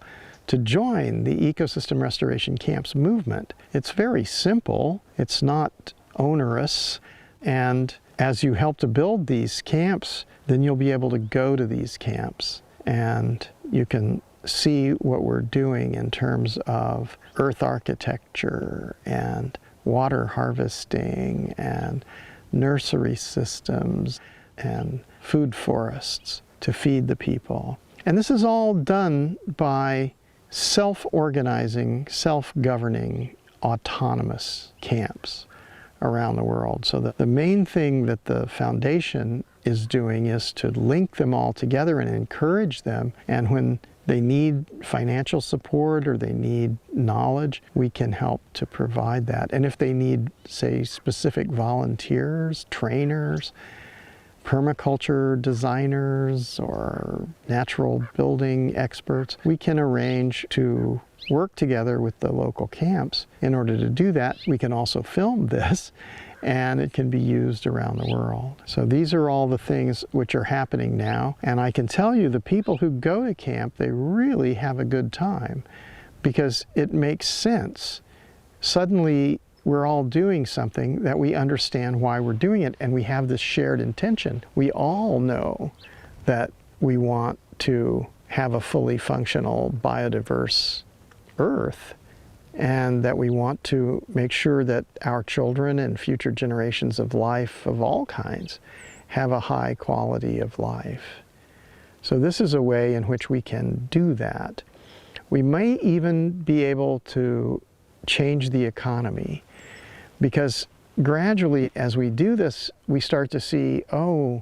to join the Ecosystem Restoration Camps movement. It's very simple, it's not onerous, and as you help to build these camps, then you'll be able to go to these camps and you can see what we're doing in terms of earth architecture and water harvesting and nursery systems and food forests, to feed the people. And this is all done by self-organizing, self-governing, autonomous camps around the world. So that the main thing that the foundation is doing is to link them all together and encourage them. And when they need financial support or they need knowledge, we can help to provide that. And if they need, say, specific volunteers, trainers, permaculture designers, or natural building experts, we can arrange to work together with the local camps. In order to do that, we can also film this, and it can be used around the world. So these are all the things which are happening now. And I can tell you, the people who go to camp, they really have a good time because it makes sense. Suddenly, we're all doing something that we understand why we're doing it, and we have this shared intention. We all know that we want to have a fully functional, biodiverse Earth, and that we want to make sure that our children and future generations of life of all kinds have a high quality of life. So this is a way in which we can do that. We may even be able to change the economy, because gradually as we do this, we start to see, oh,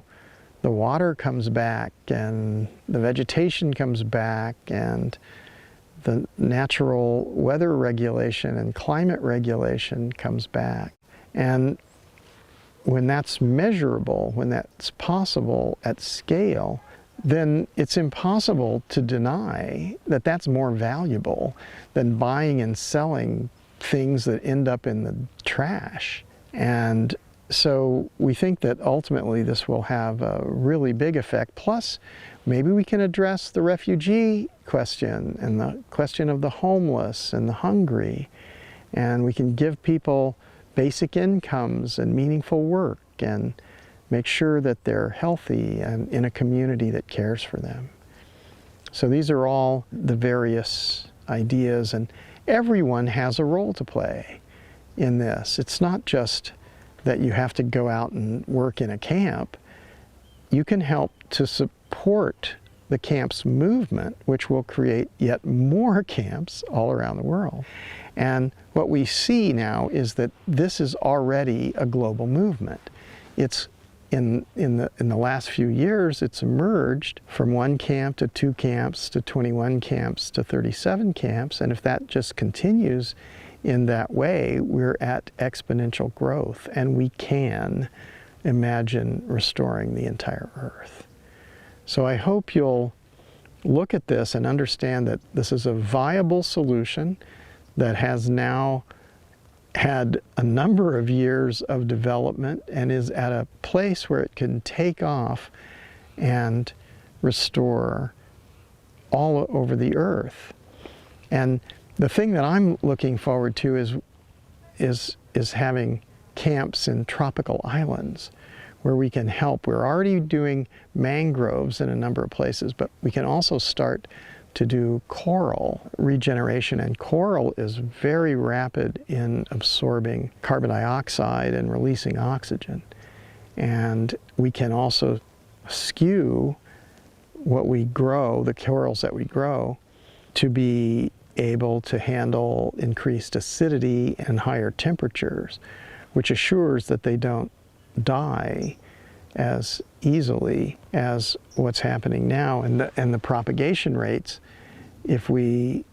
the water comes back and the vegetation comes back and the natural weather regulation and climate regulation comes back. And when that's measurable, when that's possible at scale, then it's impossible to deny that that's more valuable than buying and selling things that end up in the trash. And so we think that ultimately this will have a really big effect. Plus, maybe we can address the refugee question and the question of the homeless and the hungry. And we can give people basic incomes and meaningful work and make sure that they're healthy and in a community that cares for them. So these are all the various ideas, and everyone has a role to play in this. It's not just that you have to go out and work in a camp. You can help to support the camp's movement, which will create yet more camps all around the world. And what we see now is that this is already a global movement. It's in the last few years, it's emerged from 1 camp to 2 camps to 21 camps to 37 camps. And if that just continues in that way, we're at exponential growth, and we can imagine restoring the entire Earth. So I hope you'll look at this and understand that this is a viable solution that has now had a number of years of development and is at a place where it can take off and restore all over the Earth. And the thing that I'm looking forward to is having camps in tropical islands where we can help. We're already doing mangroves in a number of places, but we can also start to do coral regeneration. And coral is very rapid in absorbing carbon dioxide and releasing oxygen. And we can also skew what we grow, the corals that we grow, to be able to handle increased acidity and higher temperatures, which assures that they don't die as easily as what's happening now. And the propagation rates, if we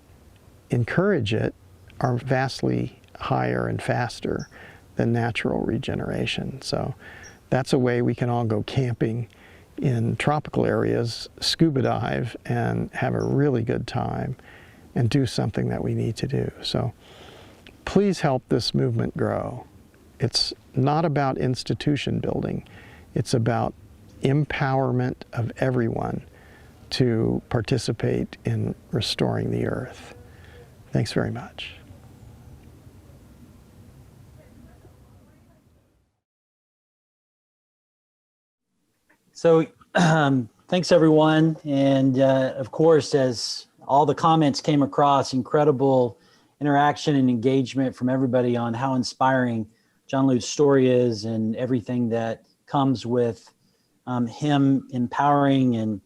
encourage it, are vastly higher and faster than natural regeneration. So that's a way we can all go camping in tropical areas, scuba dive, and have a really good time and do something that we need to do. So please help this movement grow. It's not about institution building. It's about empowerment of everyone to participate in restoring the Earth. Thanks very much. So thanks everyone. And of course, as all the comments came across, incredible interaction and engagement from everybody on how inspiring John Liu's story is and everything that comes with him empowering and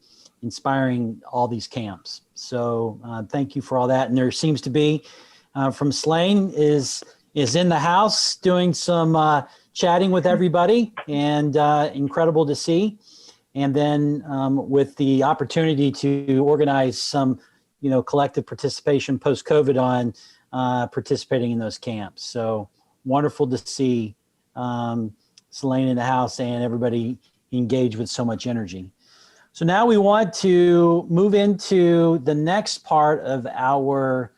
inspiring all these camps. So thank you for all that. And there seems to be from Slane is in the house doing some chatting with everybody, and incredible to see. And then with the opportunity to organize some, collective participation post-COVID on participating in those camps. So wonderful to see Slane in the house and everybody engage with so much energy. So now we want to move into the next part of our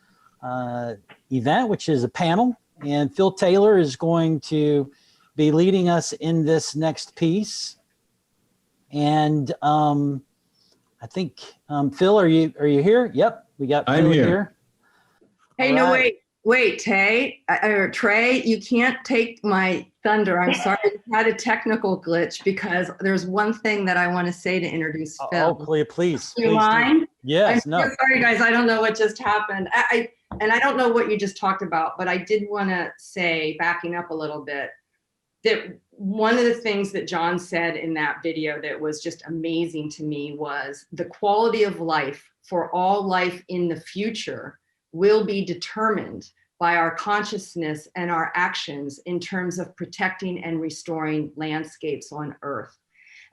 event, which is a panel. And Phil Taylor is going to be leading us in this next piece. And I think, Phil, are you here? Yep, we got Phil I'm here. Hey, All no, right. wait, Trey, you can't take my thunder. I'm sorry, I had a technical glitch because there's one thing that I want to say to introduce Phil. Oh, please. Do you mind? Yes, I'm no. so sorry, guys. I don't know what just happened. And I don't know what you just talked about, but I did want to say, backing up a little bit, that one of the things that John said in that video that was just amazing to me was the quality of life for all life in the future will be determined by our consciousness and our actions in terms of protecting and restoring landscapes on Earth.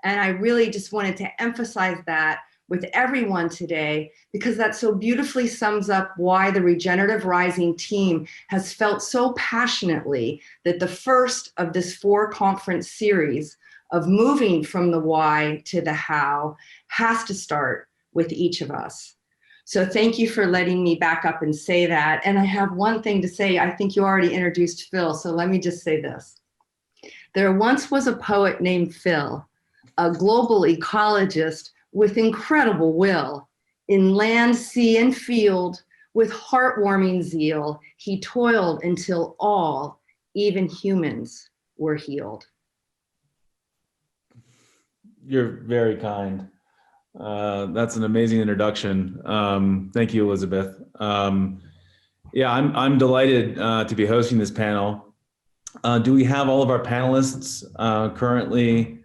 And I really just wanted to emphasize that with everyone today, because that so beautifully sums up why the Regenerative Rising team has felt so passionately that the first of this 4-conference series of moving from the why to the how has to start with each of us. So thank you for letting me back up and say that. And I have one thing to say. I think you already introduced Phil, so let me just say this. There once was a poet named Phil, a global ecologist with incredible will. In land, sea, and field, with heartwarming zeal, he toiled until all, even humans, were healed. You're very kind. That's an amazing introduction. Thank you, Elizabeth. Yeah, I'm delighted to be hosting this panel. Do we have all of our panelists currently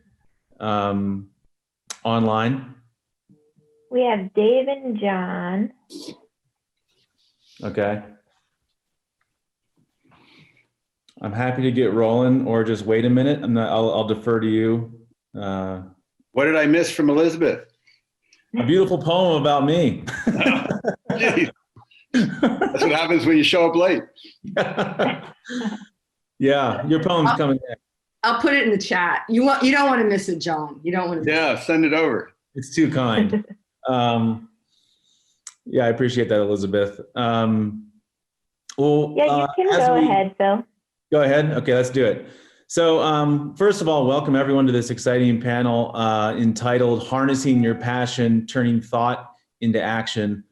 online? We have Dave and John. Okay. I'm happy to get rolling, or just wait a minute. I'll defer to you. What did I miss from Elizabeth? A beautiful poem about me. Geez. That's what happens when you show up late. Yeah, your poem's coming in. I'll put it in the chat. You don't want to miss it, John. You don't want to miss Yeah, send it over. It's too kind. Yeah, I appreciate that, Elizabeth. Well, Yeah, you can go ahead, Phil. Go ahead. Okay, let's do it. So first of all, welcome everyone to this exciting panel entitled Harnessing Your Passion, Turning Thought into Action.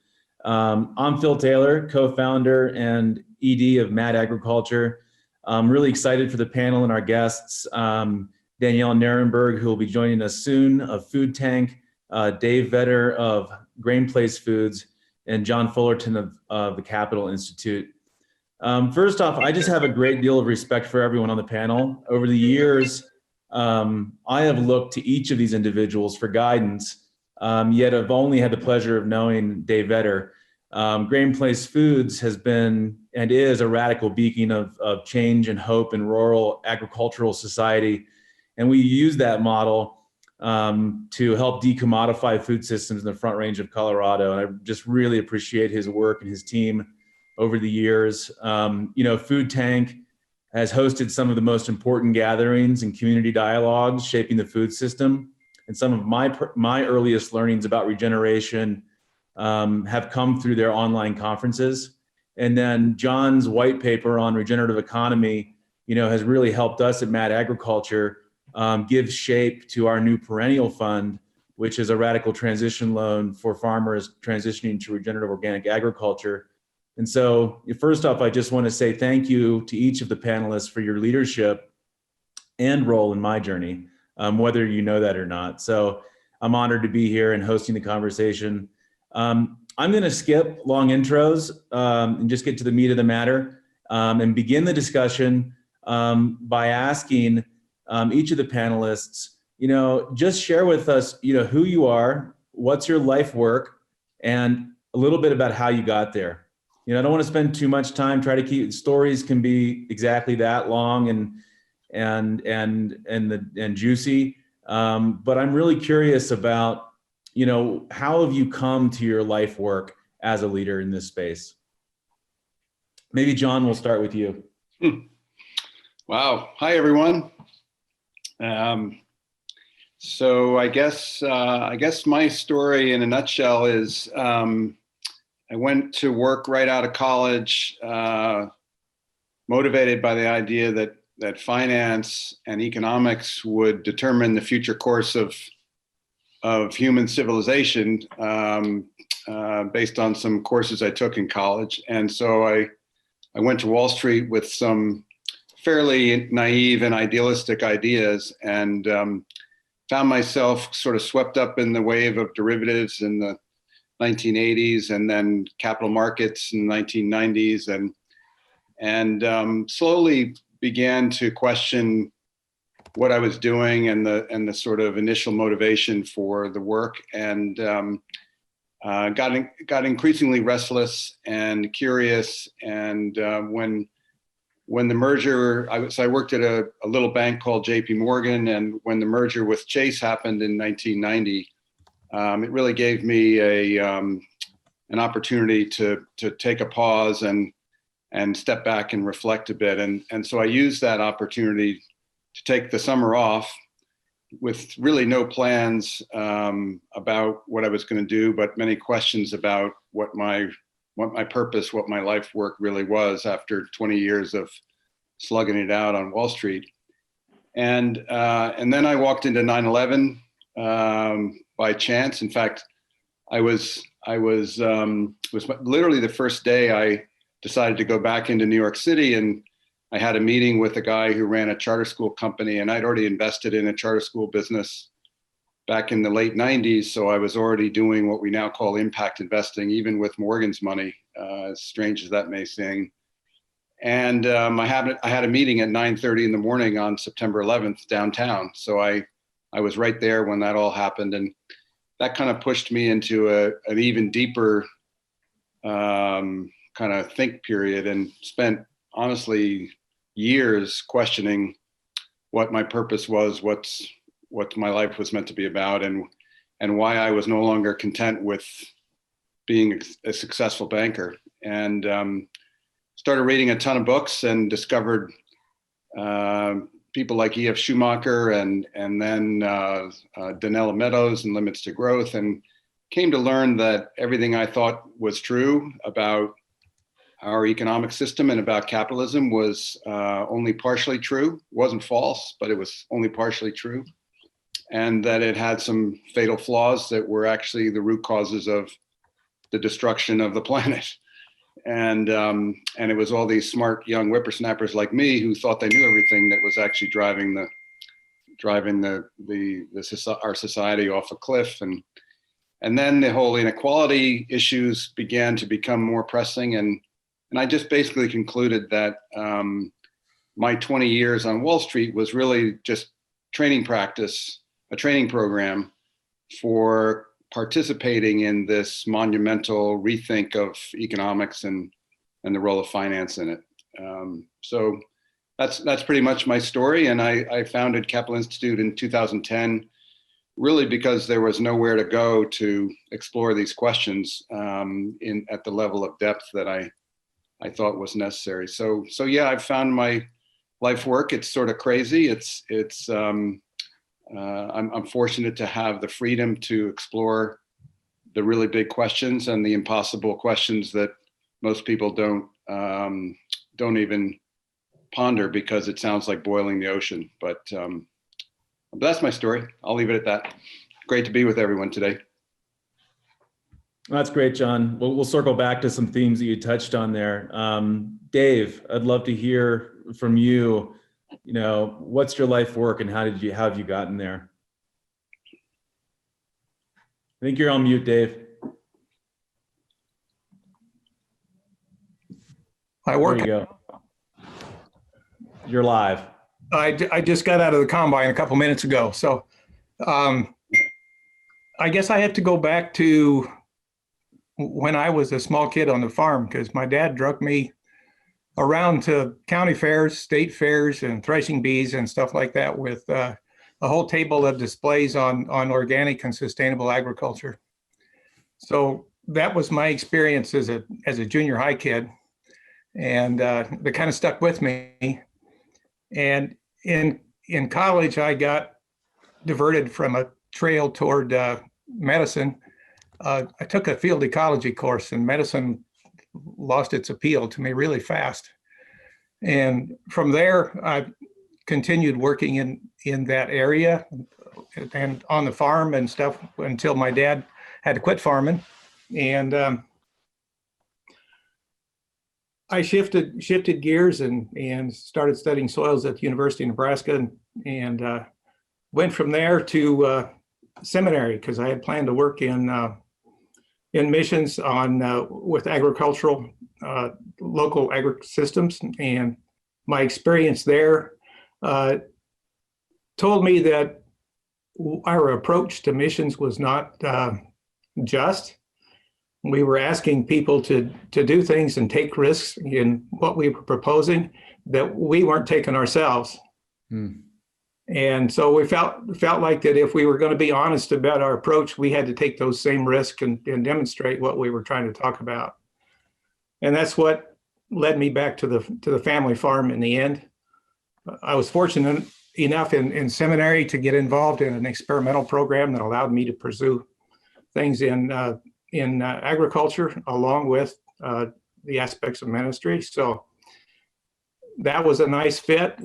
I'm Phil Taylor, co-founder and ED of Mad Agriculture. I'm really excited for the panel and our guests, Danielle Nierenberg, who will be joining us soon, of Food Tank, Dave Vetter of Grain Place Foods, and John Fullerton of the Capital Institute. First off, I just have a great deal of respect for everyone on the panel. Over the years, I have looked to each of these individuals for guidance, yet I've only had the pleasure of knowing Dave Vetter. Grain Place Foods has been and is a radical beacon of change and hope in rural agricultural society. And we use that model to help decommodify food systems in the Front Range of Colorado. And I just really appreciate his work and his team over the years. Food Tank has hosted some of the most important gatherings and community dialogues shaping the food system. And some of my earliest learnings about regeneration have come through their online conferences. And then John's white paper on regenerative economy, has really helped us at Mad Agriculture give shape to our new perennial fund, which is a radical transition loan for farmers transitioning to regenerative organic agriculture. And so first off, I just want to say thank you to each of the panelists for your leadership and role in my journey, whether you know that or not. So I'm honored to be here and hosting the conversation. I'm going to skip long intros and just get to the meat of the matter and begin the discussion by asking each of the panelists, just share with us, who you are, what's your life work, and a little bit about how you got there. You know, I don't want to spend too much time. Try to keep stories can be exactly that long and juicy. But I'm really curious about, you know, how have you come to your life work as a leader in this space? Maybe John, we'll start with you. Wow. Hi, everyone. So I guess my story in a nutshell is I went to work right out of college, motivated by the idea that finance and economics would determine the future course of human civilization, based on some courses I took in college. And so I went to Wall Street with some fairly naive and idealistic ideas, and found myself sort of swept up in the wave of derivatives in the 1980s, and then capital markets in the 1990s, and slowly began to question what I was doing and the sort of initial motivation for the work, and got increasingly restless and curious. And when the merger, I worked at a little bank called JP Morgan, and when the merger with Chase happened in 1990, it really gave me an opportunity to take a pause and step back and reflect a bit. And so I used that opportunity to take the summer off with really no plans about what I was going to do, but many questions about what my purpose, what my life work really was after 20 years of slugging it out on Wall Street. And then I walked into 9/11 by chance. In fact, it was literally the first day I decided to go back into New York City, and I had a meeting with a guy who ran a charter school company, and I'd already invested in a charter school business back in the late 90s. So I was already doing what we now call impact investing, even with Morgan's money, as strange as that may seem. And I had a meeting at 9:30 in the morning on September 11th downtown. So I was right there when that all happened, and that kind of pushed me into an even deeper kind of think period, and spent honestly years questioning what my purpose was, what my life was meant to be about, and why I was no longer content with being a successful banker. And started reading a ton of books, and discovered people like E.F. Schumacher and then Donella Meadows and Limits to Growth, and came to learn that everything I thought was true about our economic system and about capitalism was only partially true. It wasn't false, but it was only partially true. And that it had some fatal flaws that were actually the root causes of the destruction of the planet. And it was all these smart young whippersnappers like me who thought they knew everything that was actually driving our society off a cliff. And then the whole inequality issues began to become more pressing, and I just basically concluded that my 20 years on Wall Street was really just training practice, a training program for participating in this monumental rethink of economics and the role of finance in it. So that's pretty much my story. And I founded Capital Institute in 2010, really because there was nowhere to go to explore these questions at the level of depth that I thought was necessary. So yeah, I've found my life work. It's sort of crazy. I'm fortunate to have the freedom to explore the really big questions and the impossible questions that most people don't even ponder, because it sounds like boiling the ocean. But that's my story. I'll leave it at that. Great to be with everyone today. That's great, John. We'll circle back to some themes that you touched on there. Dave, I'd love to hear from you. You know, what's your life work, and how have you gotten there? I think you're on mute, Dave. There you go. You're live. I just got out of the combine a couple minutes ago. So I guess I have to go back to when I was a small kid on the farm, because my dad drug me around to county fairs, state fairs, and threshing bees and stuff like that with a whole table of displays on organic and sustainable agriculture. So that was my experience as a junior high kid, and that kind of stuck with me. And in college, I got diverted from a trail toward medicine. I took a field ecology course, and medicine lost its appeal to me really fast. And from there, I continued working in that area and on the farm and stuff until my dad had to quit farming. And I shifted gears and started studying soils at the University of Nebraska, and went from there to seminary, because I had planned to work in missions on with agricultural local agri systems, and my experience there told me that our approach to missions was not just. We were asking people to do things and take risks in what we were proposing that we weren't taking ourselves. And so we felt like that if we were going to be honest about our approach, we had to take those same risks and demonstrate what we were trying to talk about. And that's what led me back to the family farm in the end. I was fortunate enough in seminary to get involved in an experimental program that allowed me to pursue things in agriculture along with the aspects of ministry. So that was a nice fit.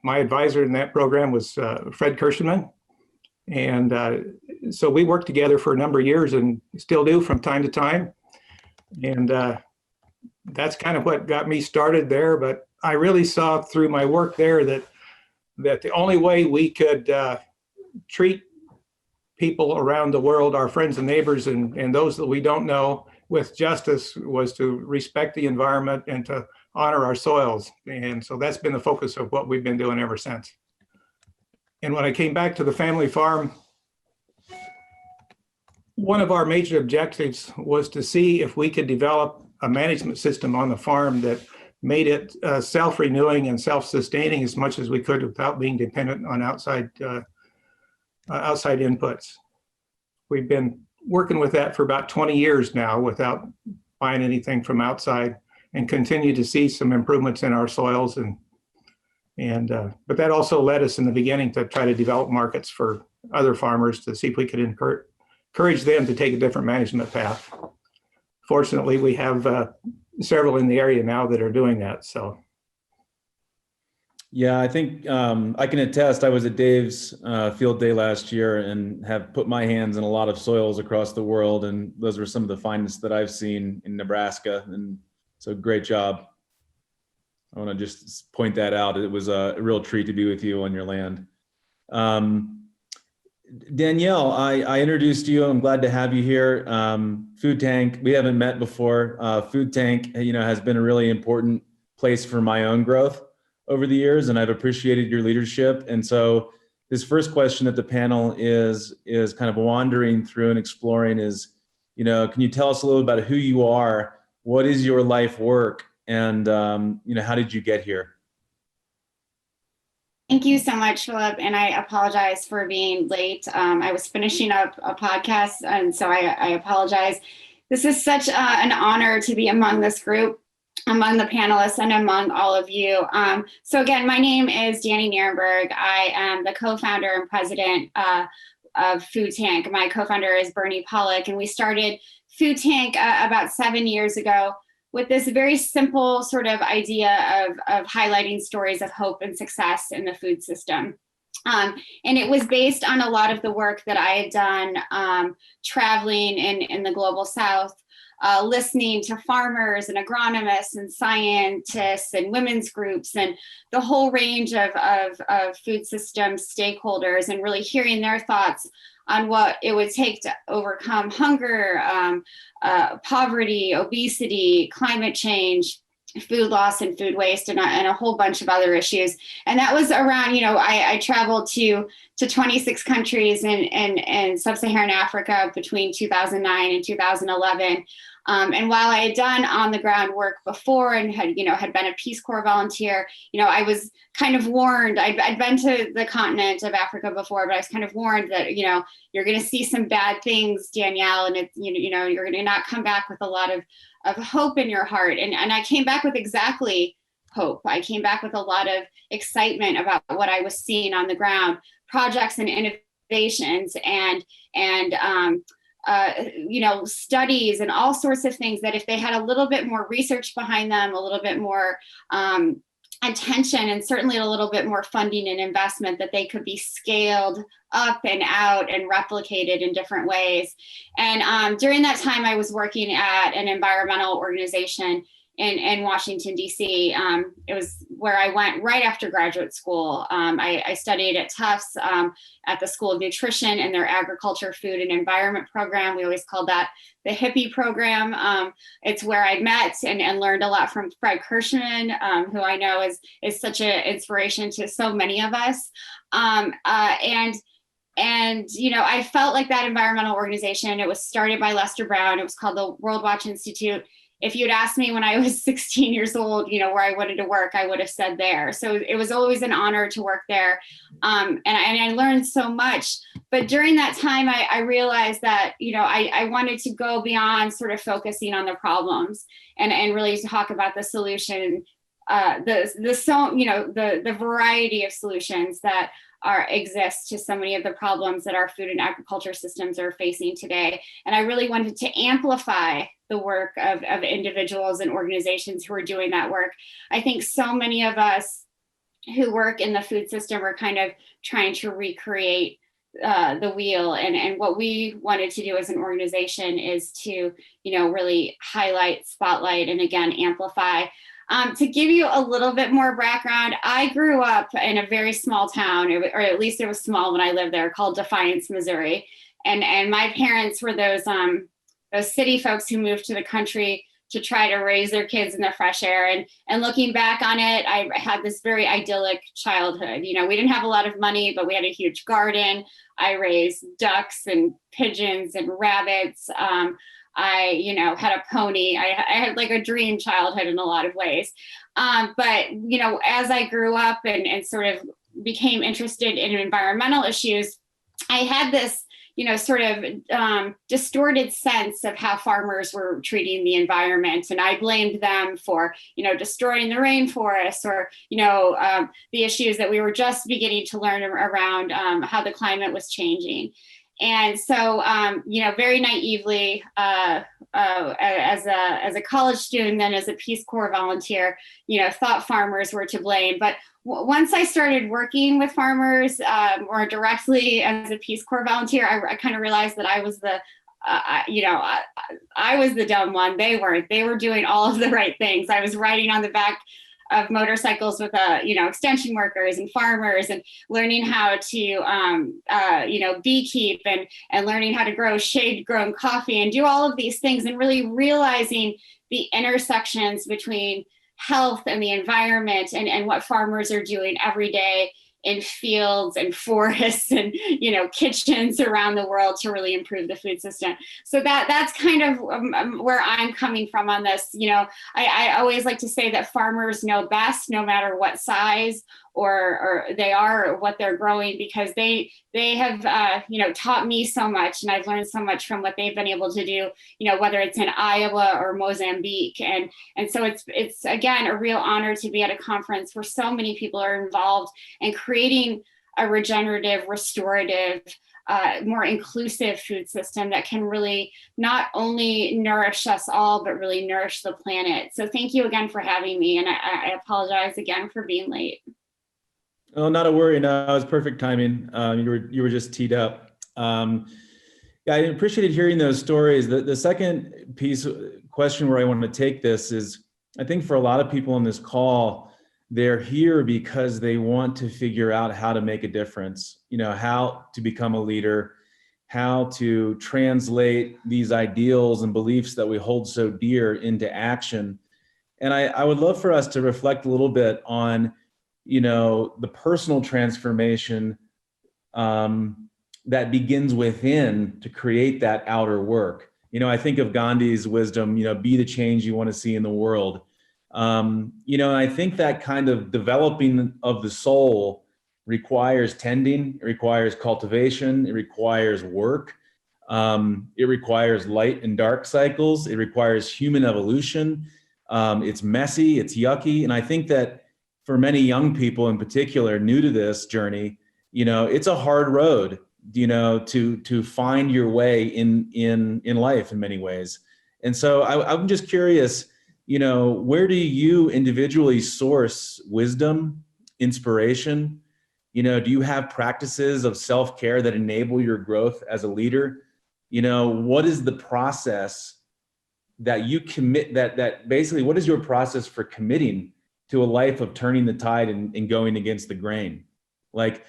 My advisor in that program was Fred Kirschenman. And so we worked together for a number of years and still do from time to time. And that's kind of what got me started there. But I really saw through my work there that the only way we could treat people around the world, our friends and neighbors and those that we don't know, with justice was to respect the environment and to honor our soils. And so that's been the focus of what we've been doing ever since. And when I came back to the family farm, one of our major objectives was to see if we could develop a management system on the farm that made it self-renewing and self-sustaining as much as we could without being dependent on outside inputs. We've been working with that for about 20 years now without buying anything from outside, and continue to see some improvements in our soils. But that also led us in the beginning to try to develop markets for other farmers to see if we could encourage them to take a different management path. Fortunately, we have several in the area now that are doing that. So. Yeah, I think I can attest. I was at Dave's field day last year and have put my hands in a lot of soils across the world. And those were some of the finest that I've seen in Nebraska. And so great job. I want to just point that out. It was a real treat to be with you on your land. Danielle, I introduced you. I'm glad to have you here. Food Tank, we haven't met before. Food Tank, has been a really important place for my own growth over the years, and I've appreciated your leadership. And so this first question at the panel is kind of wandering through and exploring is, can you tell us a little about who you are? What is your life work? And, how did you get here? Thank you so much, Philip. And I apologize for being late. I was finishing up a podcast, and so I apologize. This is such an honor to be among this group, among the panelists, and among all of you. So again, my name is Danny Nierenberg. I am the co-founder and president of Food Tank. My co-founder is Bernie Pollock, and we started Food Tank about 7 years ago with this very simple sort of idea of highlighting stories of hope and success in the food system. And it was based on a lot of the work that I had done traveling in the global South, listening to farmers and agronomists and scientists and women's groups and the whole range of food system stakeholders, and really hearing their thoughts on what it would take to overcome hunger, poverty, obesity, climate change, food loss and food waste and a whole bunch of other issues. And that was around, I traveled to 26 countries in sub-Saharan Africa between 2009 and 2011. And while I had done on the ground work before and had been a Peace Corps volunteer, I was kind of warned. I'd been to the continent of Africa before, but I was kind of warned that, you're going to see some bad things, Danielle, and it's, you're going to not come back with a lot of hope in your heart. And I came back with exactly hope. I came back with a lot of excitement about what I was seeing on the ground, projects and innovations and studies and all sorts of things that if they had a little bit more research behind them, a little bit more attention, and certainly a little bit more funding and investment, that they could be scaled up and out and replicated in different ways. And during that time, I was working at an environmental organization in Washington, D.C. It was where I went right after graduate school. I studied at Tufts at the School of Nutrition and their Agriculture, Food, and Environment program. We always called that the hippie program. It's where I met and learned a lot from Fred Kirschman, who I know is such an inspiration to so many of us. And I felt like that environmental organization, it was started by Lester Brown. It was called the World Watch Institute. If you'd asked me when I was 16 years old, where I wanted to work, I would have said there. So it was always an honor to work there. And I learned so much. But during that time, I realized that, I wanted to go beyond sort of focusing on the problems and really talk about the solution, the variety of solutions that exist to so many of the problems that our food and agriculture systems are facing today. And I really wanted to amplify the work of individuals and organizations who are doing that work. I think so many of us who work in the food system are kind of trying to recreate the wheel. And what we wanted to do as an organization is to, really highlight, spotlight, and again, amplify. To give you a little bit more background, I grew up in a very small town, or at least it was small when I lived there, called Defiance, Missouri. And my parents were those city folks who moved to the country to try to raise their kids in the fresh air. And looking back on it, I had this very idyllic childhood. We didn't have a lot of money, but we had a huge garden. I raised ducks and pigeons and rabbits. I had a pony. I had like a dream childhood in a lot of ways. But, as I grew up and sort of became interested in environmental issues, I had this, sort of distorted sense of how farmers were treating the environment. And I blamed them for, destroying the rainforests or, the issues that we were just beginning to learn around how the climate was changing. And so, very naively, as a college student, then as a Peace Corps volunteer, thought farmers were to blame. But once I started working with farmers more directly as a Peace Corps volunteer, I kind of realized that I was I was the dumb one. They weren't. They were doing all of the right things. I was riding on the back of motorcycles with extension workers and farmers, and learning how to beekeep and learning how to grow shade-grown coffee and do all of these things, and really realizing the intersections between health and the environment and what farmers are doing every day in fields and forests and kitchens around the world to really improve the food system. So that's kind of where I'm coming from on this. I always like to say that farmers know best, no matter what size or they are or what they're growing, because they have taught me so much, and I've learned so much from what they've been able to do, whether it's in Iowa or Mozambique. And so it's again a real honor to be at a conference where so many people are involved in creating a regenerative, restorative, more inclusive food system that can really not only nourish us all, but really nourish the planet. So thank you again for having me, and I apologize again for being late. Oh, not a worry. No, it was perfect timing. You were just teed up. I appreciated hearing those stories. The second question where I want to take this is, I think for a lot of people on this call, they're here because they want to figure out how to make a difference, how to become a leader, how to translate these ideals and beliefs that we hold so dear into action. And I would love for us to reflect a little bit on, the personal transformation that begins within to create that outer work. I think of Gandhi's wisdom, be the change you want to see in the world. And I think that kind of developing of the soul requires tending, it requires cultivation, it requires work, it requires light and dark cycles, it requires human evolution. It's messy, it's yucky. And I think that for many young people in particular, new to this journey, it's a hard road, to find your way in life in many ways. And so I'm just curious, where do you individually source wisdom, inspiration? Do you have practices of self-care that enable your growth as a leader? What is the process that you commit, that basically, what is your process for committing to a life of turning the tide and going against the grain? Like,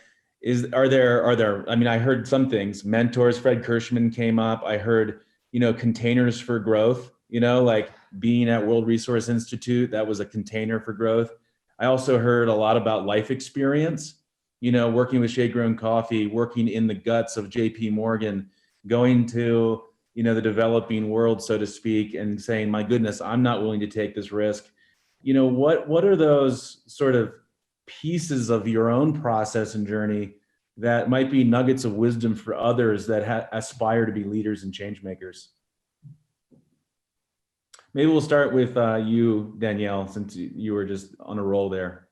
are there, I heard some things, mentors, Fred Kirschman came up. I heard, containers for growth, like being at World Resource Institute, that was a container for growth. I also heard a lot about life experience, working with Shade Grown Coffee, working in the guts of JP Morgan, going to, the developing world, so to speak, and saying, my goodness, I'm not willing to take this risk. What are those sort of pieces of your own process and journey that might be nuggets of wisdom for others that aspire to be leaders and change makers? Maybe we'll start with you, Danielle, since you were just on a roll there.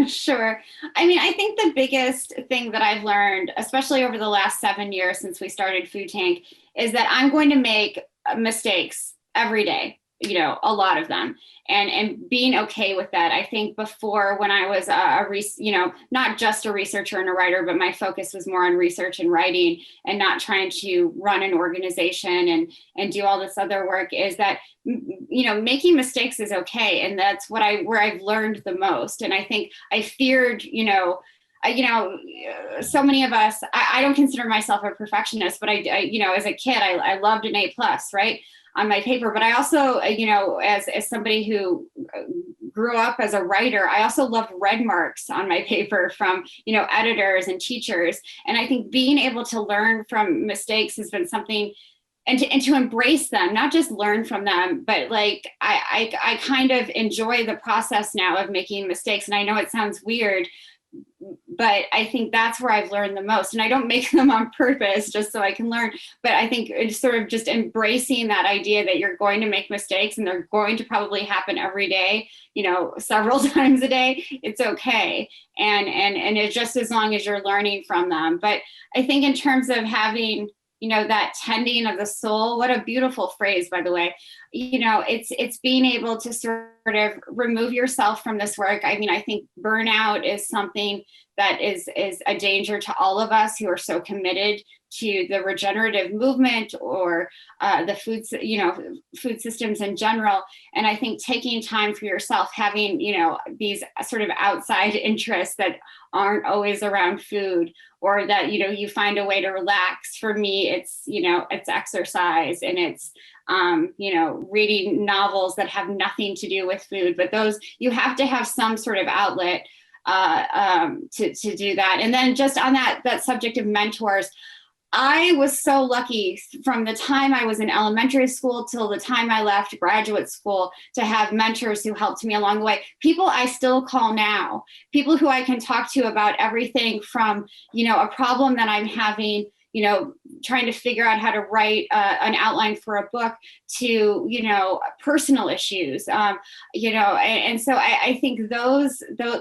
Sure. I think the biggest thing that I've learned, especially over the last 7 years since we started Food Tank, is that I'm going to make mistakes every day, a lot of them, and being okay with that. I think before, when I was not just a researcher and a writer, but my focus was more on research and writing and not trying to run an organization and do all this other work, is that, making mistakes is okay. And that's where I've learned the most. And I think I feared, so many of us, I don't consider myself a perfectionist, but I as a kid, I loved an A+, right, on my paper. But I also, as somebody who grew up as a writer, I also loved red marks on my paper from, editors and teachers. And I think being able to learn from mistakes has been something, and to embrace them, not just learn from them, but like, I kind of enjoy the process now of making mistakes. And I know it sounds weird, but I think that's where I've learned the most. And I don't make them on purpose just so I can learn, but I think it's sort of just embracing that idea that you're going to make mistakes and they're going to probably happen every day, several times a day. It's okay. And it's just as long as you're learning from them. But I think in terms of having, that tending of the soul, what a beautiful phrase, by the way. It's being able to sort of remove yourself from this work. I think burnout is something that is a danger to all of us who are so committed to the regenerative movement or the food systems in general. And I think taking time for yourself, having, these sort of outside interests that aren't always around food, or that, you find a way to relax. For me, it's, it's exercise, and it's, reading novels that have nothing to do with food, but those, you have to have some sort of outlet to do that. And then just on that subject of mentors, I was so lucky from the time I was in elementary school till the time I left graduate school to have mentors who helped me along the way. People I still call now, people who I can talk to about everything from, a problem that I'm having, trying to figure out how to write an outline for a book, to, personal issues, and so I think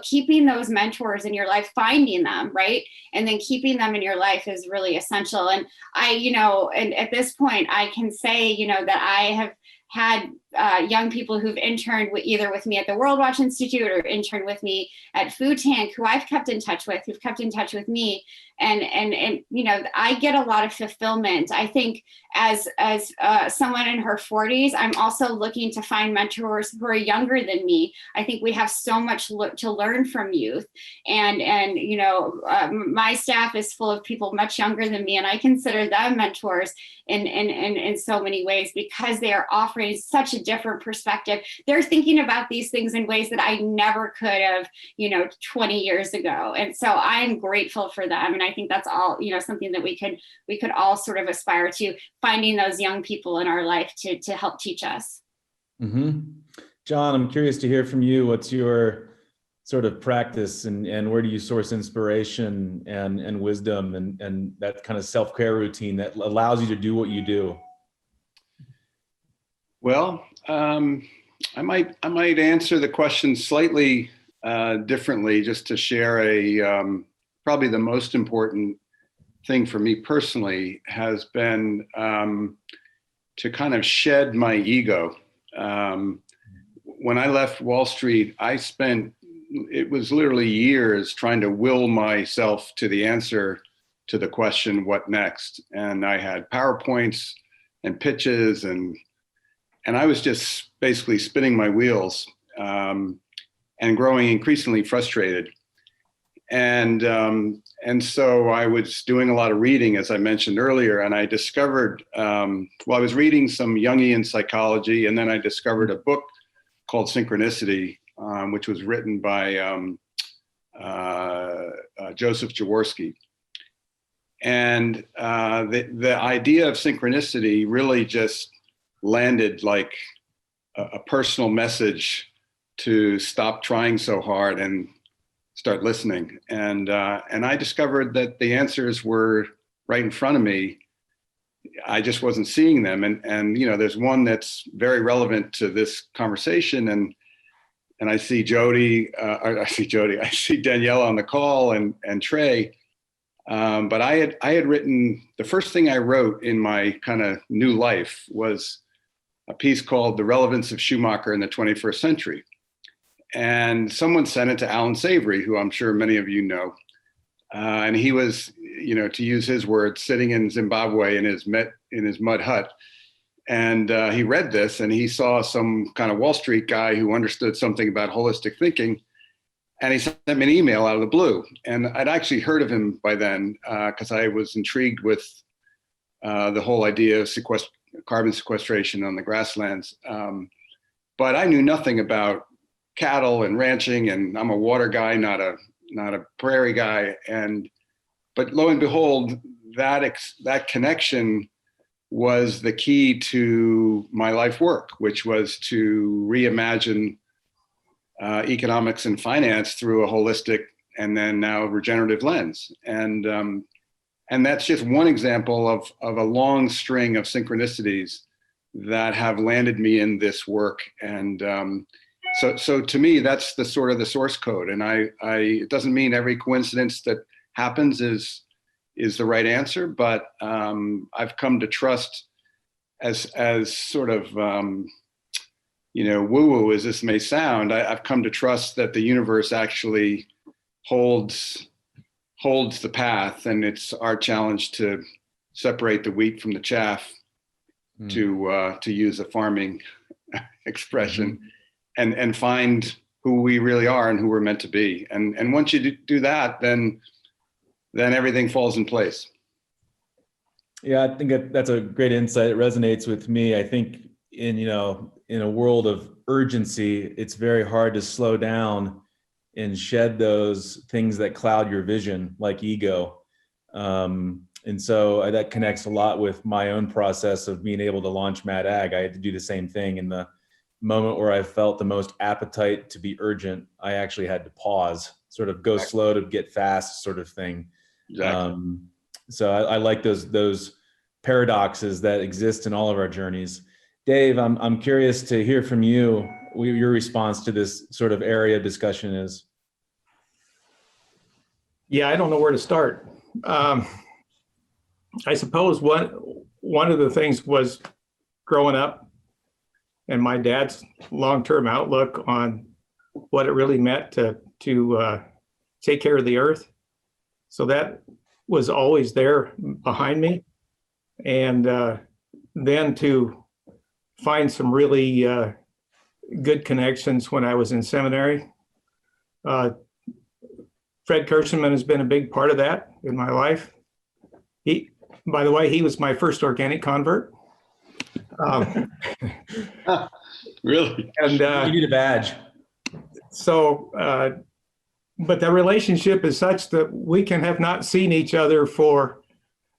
keeping those mentors in your life, finding them, right, and then keeping them in your life is really essential. And and at this point, I can say, that I have had young people who've interned either with me at the World Watch Institute or interned with me at Food Tank, who I've kept in touch with, who've kept in touch with me. And I get a lot of fulfillment. I think as someone in her 40s, I'm also looking to find mentors who are younger than me. I think we have so much to learn from youth. And my staff is full of people much younger than me, and I consider them mentors in so many ways, because they are offering such a different perspective. They're thinking about these things in ways that I never could have, 20 years ago. And so I'm grateful for them. And I think that's all, something that we could all sort of aspire to, finding those young people in our life to help teach us. Mm-hmm. John, I'm curious to hear from you. What's your sort of practice and where do you source inspiration and wisdom and that kind of self-care routine that allows you to do what you do? Well, I might answer the question slightly differently, just to share probably the most important thing for me personally has been to kind of shed my ego. When I left Wall Street, it was literally years trying to will myself to the answer to the question, what next? And I had PowerPoints and pitches and I was just basically spinning my wheels and growing increasingly frustrated. And so I was doing a lot of reading, as I mentioned earlier, and I discovered, I was reading some Jungian psychology, and then I discovered a book called Synchronicity, which was written by Joseph Jaworski. And the idea of synchronicity really just landed like a personal message to stop trying so hard and start listening. And I discovered that the answers were right in front of me. I just wasn't seeing them. And there's one that's very relevant to this conversation. And I see I see Danielle on the call and Trey. But I had written, the first thing I wrote in my kind of new life was a piece called The Relevance of Schumacher in the 21st Century. And someone sent it to Alan Savory, who I'm sure many of you know. And he was, to use his words, sitting in Zimbabwe in his mud hut. And he read this and he saw some kind of Wall Street guy who understood something about holistic thinking. And he sent me an email out of the blue. And I'd actually heard of him by then because I was intrigued with the whole idea of carbon sequestration on the grasslands. But I knew nothing about cattle and ranching, and I'm a water guy, not a prairie guy. But lo and behold, that connection was the key to my life work, which was to reimagine economics and finance through a holistic and then now regenerative lens. And that's just one example of a long string of synchronicities that have landed me in this work. And so to me, that's the sort of the source code. And it doesn't mean every coincidence that happens is the right answer, but I've come to trust, as sort of woo-woo as this may sound, I've come to trust that the universe actually holds the path, and it's our challenge to separate the wheat from the chaff, to use a farming expression, and find who we really are and who we're meant to be. And once you do that, then everything falls in place. Yeah, I think that's a great insight. It resonates with me. I think in a world of urgency, it's very hard to slow down and shed those things that cloud your vision, like ego. And so that connects a lot with my own process of being able to launch Mad Ag. I had to do the same thing. In the moment where I felt the most appetite to be urgent, I actually had to pause, sort of go slow to get fast sort of thing. Exactly. So I like those paradoxes that exist in all of our journeys. Dave, I'm curious to hear from you. Your response to this sort of area discussion is. Yeah, I don't know where to start. I suppose one of the things was growing up and my dad's long-term outlook on what it really meant to take care of the earth. So that was always there behind me. And then to find some really good connections when I was in seminary. Fred Kirschenman has been a big part of that in my life. By the way, he was my first organic convert. Really? You need a badge. So, but the relationship is such that we can have not seen each other for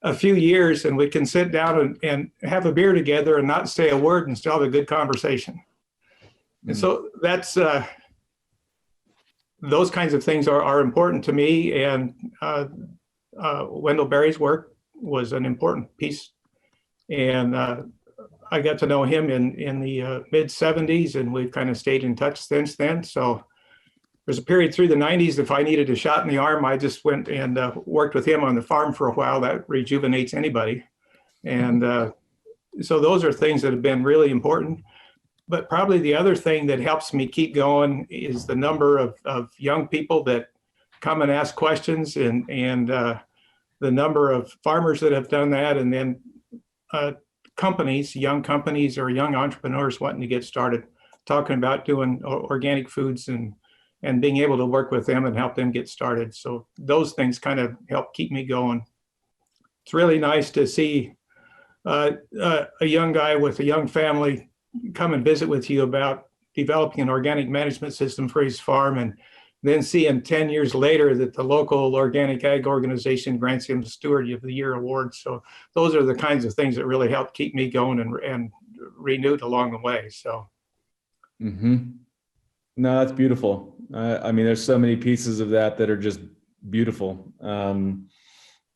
a few years, and we can sit down and have a beer together and not say a word and still have a good conversation. And so that's those kinds of things are important to me. And Wendell Berry's work was an important piece. And I got to know him in the mid 70s, and we've kind of stayed in touch since then. So there's a period through the 90s, if I needed a shot in the arm, I just went and worked with him on the farm for a while. That rejuvenates anybody. And so those are things that have been really important. But probably the other thing that helps me keep going is the number of young people that come and ask questions, and the number of farmers that have done that, and then companies, young companies or young entrepreneurs wanting to get started, talking about doing organic foods and being able to work with them and help them get started. So those things kind of help keep me going. It's really nice to see a young guy with a young family come and visit with you about developing an organic management system for his farm, and then seeing 10 years later that the local organic ag organization grants him the Steward of the Year award. So those are the kinds of things that really help keep me going and renewed along the way. So. No, that's beautiful. I mean, there's so many pieces of that are just beautiful.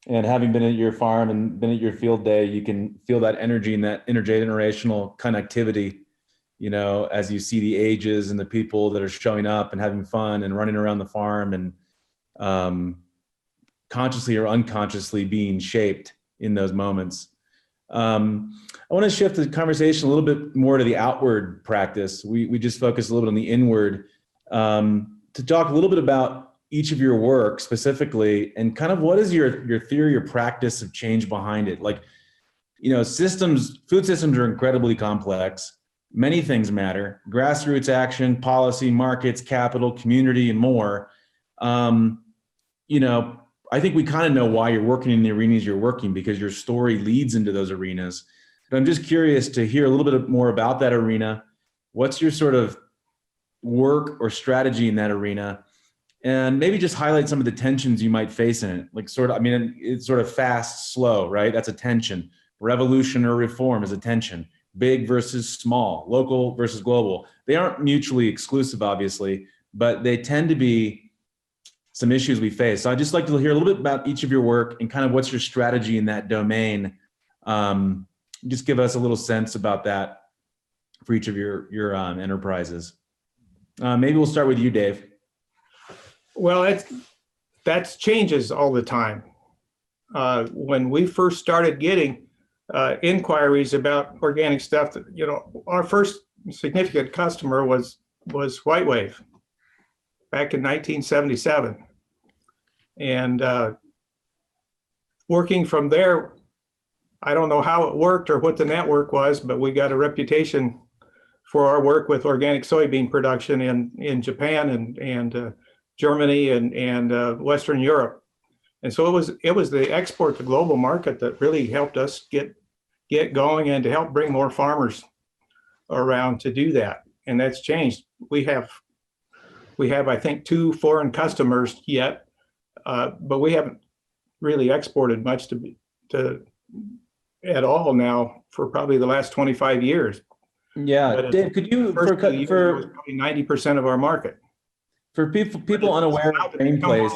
And having been at your farm and been at your field day, you can feel that energy and that intergenerational connectivity, you know, as you see the ages and the people that are showing up and having fun and running around the farm and consciously or unconsciously being shaped in those moments. I want to shift the conversation a little bit more to the outward practice. We just focused a little bit on the inward, to talk a little bit about each of your work specifically, and kind of what is your theory or practice of change behind it? Like, you know, food systems are incredibly complex. Many things matter: grassroots action, policy, markets, capital, community, and more. You know, I think we kind of know why you're working in the arenas you're working, because your story leads into those arenas. But I'm just curious to hear a little bit more about that arena. What's your sort of work or strategy in that arena? And maybe just highlight some of the tensions you might face in it. Like I mean, it's sort of fast, slow, right? That's a tension. Revolution or reform is a tension. Big versus small, local versus global. They aren't mutually exclusive, obviously, but they tend to be some issues we face. So I'd just like to hear a little bit about each of your work and kind of what's your strategy in that domain. Just give us a little sense about that for each of your enterprises. Maybe we'll start with you, Dave. Well, that changes all the time. When we first started getting inquiries about organic stuff, that, you know, our first significant customer was White Wave back in 1977, and working from there, I don't know how it worked or what the network was, but we got a reputation for our work with organic soybean production in Japan and Germany and Western Europe. And so it was the export to global market that really helped us get going and to help bring more farmers around to do that. And that's changed. We have I think 2 foreign customers yet, but we haven't really exported much to at all now for probably the last 25 years. Yeah, but Dave, could you for probably 90% of our market. For people unaware of Grain Place,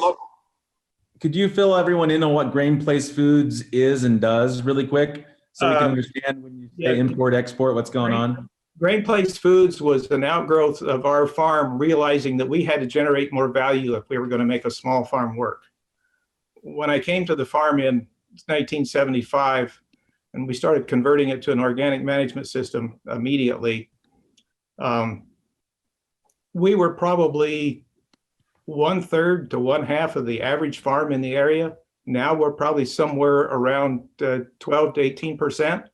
could you fill everyone in on what Grain Place Foods is and does really quick, so we can understand when you say import, export, what's going on? Grain Place Foods was an outgrowth of our farm realizing that we had to generate more value if we were going to make a small farm work. When I came to the farm in 1975 and we started converting it to an organic management system immediately, we were probably 1/3 to 1/2 of the average farm in the area. Now we're probably somewhere around 12 to 18%.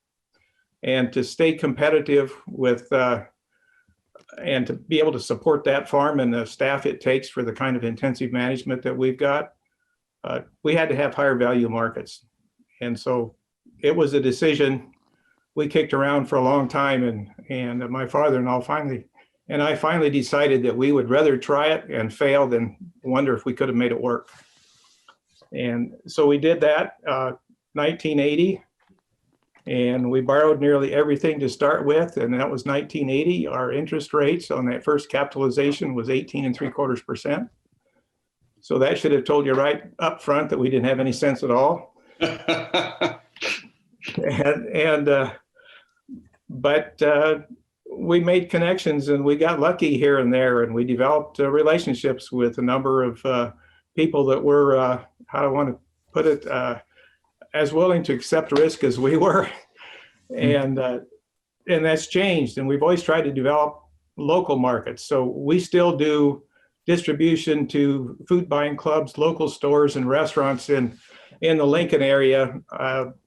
And to stay competitive with, and to be able to support that farm and the staff it takes for the kind of intensive management that we've got, we had to have higher value markets. And so it was a decision we kicked around for a long time, and my father-in-law finally decided that we would rather try it and fail than wonder if we could have made it work. And so we did that, 1980, and we borrowed nearly everything to start with, and that was 1980. Our interest rates on that first capitalization was 18.75%. So that should have told you right up front that we didn't have any sense at all. But we made connections, and we got lucky here and there, and we developed relationships with a number of people that were, how do I want to put it, as willing to accept risk as we were. And that's changed, and we've always tried to develop local markets. So we still do distribution to food buying clubs, local stores, and restaurants in the Lincoln area,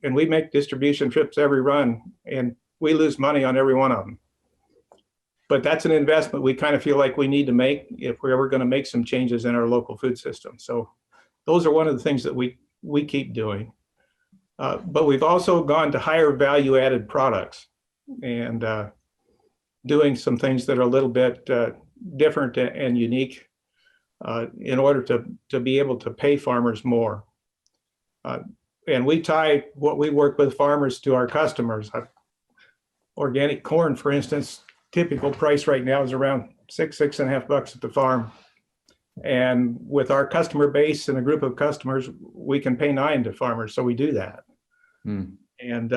and we make distribution trips every run, and we lose money on every one of them. But that's an investment we kind of feel like we need to make if we're ever going to make some changes in our local food system. So those are one of the things that we keep doing. But we've also gone to higher value added products and doing some things that are a little bit different and unique in order to be able to pay farmers more. And we tie what we work with farmers to our customers. Organic corn, for instance, typical price right now is around $6.5 at the farm. And with our customer base and a group of customers, we can pay $9 to farmers. So we do that. And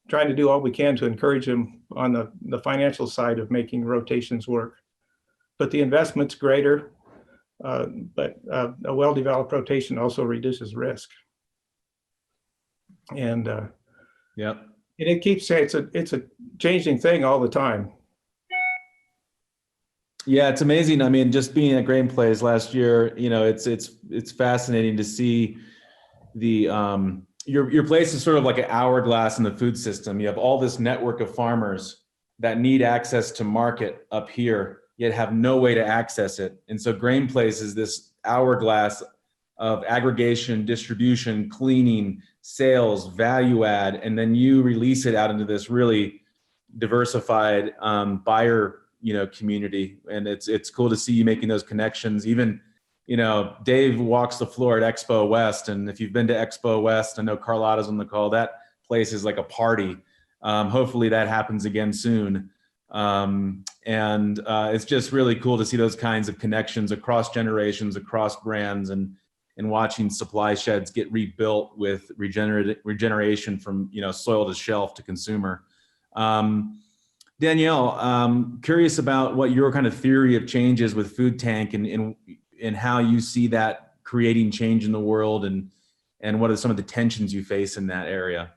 trying to do all we can to encourage them on the financial side of making rotations work. But the investment's greater, but a well-developed rotation also reduces risk. And yep. And it keeps saying it's a changing thing all the time. Yeah, it's amazing. I mean, just being at Grain Plays last year, you know, it's fascinating to see the your place is sort of like an hourglass in the food system. You have all this network of farmers that need access to market up here, yet have no way to access it. And so Grain Plays is this hourglass of aggregation, distribution, cleaning, sales, value add, and then you release it out into this really diversified buyer, you know, community. And it's cool to see you making those connections. Even, you know, Dave walks the floor at Expo West, and if you've been to Expo West, I know Carlotta's on the call, that place is like a party. Hopefully that happens again soon. It's just really cool to see those kinds of connections across generations, across brands, and watching supply sheds get rebuilt with regeneration from, you know, soil to shelf to consumer. Danielle, curious about what your kind of theory of change is with Food Tank and how you see that creating change in the world, and what are some of the tensions you face in that area?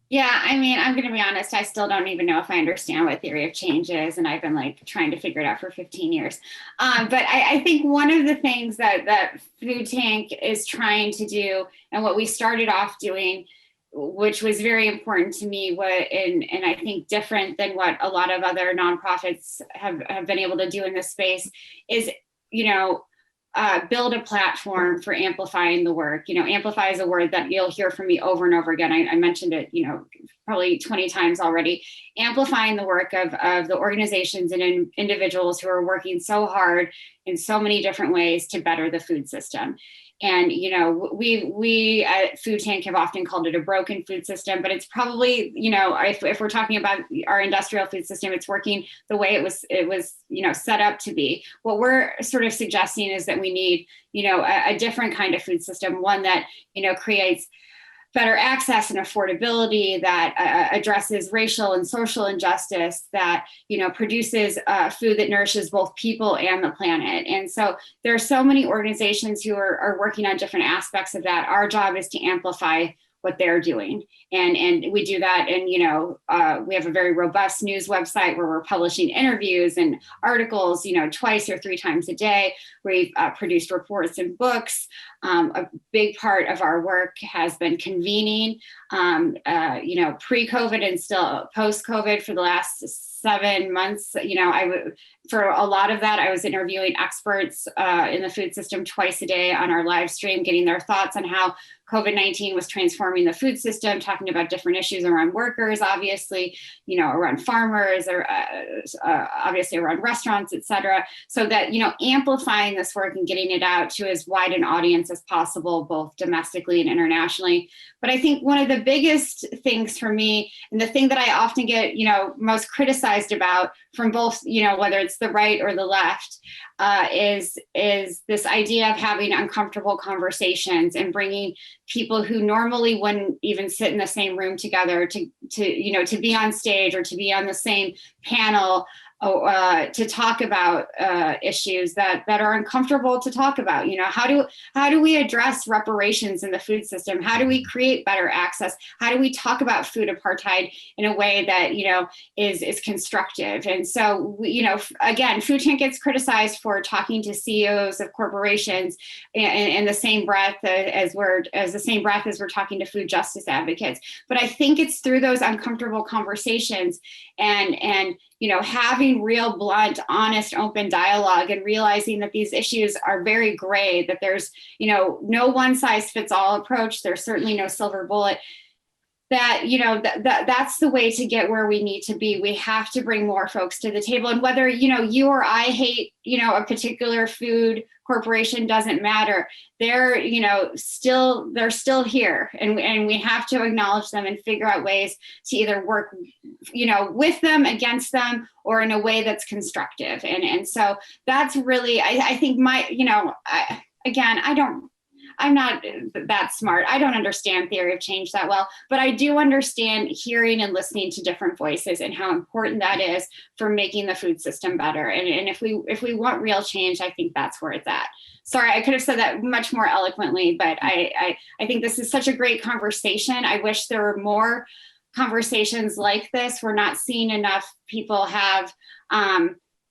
Yeah, I mean, I'm going to be honest, I still don't even know if I understand what theory of change is, and I've been like trying to figure it out for 15 years. But I think one of the things that Food Tank is trying to do, and what we started off doing, which was very important to me, and I think different than what a lot of other nonprofits have been able to do in this space, is, you know, build a platform for amplifying the work. You know, amplify is a word that you'll hear from me over and over again. I mentioned it, you know, probably 20 times already. Amplifying the work of the organizations and individuals who are working so hard in so many different ways to better the food system. And, you know, we at Food Tank have often called it a broken food system, but it's probably, you know, if we're talking about our industrial food system, it's working the way it was, you know, set up to be. What we're sort of suggesting is that we need, you know, a different kind of food system, one that, you know, creates better access and affordability, that addresses racial and social injustice, that, you know, produces food that nourishes both people and the planet. And so there are so many organizations who are working on different aspects of that. Our job is to amplify what they're doing. And we do that. And, you know, we have a very robust news website where we're publishing interviews and articles, you know, 2 or 3 times a day. We've produced reports and books. A big part of our work has been convening, you know, pre-COVID and still post-COVID for the last 7 months. You know, for a lot of that, I was interviewing experts in the food system twice a day on our live stream, getting their thoughts on how COVID-19 was transforming the food system, talking about different issues around workers, obviously, you know, around farmers, or obviously around restaurants, et cetera. So that, you know, amplifying this work and getting it out to as wide an audience as possible, both domestically and internationally. But I think one of the biggest things for me, and the thing that I often get, you know, most criticized about from both, you know, whether it's the right or the left, is this idea of having uncomfortable conversations and bringing people who normally wouldn't even sit in the same room together to you know, to be on stage or to be on the same panel, to talk about issues that are uncomfortable to talk about. You know, how do we address reparations in the food system? How do we create better access? How do we talk about food apartheid in a way that, you know, is constructive? And so, you know, again, Food Tank gets criticized for talking to CEOs of corporations in the same breath as we're talking to food justice advocates. But I think it's through those uncomfortable conversations and you know, having real, blunt, honest, open dialogue and realizing that these issues are very gray, that there's, you know, no one size fits all approach. There's certainly no silver bullet. That, you know, that's the way to get where we need to be. We have to bring more folks to the table. And whether, you know, you or I hate, you know, a particular food corporation, doesn't matter. They're, you know, they're still here. And we have to acknowledge them and figure out ways to either work, you know, with them, against them, or in a way that's constructive. And so that's really, I think I'm not that smart. I don't understand theory of change that well, but I do understand hearing and listening to different voices and how important that is for making the food system better. And if we want real change, I think that's where it's at. Sorry, I could have said that much more eloquently, but I think this is such a great conversation. I wish there were more conversations like this. We're not seeing enough people have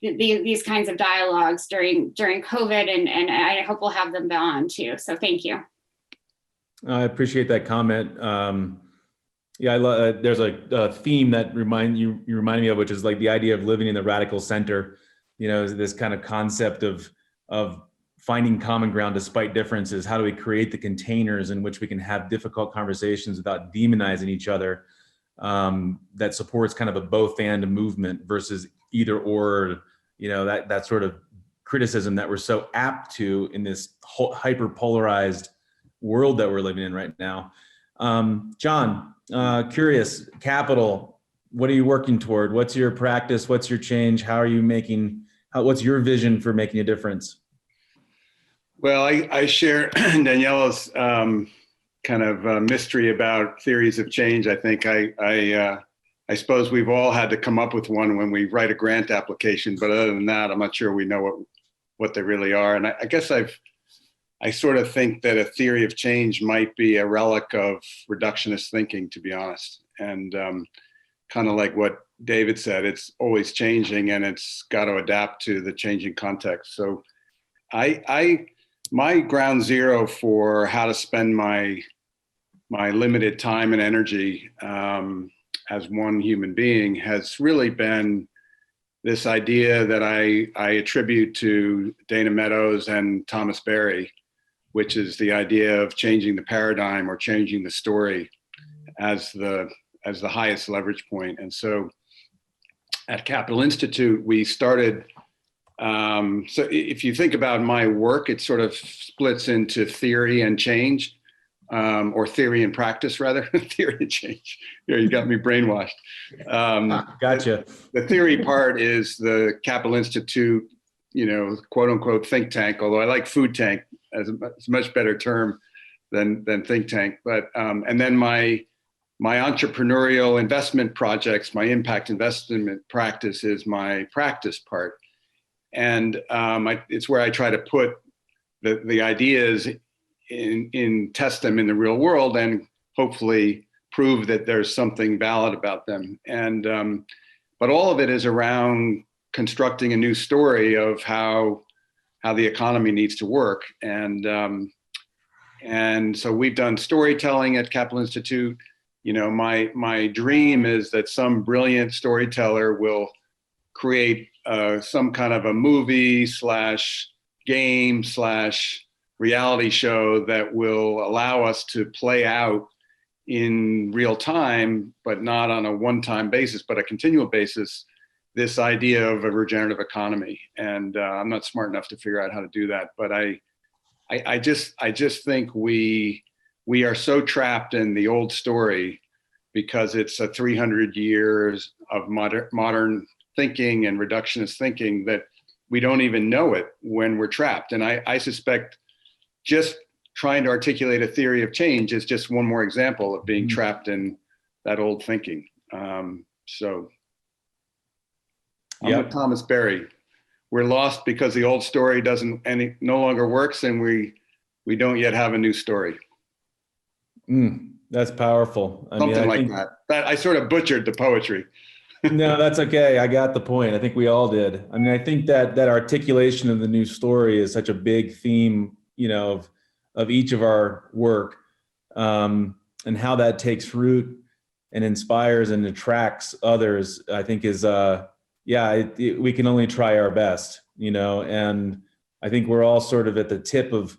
these kinds of dialogues during COVID, and I hope we'll have them on too. So thank you. I appreciate that comment. Yeah, there's a theme that you remind me of, which is like the idea of living in the radical center. You know, this kind of concept of finding common ground despite differences. How do we create the containers in which we can have difficult conversations without demonizing each other? That supports kind of a both and movement versus either or. You know, that sort of criticism that we're so apt to in this hyper polarized world that we're living in right now. John, curious, Capital, what are you working toward? What's your practice? What's your change? How are you what's your vision for making a difference? Well, I share Daniela's kind of mystery about theories of change. I think I suppose we've all had to come up with one when we write a grant application, but other than that, I'm not sure we know what they really are. And I guess I sort of think that a theory of change might be a relic of reductionist thinking, to be honest. And kind of like what David said, it's always changing and it's got to adapt to the changing context. So my ground zero for how to spend my limited time and energy as one human being has really been this idea that I attribute to Dana Meadows and Thomas Berry, which is the idea of changing the paradigm or changing the story as the highest leverage point. And so at Capital Institute, we started, so if you think about my work, it sort of splits into theory and change. Or theory and practice, rather. Theory and change. Yeah, you got me brainwashed. Gotcha. The theory part is the Capital Institute, you know, quote unquote think tank. Although I like food tank as a much better term than think tank. But and then my entrepreneurial investment projects, my impact investment practice is my practice part, and it's where I try to put the ideas in test them in the real world and hopefully prove that there's something valid about them. And but all of it is around constructing a new story of how the economy needs to work. And so we've done storytelling at Capital Institute. You know, my dream is that some brilliant storyteller will create some kind of a movie / game / reality show that will allow us to play out in real time, but not on a one-time basis, but a continual basis, this idea of a regenerative economy. And I'm not smart enough to figure out how to do that, but I just think we are so trapped in the old story because it's a 300 years of modern thinking and reductionist thinking that we don't even know it when we're trapped. And I suspect just trying to articulate a theory of change is just one more example of being trapped in that old thinking. So I'm with Thomas Berry. We're lost because the old story no longer works, and we don't yet have a new story. That's powerful. Something like that. I sort of butchered the poetry. No, that's okay. I got the point. I think we all did. I mean, I think that articulation of the new story is such a big theme, of each of our work, and how that takes root and inspires and attracts others, I think is, we can only try our best, and I think we're all sort of at the tip of,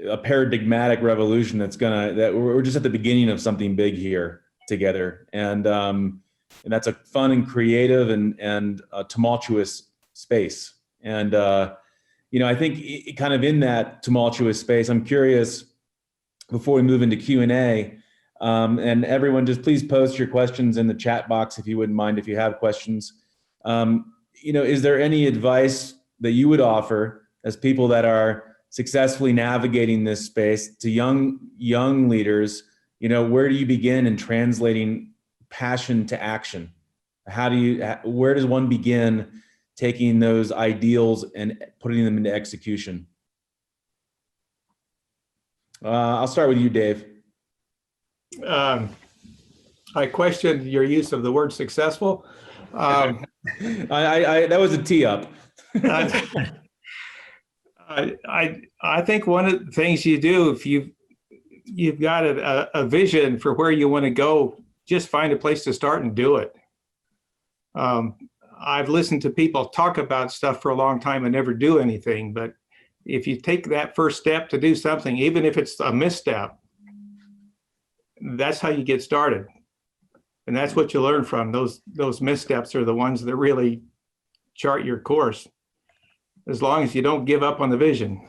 a paradigmatic revolution that we're just at the beginning of something big here together. And that's a fun and creative and a tumultuous space. And, I think kind of in that tumultuous space, I'm curious, before we move into Q&A, and everyone just please post your questions in the chat box if you wouldn't mind, if you have questions. Is there any advice that you would offer as people that are successfully navigating this space to young leaders? Where do you begin in translating passion to action? Where does one begin taking those ideals and putting them into execution? I'll start with you, Dave. I questioned your use of the word successful. That was a tee up. I think one of the things you do, if you've got a vision for where you want to go, just find a place to start and do it. I've listened to people talk about stuff for a long time and never do anything, but if you take that first step to do something, even if it's a misstep, that's how you get started. And that's what you learn from. Those missteps are the ones that really chart your course, as long as you don't give up on the vision.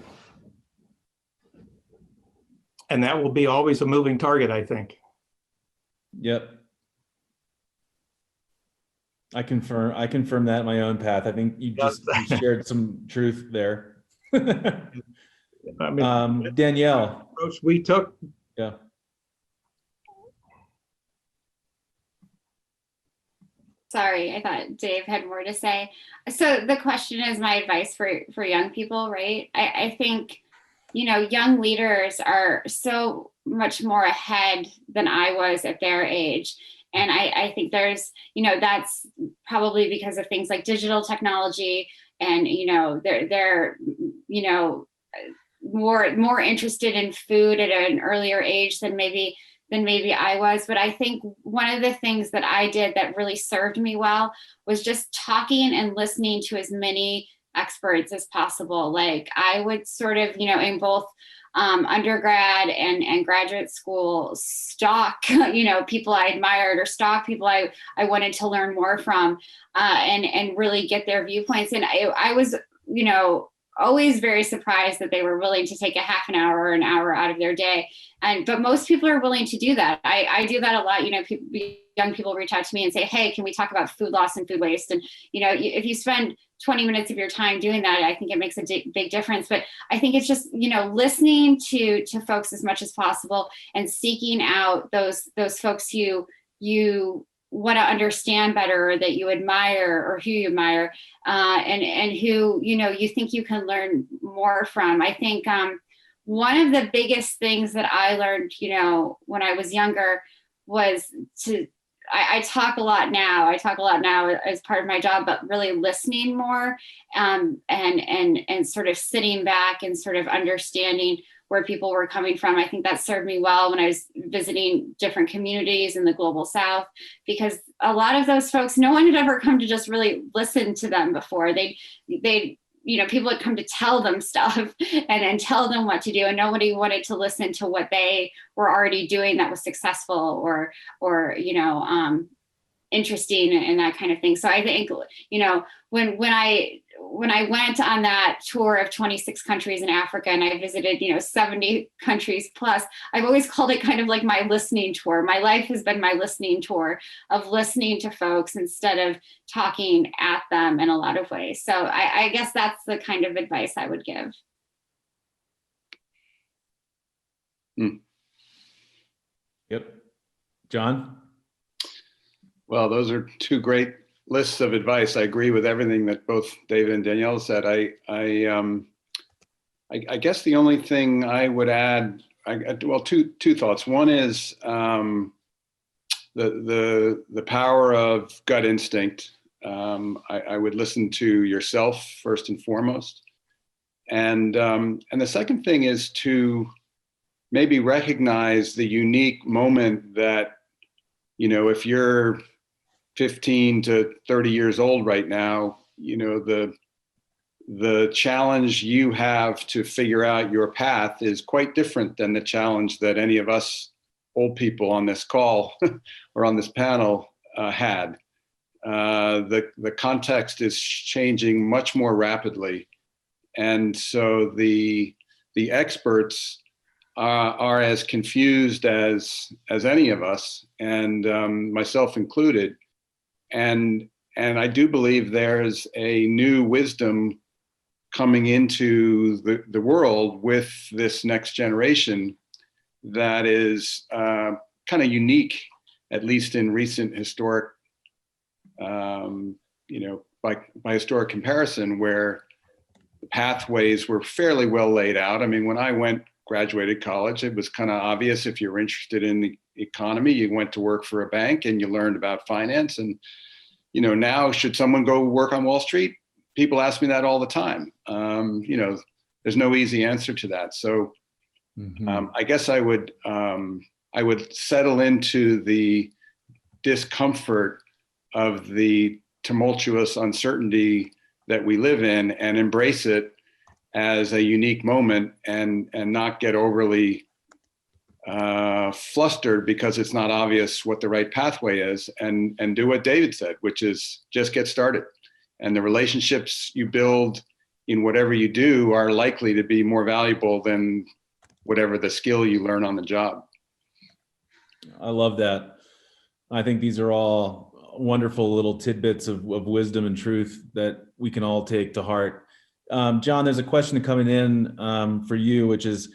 And that will be always a moving target, I think. Yep. I confirm that in my own path. I think you shared some truth there. Danielle. Approach we took. Yeah. Sorry, I thought Dave had more to say. So the question is my advice for young people, right? I think, young leaders are so much more ahead than I was at their age. And I think there's, that's probably because of things like digital technology and, they're more interested in food at an earlier age than maybe I was. But I think one of the things that I did that really served me well was just talking and listening to as many experts as possible. Like I would sort of, in both undergrad and graduate school, stalk, people I admired or stalk people I wanted to learn more from, and really get their viewpoints. And I was, always very surprised that they were willing to take a half an hour or an hour out of their day. But most people are willing to do that. I do that a lot. Young people reach out to me and say, hey, can we talk about food loss and food waste? And, if you spend 20 minutes of your time doing that, I think it makes a big difference. But I think it's just, listening to folks as much as possible and seeking out those folks you want to understand better, or that you admire, or who you admire, and who, you think you can learn more from. I think one of the biggest things that I learned, when I was younger was I talk a lot now as part of my job, but really listening more, and sort of sitting back and sort of understanding where people were coming from. I think that served me well when I was visiting different communities in the global South, because a lot of those folks, no one had ever come to just really listen to them before. They'd people would come to tell them stuff and tell them what to do, and nobody wanted to listen to what they were already doing that was successful or interesting and that kind of thing. So I think, when I went on that tour of 26 countries in Africa, and I visited, 70 countries plus, I've always called it kind of like my listening tour. My life has been my listening tour of listening to folks instead of talking at them in a lot of ways. So I guess that's the kind of advice I would give. Yep. John? Well, those are two great lists of advice. I agree with everything that both David and Danielle said. I guess the only thing I would add, two thoughts. One is the power of gut instinct. I would listen to yourself first and foremost, and the second thing is to maybe recognize the unique moment that, if you're 15 to 30 years old right now, the challenge you have to figure out your path is quite different than the challenge that any of us old people on this call or on this panel had. The context is changing much more rapidly. And so the experts are as confused as any of us, and myself included. And I do believe there's a new wisdom coming into the world with this next generation that is kind of unique, at least in recent historic, by historic comparison, where the pathways were fairly well laid out. I mean, when I graduated college, it was kind of obvious if you're interested in the economy, you went to work for a bank and you learned about finance. And, now should someone go work on Wall Street? People ask me that all the time. There's no easy answer to that. So I guess I would settle into the discomfort of the tumultuous uncertainty that we live in and embrace it as a unique moment, and not get overly flustered because it's not obvious what the right pathway is, and do what David said, which is just get started. And the relationships you build in whatever you do are likely to be more valuable than whatever the skill you learn on the job. I love that. I think these are all wonderful little tidbits of wisdom and truth that we can all take to heart. John, there's a question coming in for you, which is,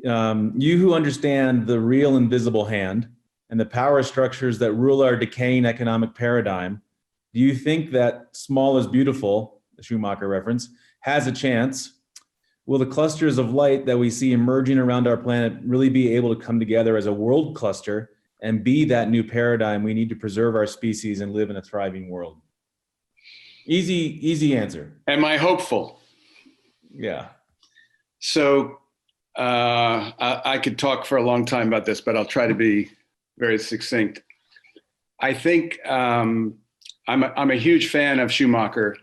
you who understand the real invisible hand and the power structures that rule our decaying economic paradigm, do you think that small is beautiful, the Schumacher reference, has a chance? Will the clusters of light that we see emerging around our planet really be able to come together as a world cluster and be that new paradigm we need to preserve our species and live in a thriving world? Easy answer. Am I hopeful? Yeah. So I could talk for a long time about this, but I'll try to be very succinct. I think I'm a huge fan of Schumacher,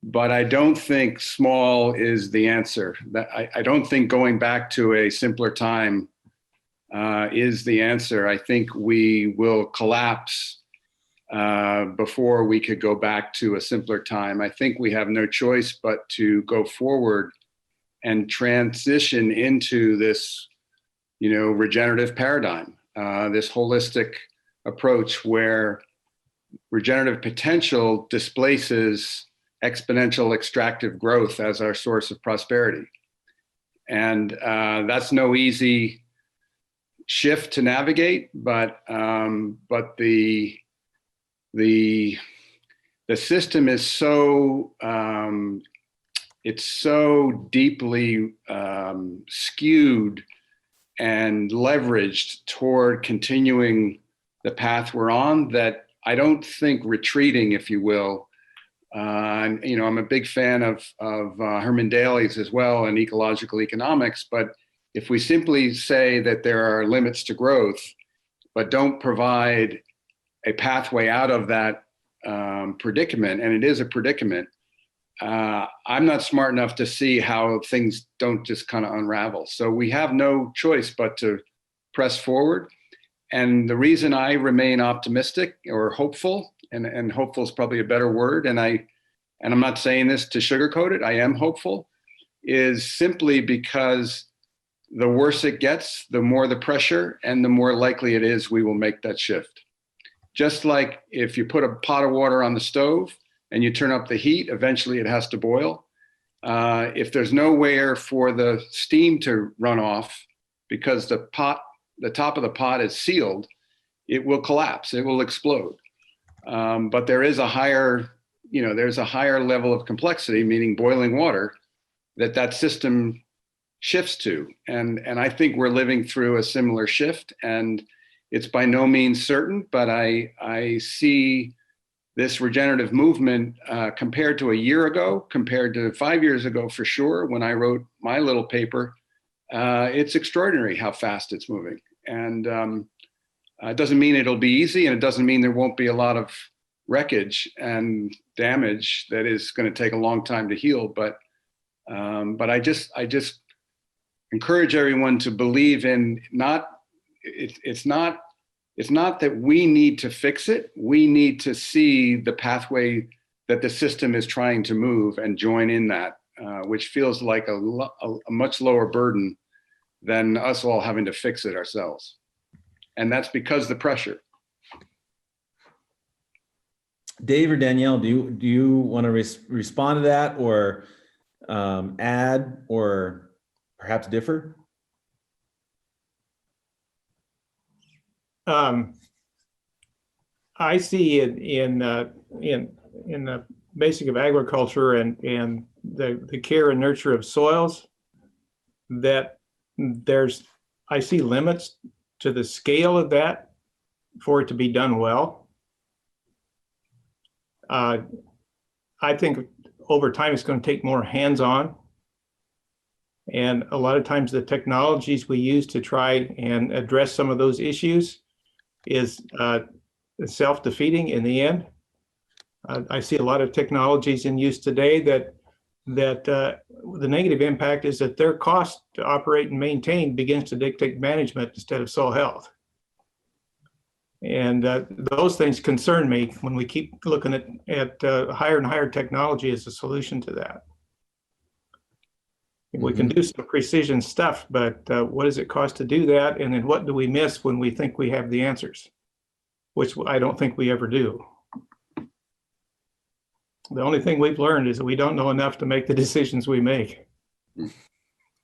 but I don't think small is the answer. I don't think going back to a simpler time is the answer. I think we will collapse before we could go back to a simpler time. I think we have no choice but to go forward and transition into this, regenerative paradigm, this holistic approach where regenerative potential displaces exponential extractive growth as our source of prosperity. And that's no easy shift to navigate, but the system is so it's so deeply skewed and leveraged toward continuing the path we're on that I don't think retreating, if you will. I'm a big fan of Herman Daly's as well and ecological economics, but if we simply say that there are limits to growth, but don't provide a pathway out of that predicament, and it is a predicament, I'm not smart enough to see how things don't just kind of unravel. So we have no choice but to press forward. And the reason I remain optimistic or hopeful, and hopeful is probably a better word, and I'm not saying this to sugarcoat it, I am hopeful, is simply because the worse it gets, the more the pressure, and the more likely it is we will make that shift. Just like if you put a pot of water on the stove and you turn up the heat, eventually it has to boil. If there's nowhere for the steam to run off because the top of the pot is sealed, it will collapse, it will explode. But there is a higher, there's a higher level of complexity, meaning boiling water, that system shifts to. And I think we're living through a similar shift, and it's by no means certain, but I see this regenerative movement compared to a year ago, compared to 5 years ago for sure, when I wrote my little paper, it's extraordinary how fast it's moving. And it doesn't mean it'll be easy, and it doesn't mean there won't be a lot of wreckage and damage that is going to take a long time to heal. But I just encourage everyone to believe in it's not that we need to fix it. We need to see the pathway that the system is trying to move and join in that, which feels like a much lower burden than us all having to fix it ourselves. And that's because the pressure. Dave or Danielle, do you want to respond to that, or add, or perhaps differ? I see it in the basic of agriculture and the care and nurture of soils, that I see limits to the scale of that for it to be done well. I think over time it's going to take more hands-on. And a lot of times the technologies we use to try and address some of those issues is self-defeating in the end. I see a lot of technologies in use today that the negative impact is that their cost to operate and maintain begins to dictate management instead of soil health. And those things concern me when we keep looking at higher and higher technology as a solution to that. We can do some precision stuff, but what does it cost to do that? And then what do we miss when we think we have the answers? Which I don't think we ever do. The only thing we've learned is that we don't know enough to make the decisions we make.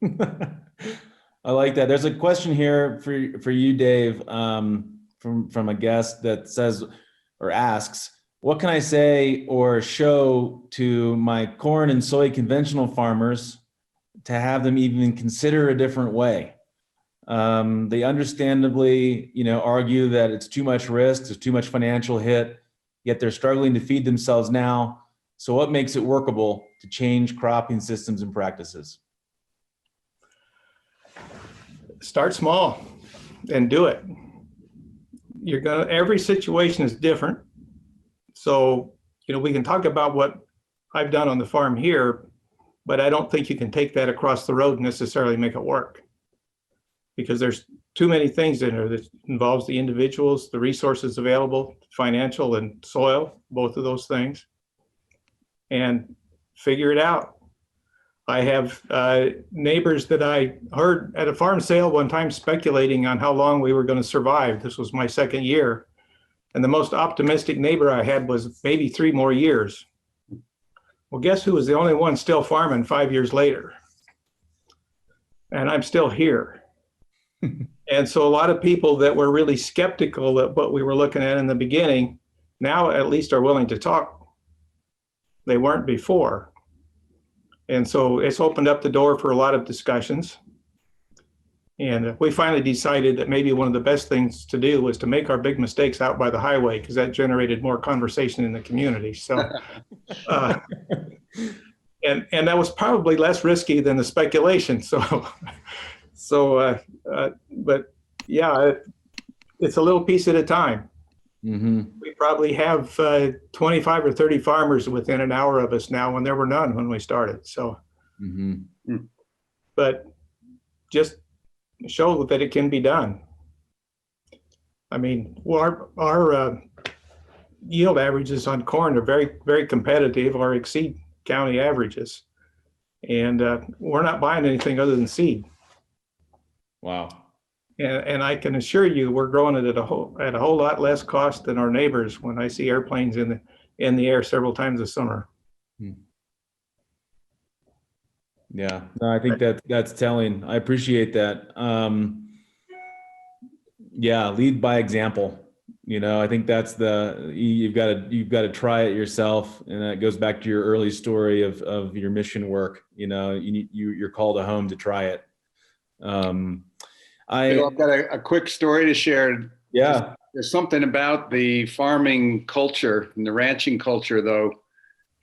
I like that. There's a question here for you, Dave, from a guest that says or asks, what can I say or show to my corn and soy conventional farmers to have them even consider a different way? They understandably, argue that it's too much risk, it's too much financial hit, yet they're struggling to feed themselves now. So what makes it workable to change cropping systems and practices? Start small and do it. Every situation is different. So, we can talk about what I've done on the farm here, but I don't think you can take that across the road and necessarily make it work, because there's too many things in there that involves the individuals, the resources available, financial and soil, both of those things, and figure it out. I have neighbors that I heard at a farm sale one time speculating on how long we were going to survive. This was my second year. And the most optimistic neighbor I had was maybe 3 more years. Well, guess who was the only one still farming 5 years later? And I'm still here. And so a lot of people that were really skeptical at what we were looking at in the beginning, now at least are willing to talk. They weren't before. And so it's opened up the door for a lot of discussions. And we finally decided that maybe one of the best things to do was to make our big mistakes out by the highway, because that generated more conversation in the community. So, and that was probably less risky than the speculation. But yeah, it's a little piece at a time. We probably have 25 or 30 farmers within an hour of us now, when there were none when we started. So, but just show that it can be done. I mean, our yield averages on corn are very, very competitive, or exceed county averages. And we're not buying anything other than seed. Wow. And I can assure you, we're growing it at a whole lot less cost than our neighbors when I see airplanes in the air several times a summer. Yeah, no, I think that's telling. I appreciate that. Yeah, lead by example. You know, I think that's you've got to try it yourself, and that goes back to your early story of your mission work. You know, you're called to home to try it. I've got a quick story to share. Yeah, there's something about the farming culture and the ranching culture, though.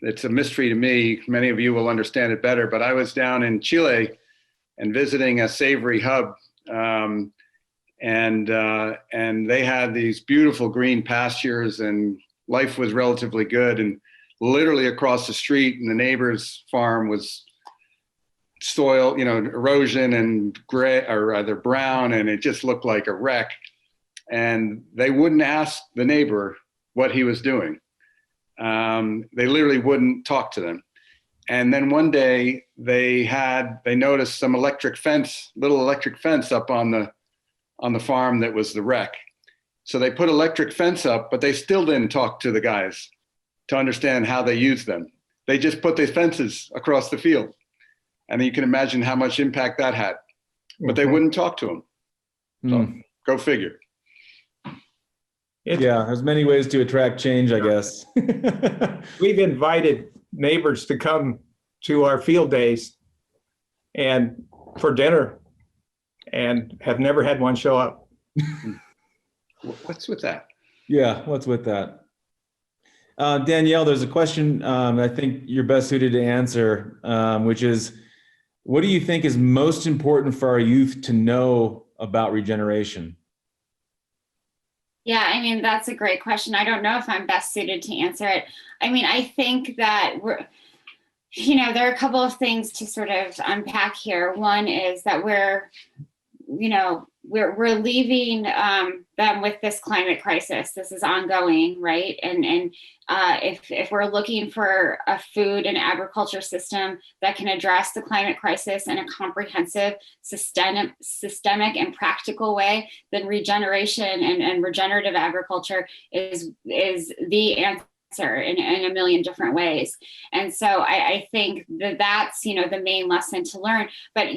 It's a mystery to me. Many of you will understand it better, but I was down in Chile and visiting a savory hub. And they had these beautiful green pastures, and life was relatively good. And literally across the street in the neighbor's farm was soil, erosion and gray, or rather brown, and it just looked like a wreck. And they wouldn't ask the neighbor what he was doing. They literally wouldn't talk to them. And then one day they noticed some little electric fence up on the farm that was the wreck. So they put electric fence up, but they still didn't talk to the guys to understand how they used them. They just put the fences across the field. And you can imagine how much impact that had, but they wouldn't talk to them. So go figure. Yeah, there's many ways to attract change, I guess. We've invited neighbors to come to our field days and for dinner, and have never had one show up. What's with that? Yeah, what's with that? Danielle, there's a question I think you're best suited to answer, which is, what do you think is most important for our youth to know about regeneration? Yeah, I mean, that's a great question. I don't know if I'm best suited to answer it. I mean, I think that there are a couple of things to sort of unpack here. One is that we're leaving them with this climate crisis. This is ongoing, right? And if we're looking for a food and agriculture system that can address the climate crisis in a comprehensive, systemic and practical way, then regeneration and regenerative agriculture is the answer in a million different ways. And so I think that's the main lesson to learn, but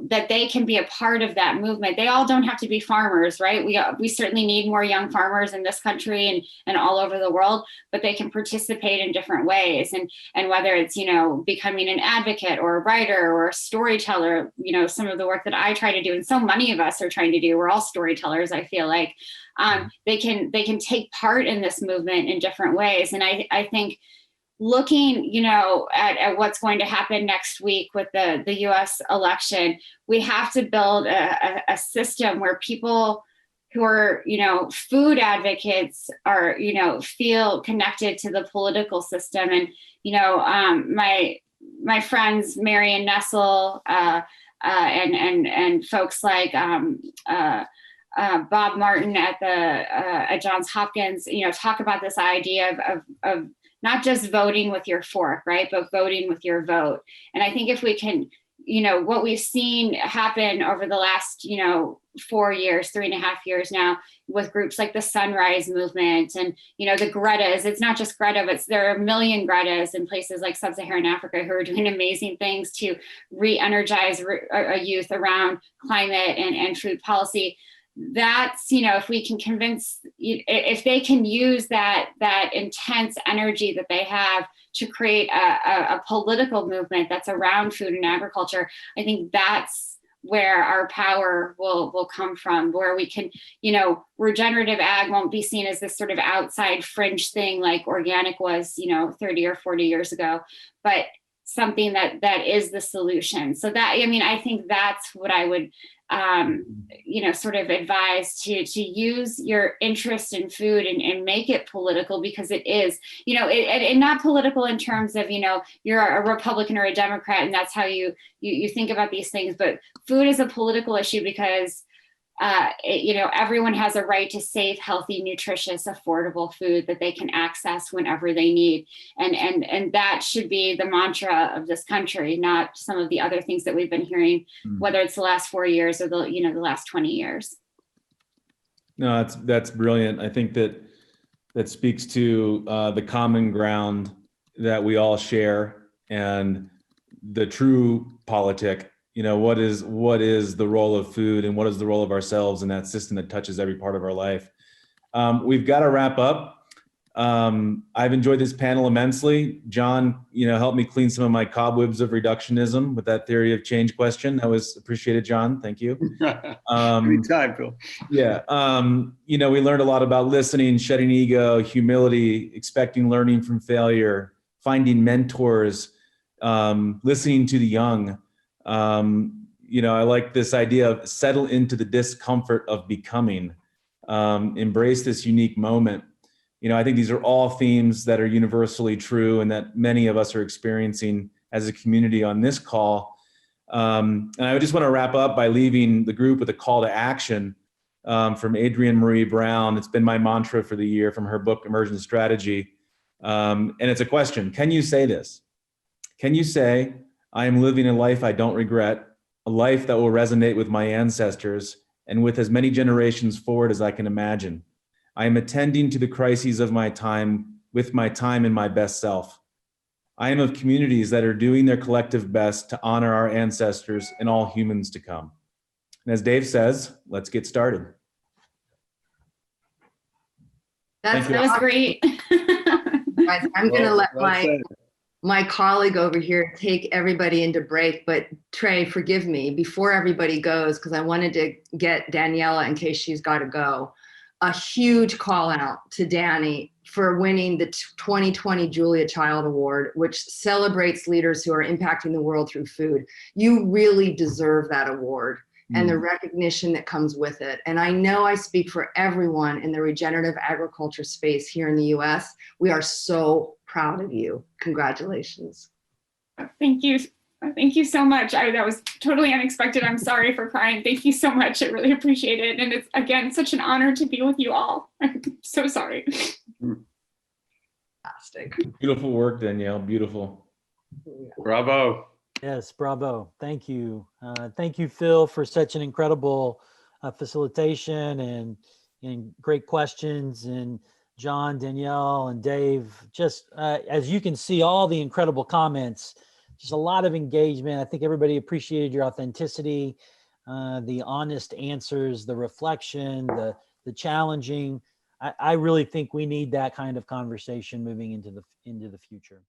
that they can be a part of that movement. They all don't have to be farmers, right? We certainly need more young farmers in this country and all over the world, but they can participate in different ways. And whether it's becoming an advocate or a writer or a storyteller, some of the work that I try to do, and so many of us are trying to do, we're all storytellers, I feel like. They can take part in this movement in different ways. And I think looking, at what's going to happen next week with the US election, we have to build a system where people who are, food advocates are, feel connected to the political system. And, my friends, Marion Nessel, and folks like, Bob Martin at Johns Hopkins, talk about this idea of not just voting with your fork, right, but voting with your vote. And I think if we can, what we've seen happen over the last, 4 years, 3.5 years now, with groups like the Sunrise Movement and, the Gretas, it's not just Greta, but there are a million Gretas in places like Sub-Saharan Africa who are doing amazing things to re-energize a youth around climate and food policy. That's, if we can convince, if they can use that intense energy that they have to create a political movement that's around food and agriculture, I think that's where our power will come from, where we can, regenerative ag won't be seen as this sort of outside fringe thing like organic was, 30 or 40 years ago, but something that is the solution. So that, I think that's what I would sort of advised to use your interest in food and make it political, because it is, and not political in terms of, you're a Republican or a Democrat and that's how you think about these things, but food is a political issue because everyone has a right to safe, healthy, nutritious, affordable food that they can access whenever they need. And that should be the mantra of this country, not some of the other things that we've been hearing, whether it's the last 4 years or the last 20 years. No, that's brilliant. I think that speaks to the common ground that we all share and the true politic. What is the role of food and what is the role of ourselves in that system that touches every part of our life? We've got to wrap up. I've enjoyed this panel immensely. John, helped me clean some of my cobwebs of reductionism with that theory of change question. That was appreciated, John. Thank you. Anytime, Phil. Yeah. We learned a lot about listening, shedding ego, humility, expecting learning from failure, finding mentors, listening to the young. I like this idea of settle into the discomfort of becoming, embrace this unique moment. I think these are all themes that are universally true and that many of us are experiencing as a community on this call. And I just want to wrap up by leaving the group with a call to action from Adrienne Marie Brown. It's been my mantra for the year from her book, Emergent Strategy. And it's a question. Can you say this? Can you say, I am living a life I don't regret, a life that will resonate with my ancestors and with as many generations forward as I can imagine? I am attending to the crises of my time with my time and my best self. I am of communities that are doing their collective best to honor our ancestors and all humans to come. And as Dave says, let's get started. That was great. Guys, I'm going to let my colleague over here take everybody into break, but Trey, forgive me before everybody goes, because I wanted to get Daniela in case she's got to go. A huge call out to Danny for winning the 2020 Julia Child Award, which celebrates leaders who are impacting the world through food. You really deserve that award and the recognition that comes with it. And I know I speak for everyone in the regenerative agriculture space here in the US. We are so proud of you. Congratulations. Thank you. Thank you so much. That was totally unexpected. I'm sorry for crying. Thank you so much. I really appreciate it. And it's, again, such an honor to be with you all. I'm so sorry. Fantastic. Beautiful work, Danielle. Beautiful. Bravo. Yes, bravo. Thank you. Thank you, Phil, for such an incredible facilitation and great questions. And John, Danielle, and Dave, just as you can see, all the incredible comments, just a lot of engagement. I think everybody appreciated your authenticity, the honest answers, the reflection, the challenging. I really think we need that kind of conversation moving into the future.